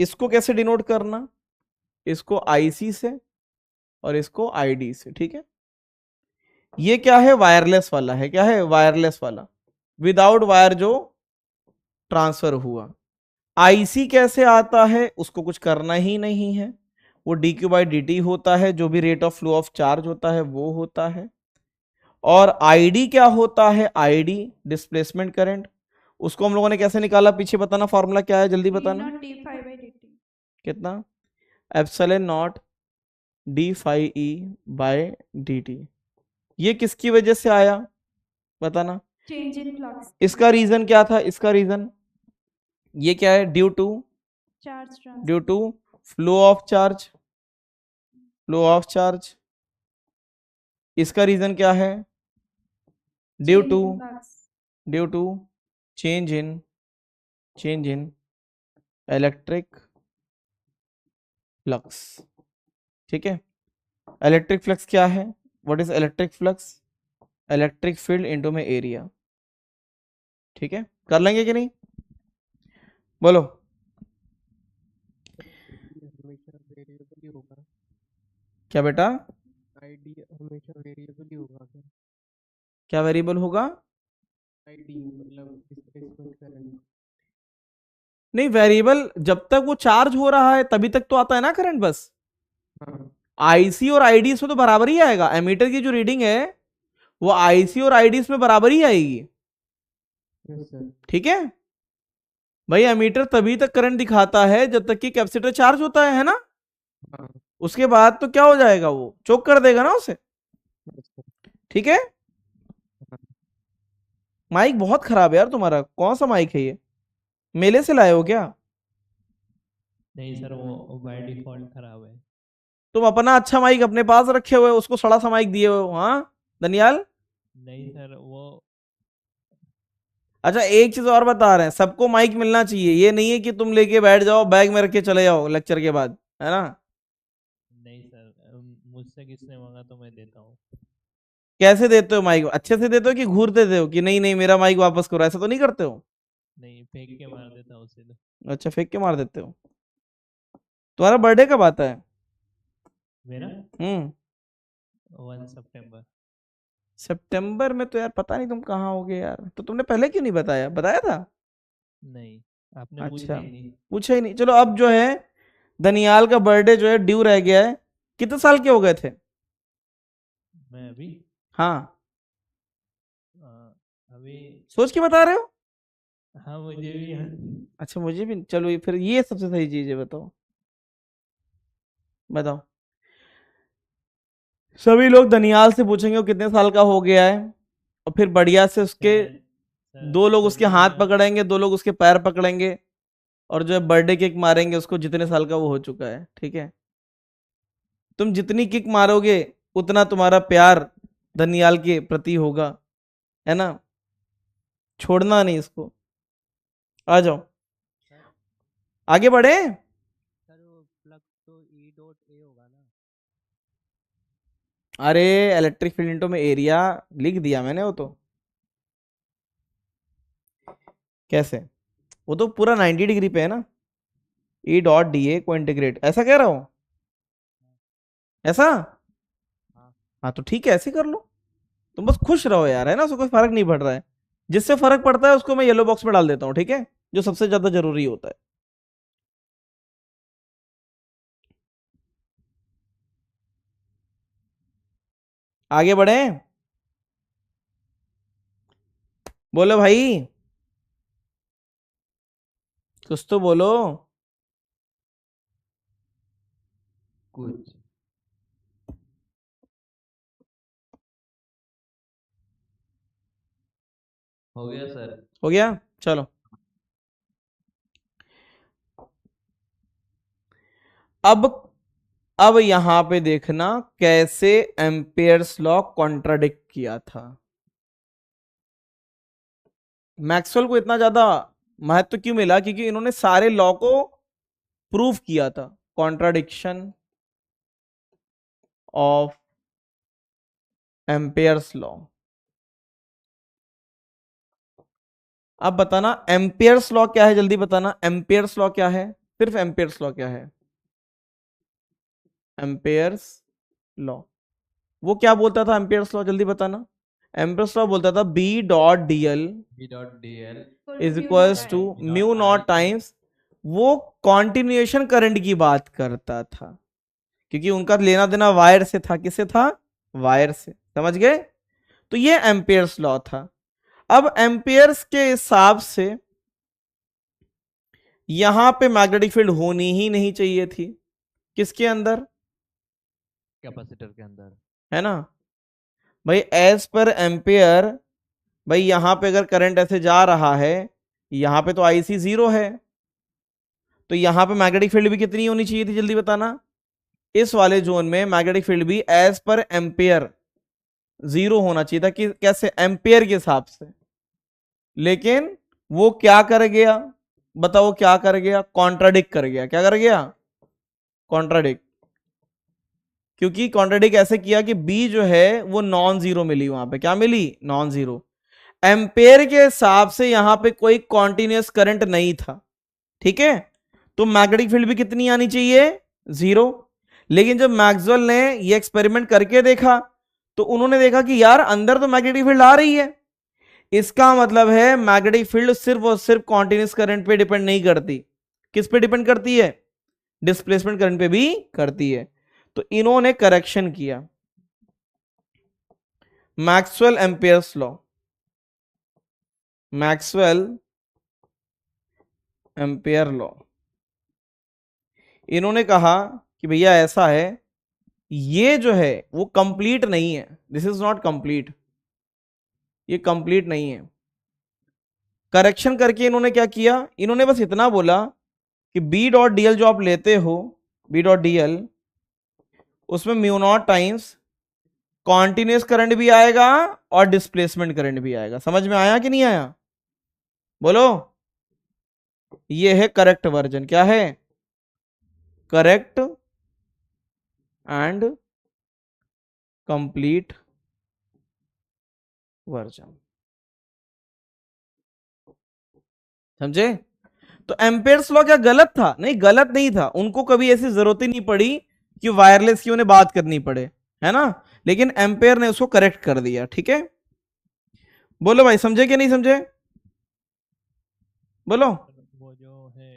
इसको कैसे डिनोट करना, इसको आईसी से और इसको आईडी से, ठीक है। ये क्या है, वायरलेस वाला है, क्या है, वायरलेस वाला, विदाउट वायर जो ट्रांसफर हुआ। आईसी कैसे आता है, उसको कुछ करना ही नहीं है, वो D Q by D T होता है, जो भी rate of flow of charge होता है वो होता है। और आईडी क्या होता है, आईडी डिस्प्लेसमेंट करंट, उसको हम लोगों ने कैसे निकाला, पीछे बताना फॉर्मूला क्या है, जल्दी बताना। कितना, epsilon naught d phi E by d t. ये किसकी वजह से आया, बताना। चेंज इन फ्लक्स, इसका रीजन क्या था, इसका रीजन ये क्या है, due to, charge due to flow of charge, flow of charge. इसका रीजन क्या है, due to, due to change in electric flux, ठीक है। इलेक्ट्रिक फ्लक्स क्या है, what is electric flux, electric field into में एरिया, ठीक है। कर लेंगे कि नहीं, बोलो। हमेशा वेरिएबल ही होगा, क्या बेटा, आईडी हमेशा वेरिएबल ही होगा क्या, क्या वेरिएबल होगा, आईडी मतलब डिस्प्लेसमेंट करंट। नहीं वेरिएबल जब तक वो चार्ज हो रहा है तभी तक तो आता है ना करंट बस। हाँ आईसी और आईडी इसमें तो बराबर ही आएगा, एमीटर की जो रीडिंग है वो आईसी और आईडी इसमें बराबर ही आएगी, yes, sir. ठीक है भाई। एमीटर तभी तक करंट दिखाता है जब तक कि कैपेसिटर चार्ज होता है ना। हाँ उसके बाद तो क्या हो जाएगा, वो चोक कर देगा ना उसे, yes, sir. ठीक है। माइक बहुत खराब है यार तुम्हारा, कौन सा माइक है ये, मेले से लाए हो क्या। नहीं सर, वो बाय डिफॉल्ट खराब है। तुम अपना अच्छा माइक अपने पास रखे हुए, उसको सड़ा सा माइक दिए हुए हो, हाँ दनियाल। नहीं सर, वो अच्छा एक चीज और बता रहे हैं, सबको माइक मिलना चाहिए, ये नहीं है कि तुम लेके बैठ जाओ बैग में रख के चले जाओ लेक्चर के बाद, है ना। नहीं सर, मुझसे किसने मांगा तो मैं देता हूँ। कैसे देते हो माइक, अच्छे से देते हो कि घूर देते हो कि नहीं नहीं मेरा माइक वापस करो, ऐसा तो नहीं करते हो। नहीं, फेंक के मार देता हूँ सीधे। अच्छा फेंक के मार देते हो। तुम्हारा बर्थडे कब आता है, मेरा 1 सितंबर। सितंबर में तो यार पता नहीं तुम कहाँ होगे यार, तो तुमने पहले क्यों नहीं बताया, बताया था। नहीं, आपने पूछा अच्छा ही नहीं। पूछा ही नहीं, चलो अब जो है दनियाल का बर्थडे जो है ड्यू रह गया है, कितने साल के हो गए थे? मैं अभी हाँ, अभी सोच के बता रहे हो? हाँ मुझे भी अच्छा, मुझे भी, चलो ये फिर ये सबसे सही चीज है, बताओ बताओ। सभी लोग दनियाल से पूछेंगे वो कितने साल का हो गया है, और फिर बढ़िया से उसके दो लोग उसके हाथ पकड़ेंगे, दो लोग उसके पैर पकड़ेंगे, और जो है बर्थडे किक मारेंगे उसको जितने साल का वो हो चुका है, ठीक है? तुम जितनी किक मारोगे उतना तुम्हारा प्यार दनियाल के प्रति होगा, है ना? छोड़ना नहीं इसको। आ जाओ, आगे बढ़े। सर वो फ्लक्स तो ई डॉट ए होगा ना? अरे इलेक्ट्रिक फील्ड इनटू में एरिया लिख दिया मैंने, वो तो कैसे, वो तो पूरा 90 डिग्री पे है ना। ई डॉट डी ए को इंटीग्रेट, ऐसा कह रहा हूं, ऐसा? हाँ तो ठीक है, ऐसे कर लो। तुम बस खुश रहो यार, है ना, उसको कोई फर्क नहीं पड़ रहा है। जिससे फर्क पड़ता है उसको मैं येलो बॉक्स में डाल देता हूँ, ठीक है, जो सबसे ज्यादा जरूरी होता है। आगे बढ़े, बोलो भाई, कुछ तो बोलो। कुछ हो गया सर। हो गया, चलो। अब यहां पे देखना कैसे एम्पियर्स लॉ कॉन्ट्राडिक्ट किया था। मैक्सवेल को इतना ज्यादा महत्व क्यों मिला? क्योंकि इन्होंने सारे लॉ को प्रूव किया था। Contradiction of Ampere's law. अब बताना एम्पियर्स लॉ क्या है, जल्दी बताना एम्पियर्स लॉ क्या है, सिर्फ एम्पियर्स लॉ क्या है? एम्पियर्स लॉ वो क्या बोलता था? एम्पियर्स लॉ जल्दी बताना। एम्पियर्स लॉ बोलता था B dot D L is equals to mu naught times, वो कॉन्टिन्यूएशन करंट की बात करता था, क्योंकि उनका लेना देना वायर से था। किससे था? वायर से, समझ गए? तो ये एम्पियर्स लॉ था। अब एम्पियर्स के हिसाब से यहां पे मैग्नेटिक फील्ड होनी ही नहीं चाहिए थी। किसके अंदर? कैपेसिटर के अंदर, है ना भाई, एज पर एम्पियर। भाई यहां पे अगर करंट ऐसे जा रहा है, यहां पे तो आईसी 0 है, तो यहां पे मैग्नेटिक फील्ड भी कितनी होनी चाहिए थी, जल्दी बताना। इस वाले जोन में मैग्नेटिक फील्ड भी एज पर एम्पियर 0 होना चाहिए था। कि कैसे? एम्पियर के हिसाब से। लेकिन वो क्या कर गया बताओ? क्या कर गया? कॉन्ट्राडिक्ट कर गया। क्या कर गया? कॉन्ट्राडिक्ट। क्योंकि कॉन्ट्राडिक्ट ऐसे किया कि बी जो है वो नॉन जीरो मिली, वहां पे क्या मिली? Non zero. एम्पेयर के हिसाब से यहां पे कोई कॉन्टिन्यूअस करंट नहीं था, ठीक है, तो मैग्नेटिक फील्ड भी कितनी आनी चाहिए? 0। लेकिन जब मैक्सवेल ने ये एक्सपेरिमेंट करके देखा तो उन्होंने देखा कि यार अंदर तो मैग्नेटिक फील्ड आ रही है। इसका मतलब है मैग्नेटिक फील्ड सिर्फ और सिर्फ कॉन्टिन्यूअस करंट पे डिपेंड नहीं करती। किस पे डिपेंड करती है? डिस्प्लेसमेंट करंट पे भी करती है। तो इन्होंने करेक्शन किया। Maxwell Ampere's law, Maxwell ampere law, इन्होंने कहा कि भैया ऐसा है, ये जो है वो कंप्लीट नहीं है, दिस इज नॉट कंप्लीट, ये कंप्लीट नहीं है। करेक्शन करके इन्होंने क्या किया? इन्होंने बस इतना बोला कि बी डॉट डीएल जो आप लेते हो, बी डॉट डीएल, उसमें mu naught times continuous current भी आएगा और डिस्प्लेसमेंट करंट भी आएगा। समझ में आया कि नहीं आया? बोलो। ये है करेक्ट वर्जन। क्या है? Correct and complete version. समझे? तो एम्पेयर्स लॉ क्या गलत था? नहीं, गलत नहीं था। उनको कभी ऐसी जरूरत ही नहीं पड़ी कि वायरलेस की उन्हें बात करनी पड़े, है ना, लेकिन एम्पेयर ने उसको करेक्ट कर दिया। ठीक है, बोलो भाई, समझे कि नहीं समझे? बोलो। वो जो है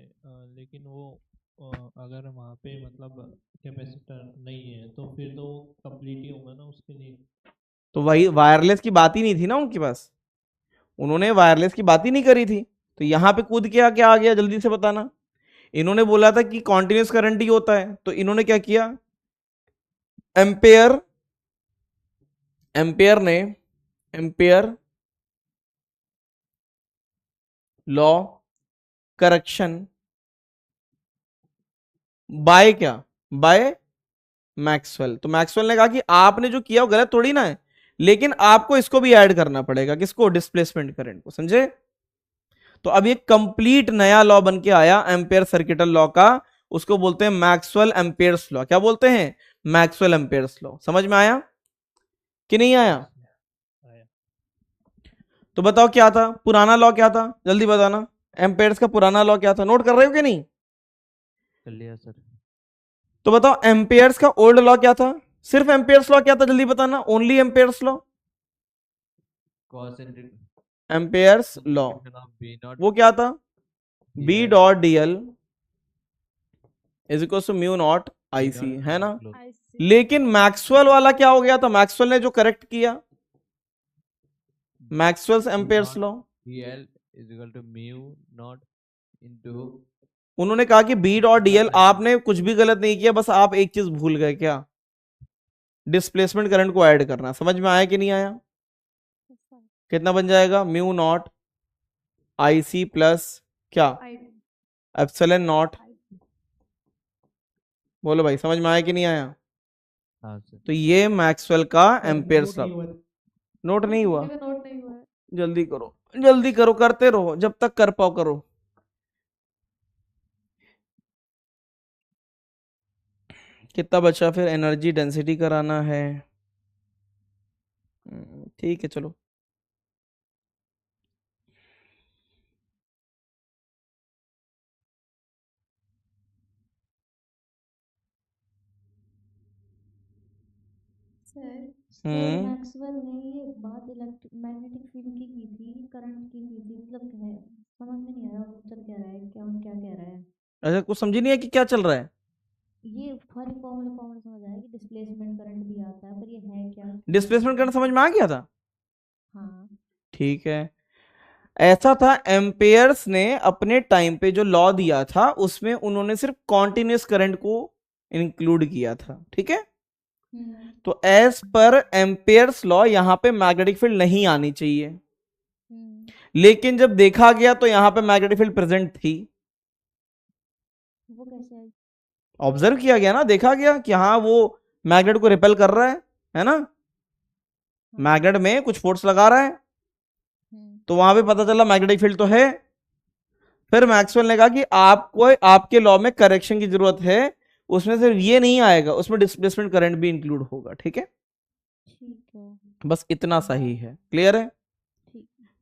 लेकिन वो अगर वहाँ पे मतलब कैपेसिटर नहीं है तो फिर तो कंप्लीट ही होगा ना उसके लिए। तो वही वायरलेस की बात ही नहीं थी ना उनके पास, उन्होंने वायरलेस की बात ही नहीं करी थी। तो यहां पे कूद के क्या आ गया, जल्दी से बताना। इन्होंने बोला था कि कॉन्टिन्यूस करंट ही होता है, तो इन्होंने क्या किया, एम्पेयर एम्पेयर ने एम्पेयर लॉ करेक्शन बाय क्या, बाय मैक्सवेल। तो मैक्सवेल ने कहा कि आपने जो किया वो गलत थोड़ी ना है, लेकिन आपको इसको भी ऐड करना पड़ेगा, किसको, डिस्प्लेसमेंट करंट को, समझे। तो अब ये कंप्लीट नया लॉ बन के आया एम्पेयर सर्किटल लॉ का, उसको बोलते हैं मैक्सवेल एम्पेयर्स लॉ। क्या बोलते हैं, मैक्सवेल एम्पेयर्स लॉ। समझ में आया कि नहीं आया? तो बताओ क्या था पुराना लॉ, क्या था जल्दी बताना। एम्पेयर्स का पुराना लॉ क्या था, नोट कर रहे हो कि नहीं? कर लिया सर। तो बताओ एम्पेयर्स का ओल्ड लॉ क्या था, सिर्फ एम्पेयर्स लॉ क्या था, जल्दी बताना, only Ampere's law, cause Ampere's law. B naught वो क्या था, B dot D L is equal to mu naught I C, है ना। लेकिन मैक्सवेल वाला क्या हो गया था, मैक्सवेल ने जो करेक्ट किया, Maxwell's Ampere's law, dl is equal to mu not into उन्होंने कहा कि बी डॉट डीएल, आपने कुछ भी गलत नहीं किया, बस आप एक चीज भूल गए, क्या, डिस्प्लेसमेंट करंट को ऐड करना। समझ में आया कि नहीं आया? कितना बन जाएगा, mu naught I C plus क्या, एप्सिलॉन नॉट। बोलो भाई समझ में आया कि नहीं आया? हाँ सर। तो ये मैक्सवेल का एम्पेयर्स लॉ। नोट नहीं हुआ। नोट नहीं हुआ, मेरा नोट नहीं हुआ है। जल्दी करो जल्दी करो, करते रहो जब तक कर पाओ करो। कितना बचा फिर, एनर्जी डेंसिटी कराना है, ठीक है चलो। सर मैक्सवेल ने ये बात मैग्नेटिक फील्ड की थी, करंट की थी, मतलब है समझ में नहीं आया वो चल क्या रहा है, क्या क्या कह रहा है। अच्छा कुछ समझी नहीं है कि क्या चल रहा है? ये सारे फॉर्मूले समझ आया कि डिस्प्लेसमेंट करंट भी आता है, पर ये है क्या? डिस्प्लेसमेंट करंट समझ में आ गया था, हाँ ठीक है। ऐसा था, एम्पेयर्स ने अपने टाइम पे जो लॉ दिया था उसमें उन्होंने सिर्फ कॉन्टिन्यूस करंट को इंक्लूड किया था, ठीक है। तो एज पर एम्पेयर्स लॉ यहां पे मैग्नेटिक फील्ड नहीं आनी चाहिए, लेकिन जब देखा गया तो यहां पे मैग्नेटिक फील्ड प्रेजेंट थी। वो कैसे आई? ऑब्जर्व किया गया ना, देखा गया कि हाँ वो मैग्नेट को रिपेल कर रहा है ना, मैग्नेट में कुछ फोर्स लगा रहा है, तो वहां पे पता चला मैग्नेटिक फील्ड तो है। फिर मैक्सवेल ने कहा कि आपको आपके लॉ में करेक्शन की जरूरत है, उसमें सिर्फ ये नहीं आएगा, उसमें डिस्प्लेसमेंट करंट भी इंक्लूड होगा, ठीक है। ठीक है, बस इतना सही है, क्लियर है।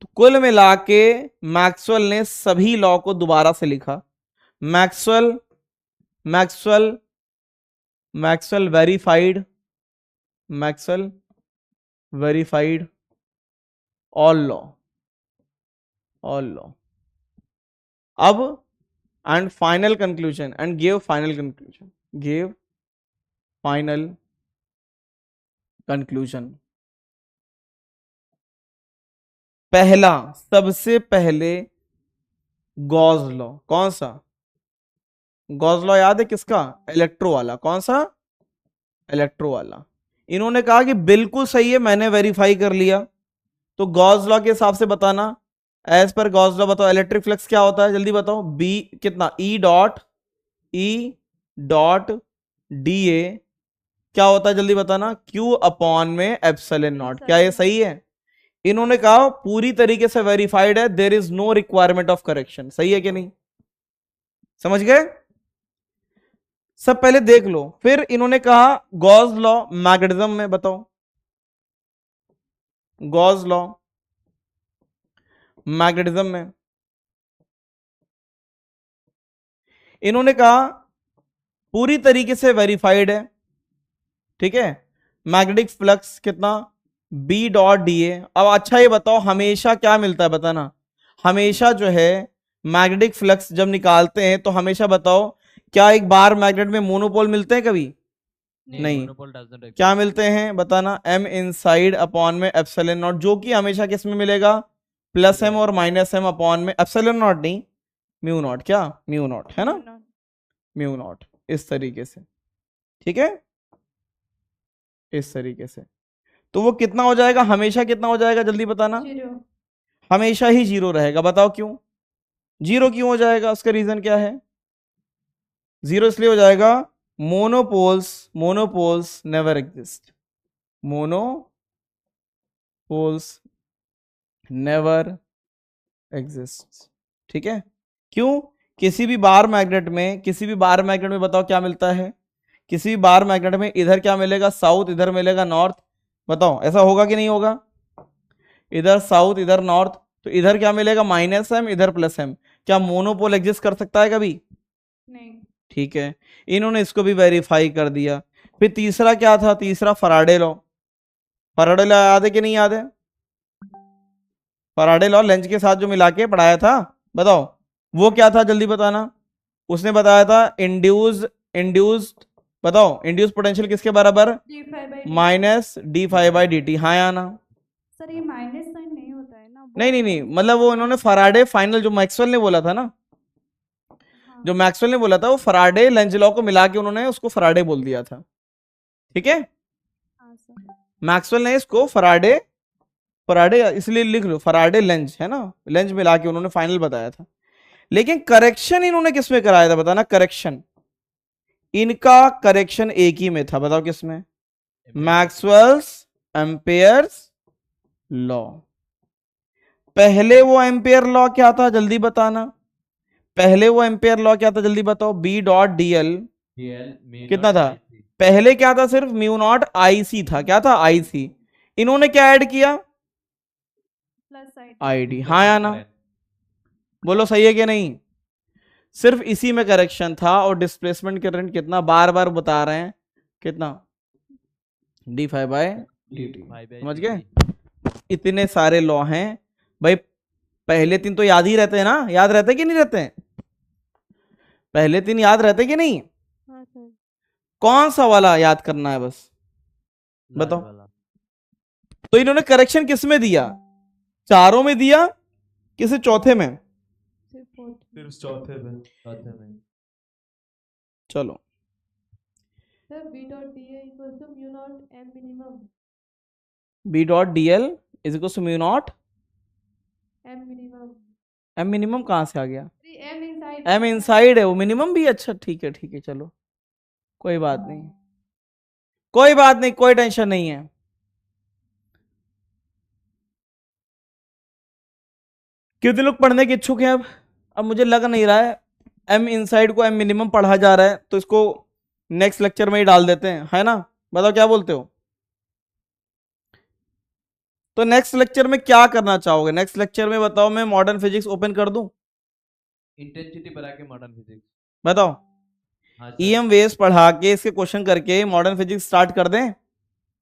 तो कुल मिला के मैक्सवेल ने सभी लॉ को दोबारा से लिखा, Maxwell Maxwell Maxwell verified, Maxwell verified all law, all law. अब and final conclusion, and give final conclusion, give final conclusion. पहला, सबसे पहले गॉस लॉ, कौन सा गॉस लॉ याद है किसका, इलेक्ट्रो वाला, कौन सा, इलेक्ट्रो वाला। इन्होंने कहा कि बिल्कुल सही है, मैंने वेरीफाई कर लिया। तो गॉस लॉ के हिसाब से बताना, एज पर गॉस लॉ बताओ इलेक्ट्रिक फ्लक्स क्या होता है, जल्दी बताओ। बी कितना, ई डॉट डी ए क्या होता है, जल्दी बताना, क्यू अपॉन में एप्सिलॉन नॉट। क्या ये सही है? इन्होंने कहा पूरी तरीके से वेरीफाइड है, there is no requirement of correction. सही है कि नहीं, समझ गए? सब पहले देख लो। फिर इन्होंने कहा गॉस लॉ मैग्नेटिज्म में बताओ, गॉस लॉ मैग्नेटिज्म में इन्होंने कहा पूरी तरीके से वेरीफाइड है, ठीक है। मैग्नेटिक फ्लक्स कितना, बी डॉट डी ए। अब अच्छा ये बताओ हमेशा क्या मिलता है, बताना। हमेशा जो है मैग्नेटिक फ्लक्स जब निकालते हैं तो हमेशा बताओ क्या एक बार मैग्नेट में मोनोपोल मिलते हैं कभी? नहीं। मोनोपोल डज नॉट क्या मिलते हैं बताना? एम इनसाइड अपॉन में एप्सिलॉन नॉट, जो कि हमेशा किस में मिलेगा? प्लस एम और माइनस एम अपॉन में एप्सिलॉन नॉट नहीं, म्यू नॉट। क्या? म्यू नॉट है ना, म्यू नॉट। इस तरीके से, ठीक है, इस तरीके से। तो वो कितना हो जाएगा? हमेशा कितना हो जाएगा जल्दी बताना? हमेशा ही जीरो रहेगा। बताओ क्यों जीरो क्यों हो जाएगा? उसका रीजन क्या है? जीरो इसलिए हो जाएगा, monopoles monopoles never exist, monopoles never exist. ठीक है, क्यों? किसी भी बार मैग्नेट में बताओ क्या मिलता है? किसी भी बार मैग्नेट में इधर क्या मिलेगा? साउथ, इधर मिलेगा नॉर्थ। बताओ ऐसा होगा कि नहीं होगा? इधर साउथ इधर नॉर्थ, तो इधर क्या मिलेगा? माइनस एम, इधर प्लस एम। क्या मोनोपोल एग्जिस्ट कर सकता है कभी? नहीं। ठीक है, इन्होंने इसको भी वेरीफाई कर दिया। फिर तीसरा क्या था? तीसरा फराडे लॉ। फराडे लॉ याद है कि नहीं याद है? फराडे लॉ लेंज के साथ जो मिला के पढ़ाया था, बताओ वो क्या था जल्दी बताना? उसने बताया था इंड्यूस्ड बताओ, इंड्यूस पोटेंशियल किसके बराबर? Minus D five by D T. हाँ या ना? सर ये माइनस साइन नहीं होता है ना? नहीं, मतलब वो इन्होंने फराडे फाइनल जो मैक्सवेल ने बोला था ना, जो मैक्सवेल ने बोला था, वो फराडे लेंज लॉ को मिला के उन्होंने उसको फराडे बोल दिया था। ठीक है, मैक्सवेल ने इसको फराडे इसलिए लिख लो, फराडे लेंज है ना, लेंज मिला के उन्होंने फाइनल बताया था। लेकिन करेक्शन इन्होंने किसमें कराया था बताना? करेक्शन इनका करेक्शन एक ही में था, बताओ किसमें? Maxwell's Ampere's law. पहले वो एम्पेयर लॉ क्या था जल्दी बताना? पहले वो एम्पेयर लॉ क्या था जल्दी बताओ? बी डॉट डीएल कितना था? पहले क्या था? सिर्फ म्यू नॉट आई सी था। क्या था? आई सी। इन्होंने क्या ऐड किया? आईडी। हाँ या ना? बोलो सही है कि नहीं? सिर्फ इसी में करेक्शन था। और डिस्प्लेसमेंट करंट कितना बार बार बता रहे हैं? कितना? D five by D T. समझ गए? इतने सारे लॉ हैं भाई। पहले तीन तो याद ही रहते हैं ना? याद रहते कि नहीं रहते हैं? पहले तीन याद रहते कि नहीं? कौन सा वाला याद करना है बस बताओ? तो इन्होंने करेक्शन किस में दिया? चारों में दिया कि सिर्फ चौथे में? सिर्फ चौथे में। चलो sir B dot DA equals to mu naught M minimum. B dot D L is equal to mu naught M minimum. M minimum कहां से आ गया? M inside. एम इनसाइड है, वो मिनिमम भी। अच्छा ठीक है चलो, कोई बात नहीं, कोई बात नहीं, कोई टेंशन नहीं है। कितने लोग पढ़ने के इच्छुक हैं? अब मुझे लग नहीं रहा है एम इनसाइड को एम मिनिमम पढ़ा जा रहा है, तो इसको नेक्स्ट लेक्चर में ही डाल देते हैं, है ना? बताओ क्या बोलते हो? तो नेक्स्ट लेक्चर में क्या करना चाहोगे? नेक्स्ट लेक्चर में बताओ, मैं मॉडर्न फिजिक्स ओपन कर दूं? इंटेंसिटी बढ़ा के मॉडर्न फिजिक्स बताओ। ईएम वेव्स पढ़ा के इसके क्वेश्चन करके मॉडर्न फिजिक्स स्टार्ट कर दें?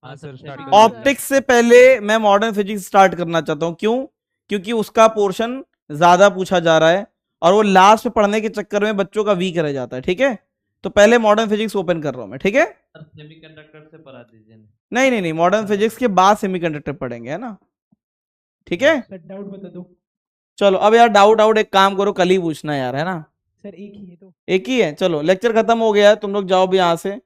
हाँ सर, स्टार्ट ऑप्टिक्स से पहले मैं मॉडर्न फिजिक्स स्टार्ट करना चाहता हूं। क्यों? क्योंकि उसका पोर्शन ज्यादा पूछा जा रहा है और वो लास्ट में पढ़ने के चक्कर में बच्चों का वीक रह जाता है। ठीक है, तो पहले मॉडर्न फिजिक्स ओपन कर रहा हूं मैं। ठीक है, सेमीकंडक्टर से पढ़ा दीजिए। नहीं, मॉडर्न फिजिक्स के बाद सेमीकंडक्टर पढ़ेंगे, है ना? ठीक है, सर डाउट बता दो। चलो अब यार डाउट एक काम करो, कल ही पूछना यार, है ना? सर एक ही है तो। एक ही है, चलो लेक्चर खत्म हो गया है, तुम लोग जाओ भी यहाँ से।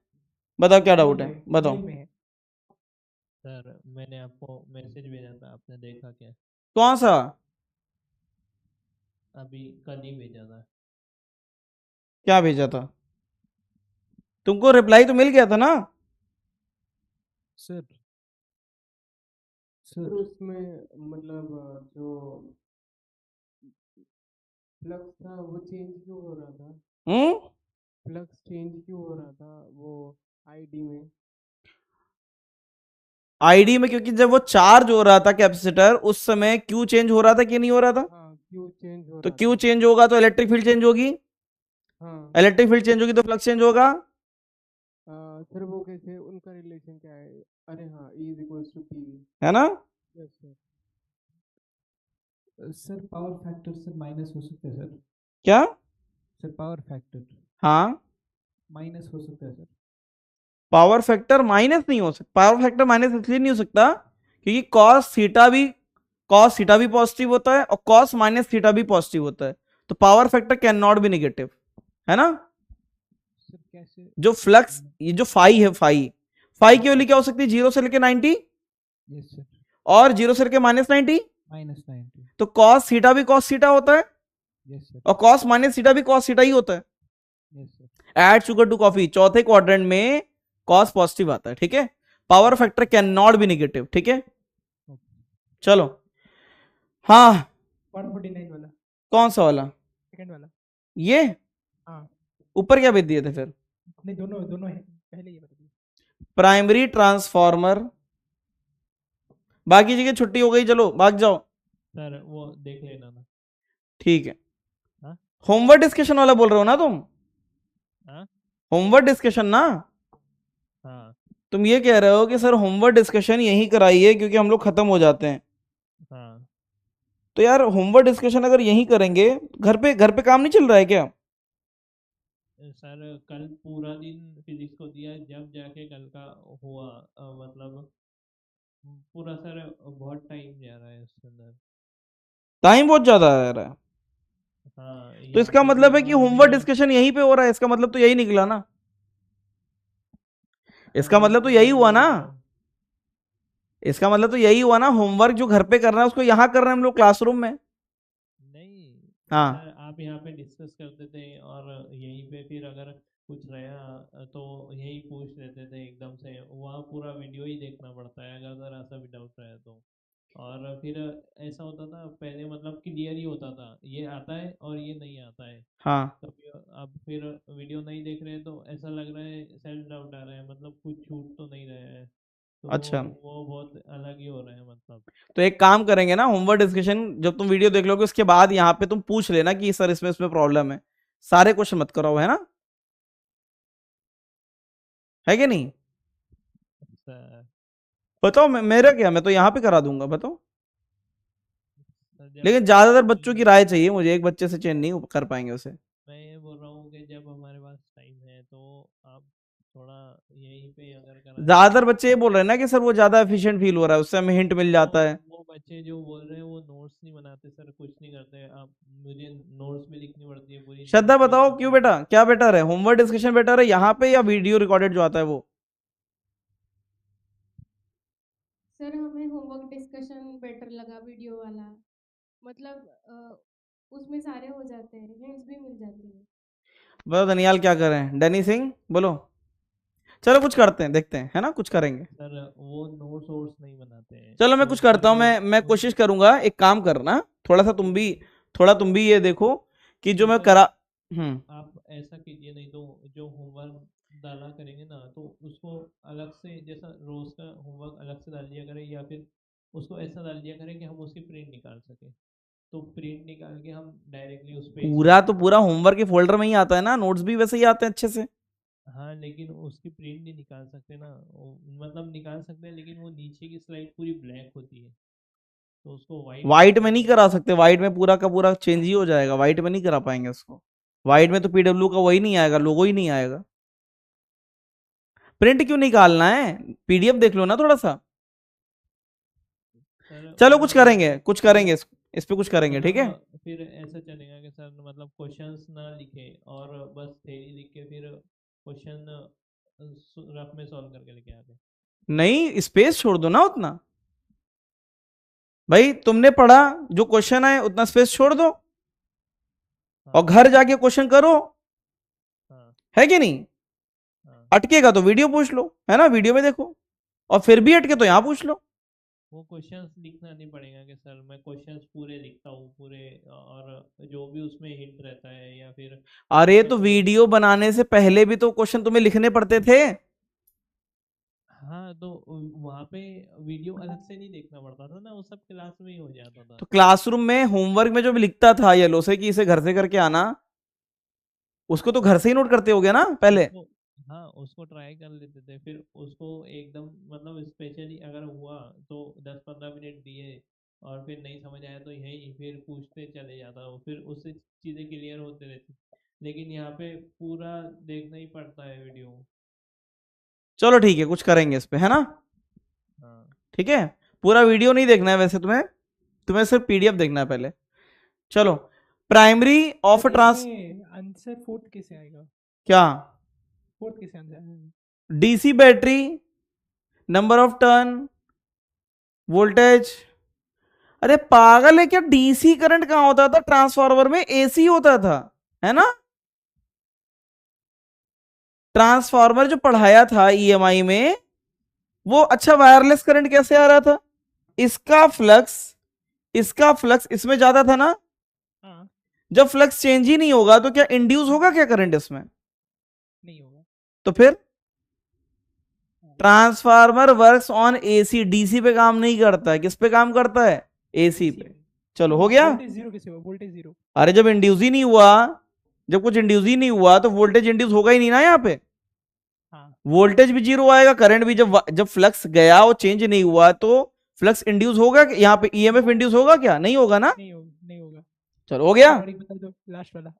बताओ क्या डाउट है, बताओ। सर मैंने आपको मैसेज भेजा था, आपने देखा क्या? कौन सा? अभी कल ही भेजा था। क्या भेजा था? तुमको रिप्लाई तो मिल गया था ना? सर उसमें मतलब जो फ्लक्स था वो चेंज क्यों हो रहा था? फ्लक्स चेंज क्यों हो रहा था वो आईडी में? आईडी में क्योंकि जब वो चार्ज हो रहा था कैपेसिटर, उस समय क्यू चेंज हो रहा था कि नहीं हो रहा था? हाँ, क्यू चेंज हो तो रहा क्यू चेंज होगा तो इलेक्ट्रिक फील्ड चेंज होगी। हाँ इलेक्ट्रिक फील्ड चेंज होगी तो फ्लक्स चेंज होगा। सर वो कैसे, उनका रिलेशन क्या है? अरे हाँ, E is equals to P. है ना? Yes sir. Sir power factor से माइनस हो सकता है सर। क्या? Sir power factor. हाँ माइनस हो सकता है सर। पावर फैक्टर माइनस नहीं हो सकता, पावर फैक्टर माइनस इसलिए नहीं हो सकता क्योंकि कॉस थीटा भी पॉजिटिव होता है और कॉस माइनस थीटा भी पॉजिटिव होता है, तो power factor can not be negative, है ना। सर कैसे? जो फ्लक्स, ये जो फाई है, फाई की वैल्यू क्या हो सकती है, 0 से लेके 90 यस सर। और 0 से लेके -90, -90। तो कॉस थीटा भी कॉस थीटा होता है यस सर। और कॉस माइनस थीटा भी कॉस थीटा ही होता है। Yes sir. Add sugar to coffee, चौथे क्वाड्रेंट में कॉस पॉजिटिव आता है, ठीक है। Power factor can not be negative, ठीक है। चलो हाँ, 149 वाला, कौन सा वाला, सेकंड वाला। ये हाँ ऊपर क्या भेज दिए थे फिर, नहीं, दोनों दोनों है, पहले ये बता दिया। प्राइमरी ट्रांसफॉर्मर, बाकी जगह छुट्टी हो गई, चलो भाग जाओ, सर वो देख लेना ना। ठीक है। हाँ? होमवर्क डिस्कशन वाला बोल रहे हो ना तुम, हाँ होमवर्क डिस्कशन ना, हाँ तुम ये कह रहे हो कि सर होमवर्क डिस्कशन यहीं कराइए क्योंकि हम लोग खत्म हो जाते हैं, हाँ तो यार होमवर्क डिस्कशन अगर यहीं करेंगे, घर पे काम नहीं चल रहा है क्या। सर कल पूरा दिन फिजिक्स को दिया, जब जाके कल का हुआ मतलब पूरा सर बहुत टाइम जा रहा है उसके अंदर। टाइम बहुत ज्यादा आ रहा है, हाँ तो यहाँ इसका पे भी मतलब है कि और होमवर्क वीडियो। डिस्कशन यहीं पे हो रहा है, इसका मतलब तो यही निकला ना, इसका हाँ मतलब तो वो यही मैं हुआ बोल ना, रहा हूँ। इसका मतलब तो यही हुआ ना, होमवर्क जो घर पे करना है उसको यहाँ कर रहे हैं हम लोग क्लासरूम में। नहीं हाँ सर, आप यहाँ पे डिस्कस करते थे और यहीं पे फिर अगर कुछ रहा तो यही पूछ लेते थे एकदम से, वहाँ पूरा वीडियो ही देखना पड़ता है अगर जरा सा भी डाउट रहे तो। और फिर ऐसा होता था पहले, मतलब क्लियर ही होता था ये आता है और ये नहीं आता है। हाँ, तो अब फिर वीडियो नहीं देख रहे हैं तो ऐसा लग रहा है, सेल्फ डाउट आ रहा है, मतलब कुछ छूट तो नहीं रहा है, तो अच्छा, वो बहुत अलग ही हो रहा है मतलब। तो एक काम करेंगे ना, होमवर्क डिस्कशन जब तुम वीडियो देख लोगे उसके बाद यहाँ पे तुम पूछ लेना कि सर इसमें प्रॉब्लम है, सारे क्वेश्चन मत कराओ, है ना, है कि नहीं। सर बताओ मेरा क्या, मैं तो यहाँ पे करा दूंगा, बताओ। सर जब लेकिन ज्यादातर बच्चों की राय चाहिए मुझे, एक बच्चे से चेंज नहीं कर पाएंगे उसे। मैं ये बोल रहा हूँ कि जब हमारे पास टाइम है तो आप थोड़ा यहीं पे अगर करा देंगे ज्यादातर तो। बच्चे ये बोल रहे हैं ना कि सर वो ज्यादा एफिशिएंट फील हो रहा है, उससे हमें हिंट मिल वो जाता है। वो बच्चे जो बोल रहे हैं वो नोट्स नहीं बनाते सर, कुछ नहीं करते। आप मुझे नोट्स भी लिखनी पड़ती है, पूरी श्रद्धा नोट्स भी बताओ क्यों बनानी बेटा, पड़ती क्या बेटर है, होमवर्क डिस्कशन बेटर है यहाँ पे या वीडियो रिकॉर्डेड जो आता है वो। सर हमें होमवर्क डिस्कशन बेटर लगा, वीडियो वाला, मतलब उसमें सारे हो जाते हैं, हिंट्स भी मिल जाती है। बताओ दनियाल क्या करें, डैनी सिंह बोलो। चलो कुछ करते हैं, देखते हैं, है ना, कुछ करेंगे। सर वो नोट्स वोट्स नहीं बनाते हैं चलो मैं तो कुछ उसका करता हूँ, फिर मैं कोशिश करूंगा, एक काम करना, थोड़ा सा तुम भी, थोड़ा तुम भी ये देखो कि जो नहीं मैं तो करा। आप ऐसा कीजिए, नहीं तो जो होमवर्क डाला करेंगे ना तो उसको अलग से, जैसा रोज का होमवर्क अलग से डाल दिया करें, या फिर उसको ऐसा डाल दिया करें कि हम उसकी प्रिंट निकाल सकें, तो प्रिंट निकाल के हम डायरेक्टली उस पे पूरा तो पूरा होमवर्क के फोल्डर में ही आता है ना, नोट्स भी वैसे ही आते हैं अच्छे से। हाँ लेकिन उसकी प्रिंट नहीं निकाल सकते ना, मतलब निकाल सकते हैं लेकिन वो नीचे की स्लाइड पूरी ब्लैक होती है, तो उसको वाइट वाइट में करके नहीं हम। करा सकते, वाइट में पूरा का पूरा चेंज ही हो जाएगा, वाइट में नहीं करा पाएंगे उसको, वाइट में तो पीडब्ल्यू का वही नहीं आएगा, लोगो ही नहीं आएगा। प्रिंट क्यों निकालना है, पीडीएफ देख लो ना थोड़ा सा। सर चलो कुछ मतलब करेंगे, कुछ करेंगे, पीडीएफ, इस पे कुछ करेंगे, ठीक है। मतलब फिर ऐसा चलेगा कि सर मतलब क्वेश्चंस ना लिखे और बस थ्योरी लिख के फिर क्वेश्चन रफ में सॉल्व करके लेके आते। नहीं, स्पेस छोड़ दो ना उतना, भाई तुमने पढ़ा, जो क्वेश्चन है उतना स्पेस छोड़ दो और हाँ घर जाके क्वेश्चन करो, हाँ है कि नहीं। हाँ। अटकेगा तो वीडियो पूछ लो, है ना, वीडियो में देखो, और फिर भी अटके तो यहां पूछ लो। वो क्वेश्चंस लिखना नहीं पड़ेगा कि सर मैं क्वेश्चंस पूरे लिखता हूँ पूरे, और जो भी उसमें हिंट रहता है या फिर अरे उसका तो कोई। वीडियो बनाने से पहले भी तो क्वेश्चन तुम्हें लिखने पड़ते थे। हाँ तो वहाँ पे वीडियो अलग से नहीं देखना पड़ता था ना, वो सब क्लास में ही हो जाता था। तो क्लासरूम में होमवर्क में जो भी लिखता था येलो से कि इसे घर से करके आना, उसको तो घर से ही नोट करते होगे ना पहले। उसको, हाँ उसको ट्राई कर लेते थे, फिर उसको एकदम मतलब स्पेशली अगर हुआ तो 10-15 मिनट दिए, और फिर नहीं समझ आया तो यही फिर पूछते चले जाता, वो फिर उससे चीज़ें क्लियर होते रहती। लेकिन यहाँ पे पूरा देखना ही पड़ता है वीडियो। चलो ठीक है, कुछ करेंगे इस पे, है ना? हाँ ठीक है, पूरा वीडियो नहीं देखना है वैसे, तुम्हें सिर्फ पीडीएफ देखना है पहले। चलो, primary of transformer fourth कैसे आएगा? क्या? फोर्थ कैसे answer? DC battery, number of turn, voltage. अरे पागल है क्या, डीसी करंट कहाँ होता था? ट्रांसफार्मर में एसी होता था, है ना? ट्रांसफार्मर जो पढ़ाया था ईएमआई में, वो अच्छा वायरलेस करंट कैसे आ रहा था? इसका फ्लक्स इसमें ज्यादा था ना? हाँ। जब फ्लक्स चेंज ही नहीं होगा तो क्या इंड्यूस होगा क्या करंट इसमें? नहीं होगा। तो फिर transformer works on AC, DC पे काम नहीं करता है, किस पे काम करता है? एसी पे। चलो हो गया। वोल्टेज जीरो कैसे हुआ? Voltage zero. अरे जब इंड्यूस ही नहीं हुआ, जब कुछ इंड्यूस ही नहीं हुआ तो वोल्टेज इंड्यूस होगा ही नहीं ना यहाँ पे। हाँ। वोल्टेज भी जीरो आएगा, करंट भी। जब फ्लक्स गया और चेंज नहीं हुआ तो फ्लक्स इंड्यूस होगा, यहाँ पे ईएमएफ इंड्यूस होगा क्या? नहीं होगा ना? नहीं होगा। चलो हो गया। और एक बता दो, लास्ट वाला।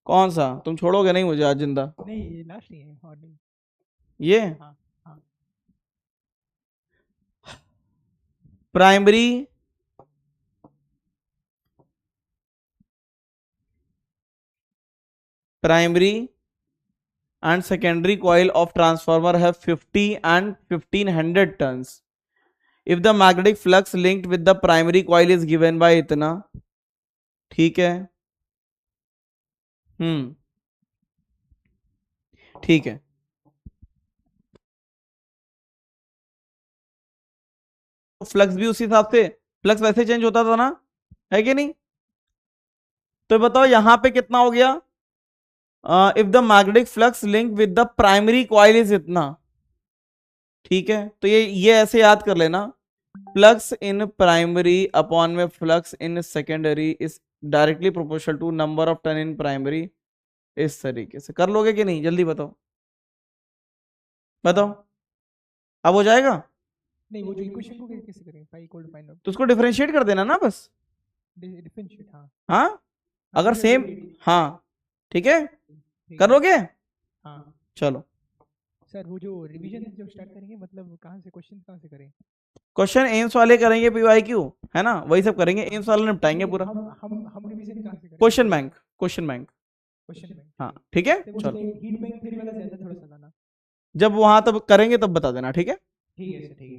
कौन सा? तुम छोड़ोगे नहीं मुझे आज जिंदा? नहीं, लास्ट नहीं है, और नहीं। ये हाँ हाँ। Primary and secondary coil of transformer have 50 and 1500 turns. If the magnetic flux linked with the primary coil is given by इतना, ठीक है, ठीक है। फ्लक्स भी उसी हिसाब से, फ्लक्स वैसे चेंज होता था ना, है कि नहीं? तो बताओ यहां पे कितना हो गया? If the magnetic flux link with the primary coil is इतना, ठीक है। तो ये ऐसे याद कर लेना, फ्लक्स इन प्राइमरी अपॉन में flux in secondary is directly proportional to number of turn in primary. इस तरीके से कर लोगे कि नहीं? जल्दी बताओ, बताओ, अब हो जाएगा? नहीं, वो जो इक्वेशन को कैसे करेंगे? Pi equal to find out. तो उसको डिफरेंशिएट कर देना ना बस। डिफरेंशिएट, हाँ। हाँ, अगर सेम, हाँ ठीक है, कर लोगे? हाँ। चलो सर, वो जो रिवीजन जो स्टार्ट करेंगे, मतलब कहाँ से, क्वेश्चन कहाँ से करें? क्वेश्चन एम्स वाले करेंगे, पीवाईक्यू है ना, वही सब करेंगे। एम्स वाले निपटाएंगे पूरा। हम रिवीजन कहाँ से करें? क्वेश्चन बैंक, क्वेश्चन बैंक, हाँ ठीक है। चलो, चलो हीट बैंक थ्योरी वाला ज्यादा थोड़ा सा लाना। जब वहां तब करेंगे तब बता देना, ठीक है। ठीक है सर, ठीक है।